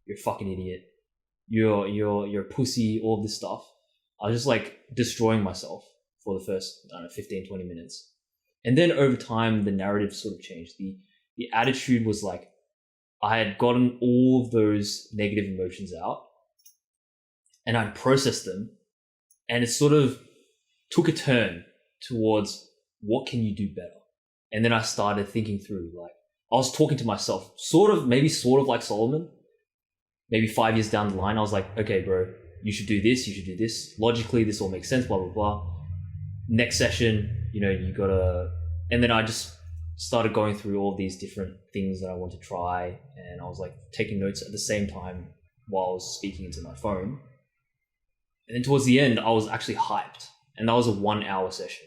you're a fucking idiot. You're a pussy, all of this stuff. I was just like destroying myself for the first, 15, 20 minutes. And then over time, the narrative sort of changed. The attitude was like, I had gotten all of those negative emotions out and I'd processed them, and it sort of took a turn towards what can you do better? And then I started thinking through, like, I was talking to myself, sort of like Solomon. Maybe 5 years down the line, I was like, okay, bro, you should do this, you should do this. Logically, this all makes sense, blah, blah, blah. Next session, you gotta... And then I just started going through all these different things that I want to try, and I was like taking notes at the same time while I was speaking into my phone. And then towards the end, I was actually hyped, and that was a 1 hour session.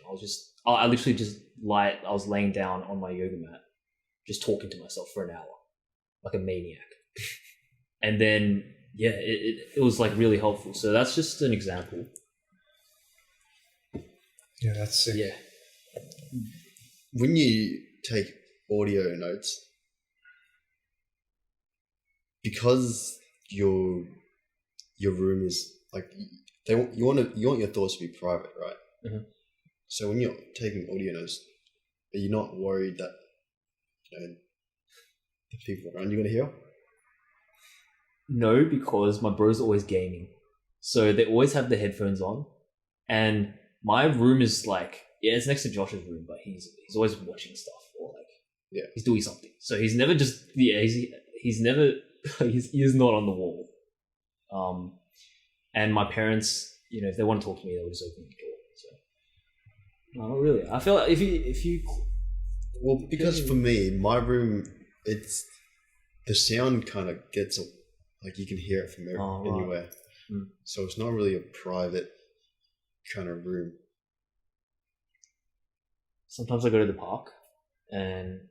I literally just I was laying down on my yoga mat, just talking to myself for an hour, like a maniac. And then, it was like really helpful. So that's just an example. Yeah, that's sick. Yeah. When you take audio notes, because your room is like you want your thoughts to be private, right? Mm-hmm. So when you're taking audio notes, are you not worried that the people around you are gonna hear? No, because my bro's always gaming, so they always have the headphones on, and my room is like, it's next to Josh's room, but he's always watching stuff or like he's doing something. So he's never just he's never he's not on the wall. And my parents, if they want to talk to me, they'll just open the door. So no, not really. I feel like if you well, because for me, my room, it's the sound kind of gets like you can hear it from anywhere. Mm. So it's not really a private kind of room. Sometimes I go to the park, and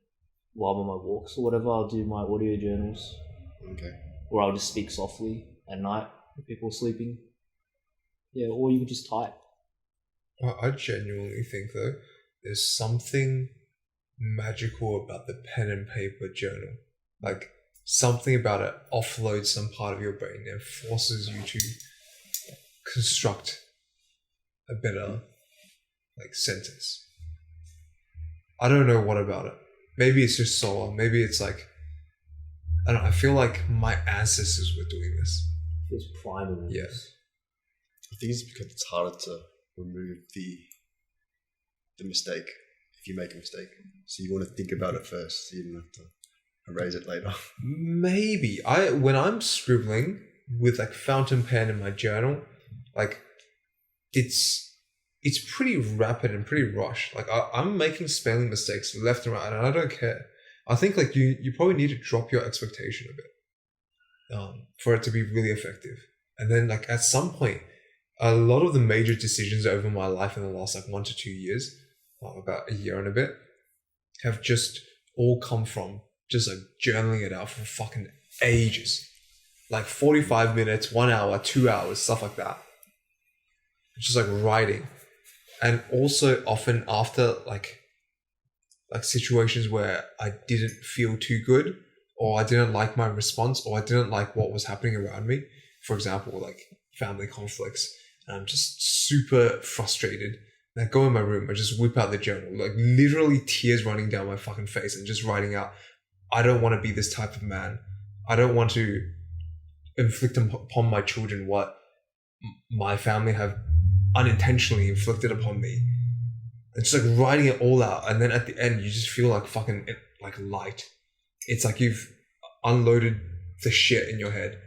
while I'm on my walks or whatever, I'll do my audio journals. Okay. Or I'll just speak softly at night when people are sleeping. Yeah, or you can just type. I genuinely think, though, there's something magical about the pen and paper journal. Like, something about it offloads some part of your brain and forces you to construct a better, sentence. I don't know what about it. Maybe it's just solar. Maybe it's like, I don't know, I feel like my ancestors were doing this. It was primal. Yeah. I think it's because it's harder to remove the mistake if you make a mistake. So you want to think about it first, so you don't have to erase it later. Maybe. When I'm scribbling with fountain pen in my journal, it's pretty rapid and pretty rushed. I'm making spelling mistakes left and right, and I don't care. I think you probably need to drop your expectation a bit for it to be really effective. And then at some point, a lot of the major decisions over my life in the last 1 to 2 years, about a year and a bit, have just all come from just journaling it out for fucking ages. 45 minutes, 1 hour, 2 hours, stuff like that. Just writing. And also often after situations where I didn't feel too good, or I didn't like my response, or I didn't like what was happening around me. For example, family conflicts. and I'm just super frustrated. And I go in my room, I just whip out the journal, like literally tears running down my fucking face and just writing out, I don't want to be this type of man. I don't want to inflict upon my children what my family have unintentionally inflicted upon me. It's just like writing it all out, and then at the end you just feel like fucking like light. It's like you've unloaded the shit in your head.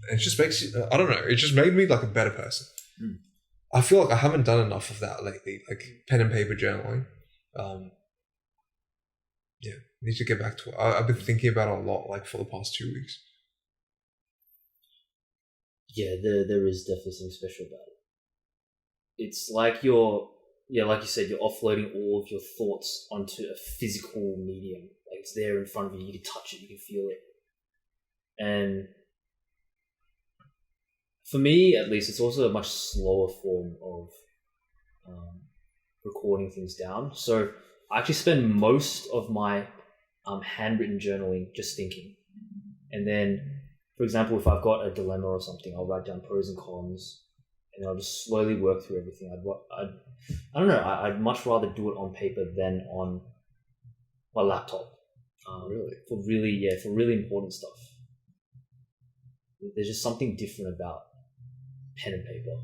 It just makes you, I don't know, it just made me like a better person. I feel like I haven't done enough of that lately, like pen and paper journaling. Need to get back to it. I've been thinking about it a lot, like for the past 2 weeks. Yeah, there is definitely something special about it. It's like like you said, you're offloading all of your thoughts onto a physical medium. Like it's there in front of you. You can touch it. You can feel it. And for me, at least, it's also a much slower form of recording things down. So I actually spend most of my handwritten journaling just thinking. And then, for example, if I've got a dilemma or something, I'll write down pros and cons, and I'll just slowly work through everything. I don't know. I'd much rather do it on paper than on my laptop. Really? For really important stuff. There's just something different about pen and paper.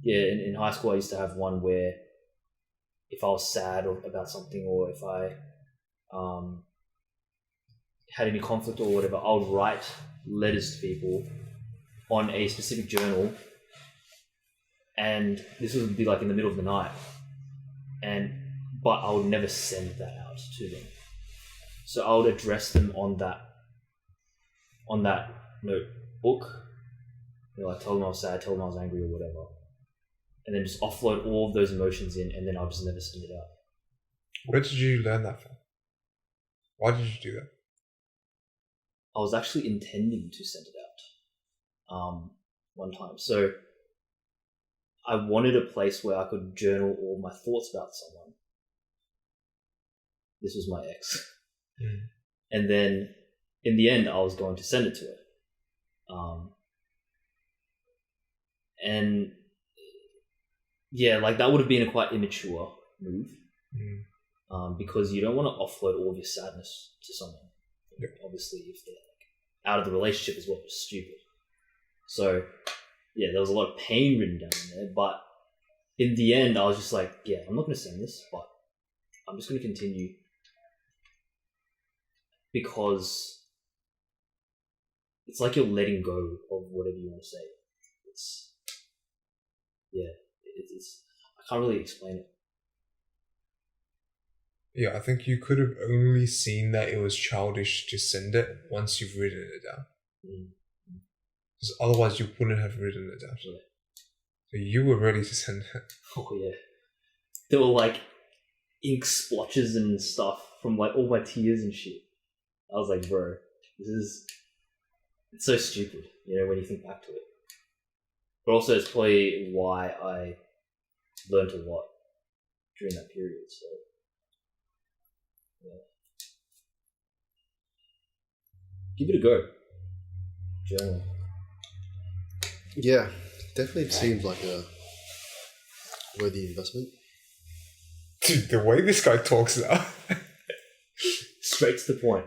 In high school, I used to have one where if I was sad about something, or if I had any conflict or whatever, I would write letters to people on a specific journal, and this would be like in the middle of the night, but I would never send that out to them. So I would address them on that notebook. Like tell them I was sad, tell them I was angry or whatever, and then just offload all of those emotions in, and then I'll just never send it out. Where did you learn that from? Why did you do that? I was actually intending to send it out one time. So I wanted a place where I could journal all my thoughts about someone. This was my ex. And then in the end, I was going to send it to her. And yeah, like that would have been a quite immature move. Because you don't want to offload all of your sadness to someone. Yep. Obviously, if they're like out of the relationship as well, which is stupid. So yeah, there was a lot of pain written down in there, but in the end, I was just like, yeah, I'm not going to send this, but I'm just going to continue, because it's like you're letting go of whatever you want to say. It's I can't really explain it. Yeah, I think you could have only seen that it was childish to send it once you've written it down. Because otherwise you wouldn't have written it down. Yeah. So you were ready to send it. Oh yeah. There were like ink splotches and stuff from like all my tears and shit. I was like, bro, it's so stupid, when you think back to it. But also it's probably why I learned a lot during that period, so yeah. Give it a go. Journal. Yeah, definitely seems like a worthy investment. Dude, the way this guy talks now. Straight to the point.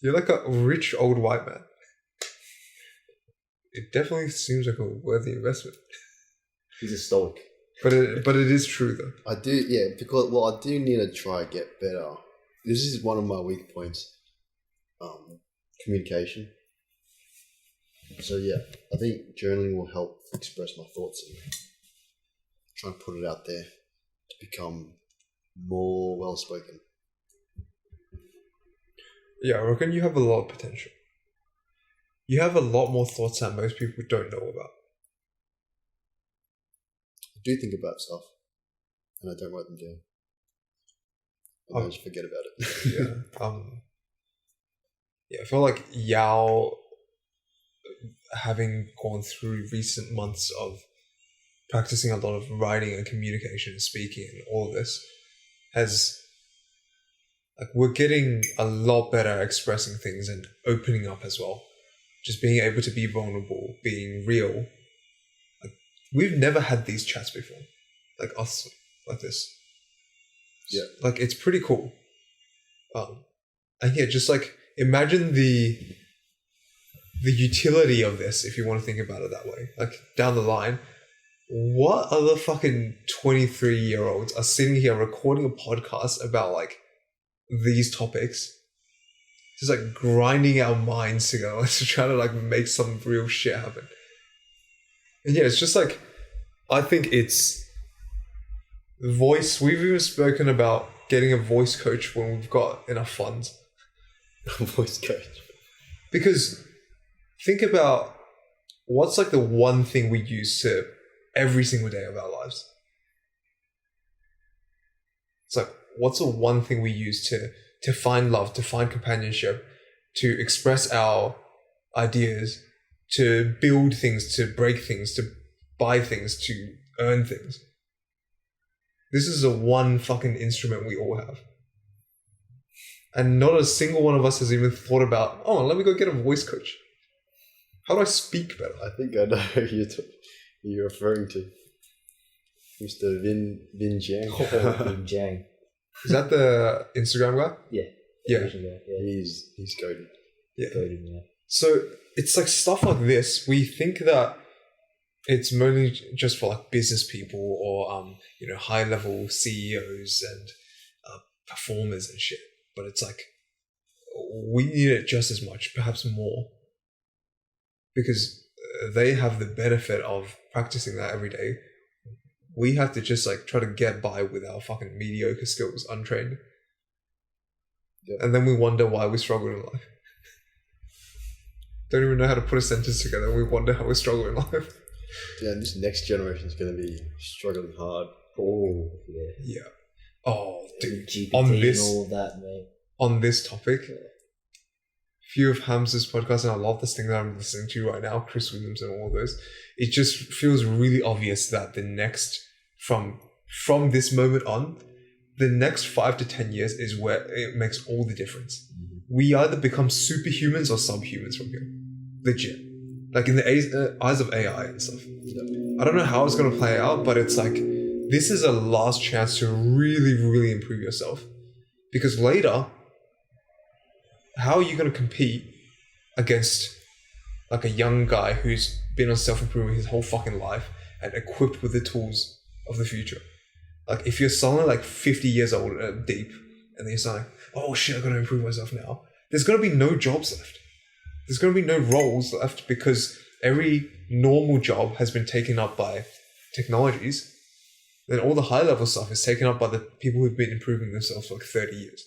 You're like a rich old white man. It definitely seems like a worthy investment. He's a stoic. But it is true though. I do, yeah, because I do need to try and get better. This is one of my weak points. Communication. So yeah, I think journaling will help express my thoughts and try and put it out there to become more well spoken. Yeah, I reckon you have a lot of potential. You have a lot more thoughts that most people don't know about. I do think about stuff, and I don't write them down. And I just forget about it. Yeah, I feel like Yao, having gone through recent months of practicing a lot of writing and communication and speaking and all of this, has, like, we're getting a lot better at expressing things and opening up as well. just being able to be vulnerable, being real. Like, we've never had these chats before, like us, like this. Yeah. Like, it's pretty cool. And yeah, just like imagine the utility of this, if you want to think about it that way. Like, down the line, what other fucking 23-year-olds are sitting here recording a podcast about like these topics, just like grinding our minds together to try to like make some real shit happen? And yeah, it's just like, I think it's voice. We've even spoken about getting a voice coach when we've got enough funds. Voice coach. Because think about what's like the one thing we use to every single day of our lives. It's like, what's the one thing we use to find love, to find companionship, to express our ideas, to build things, to break things, to buy things, to earn things? This is the one fucking instrument we all have. And not a single one of us has even thought about, oh, let me go get a voice coach. How do I speak better? I think I know who you're referring to. Mr. Vin Jiang. Big Jang. Is that the Instagram guy? Yeah. Yeah. Asian guy, yeah. He's goated. Yeah. Goated, yeah. So it's like stuff like this. We think that it's mainly just for like business people or high level CEOs and performers and shit. But it's like we need it just as much, perhaps more, because they have the benefit of practicing that every day. We have to just like try to get by with our fucking mediocre skills, untrained. Yep. And then we wonder why we struggle in life. Don't even know how to put a sentence together. We wonder how we struggle in life. Yeah, and this next generation is going to be struggling hard. Oh, yeah. Yeah. Oh, dude. GPT On this, and all of that, mate. on this topic, Yeah. few of Hamza's podcasts, and I love this thing that I'm listening to right now, Chris Williams and all those. It just feels really obvious that the next, from this moment on, the next 5 to 10 years is where it makes all the difference. We either become superhumans or subhumans from here. Legit. Like in the eyes of AI and stuff. I don't know how it's going to play out, but it's like, this is a last chance to really, really improve yourself. Because later, how are you going to compete against like a young guy who's been on self-improvement his whole fucking life and equipped with the tools of the future? Like if you're suddenly like 50 years old deep and then you're saying, oh shit, I've got to improve myself now. There's going to be no jobs left. There's going to be no roles left because every normal job has been taken up by technologies. Then all the high level stuff is taken up by the people who've been improving themselves for like 30 years.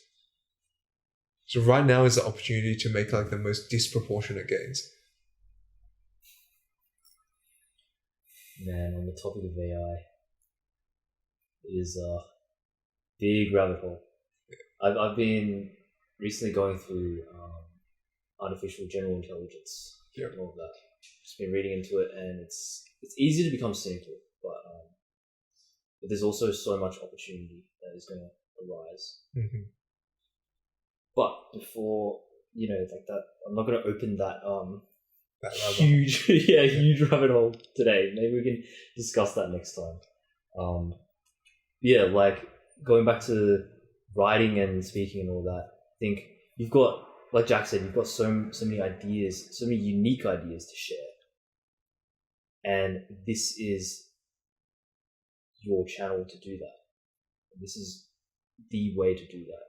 So right now is the opportunity to make like the most disproportionate gains. Man, on the topic of AI, it is a big rabbit hole. I've been recently going through artificial general intelligence and all of that. Just been reading into it, and it's easy to become cynical, but there's also so much opportunity that is going to arise. Mm-hmm. But before, like that, I'm not going to open that That huge rabbit hole today. Maybe we can discuss that next time. Yeah, like going back to writing and speaking and all that, I think you've got, like Jack said, you've got so many ideas, so many unique ideas to share. And this is your channel to do that. This is the way to do that.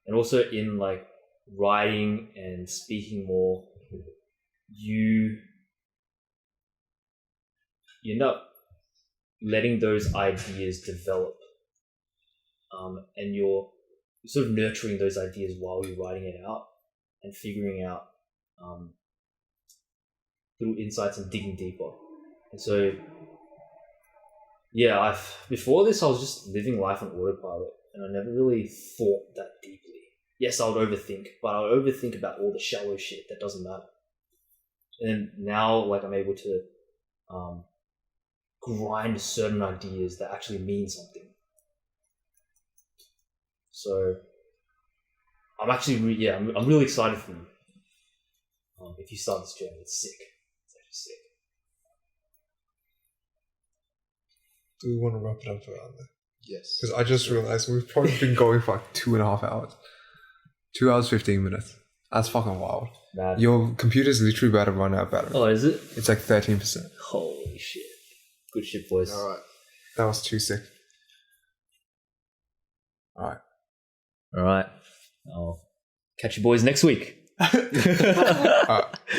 And also in like writing and speaking more, you end up letting those ideas develop, and you're sort of nurturing those ideas while you're writing it out and figuring out little insights and digging deeper. And so, yeah, before this I was just living life on autopilot, and I never really thought that deeply. Yes, I would overthink, but I would overthink about all the shallow shit that doesn't matter. And now, like, I'm able to grind certain ideas that actually mean something. So I'm actually, I'm really excited for you. if you start this journey. It's sick. It's actually sick. Do we want to wrap it up around there? Yes. Because I just realized we've probably been going for like 2.5 hours. 2 hours, 15 minutes. That's fucking wild. Man. Your computer's literally about to run out of battery. Oh, is it? It's like 13%. Holy shit. Good shit, boys. All right. That was too sick. All All right. I'll catch you boys next week. right.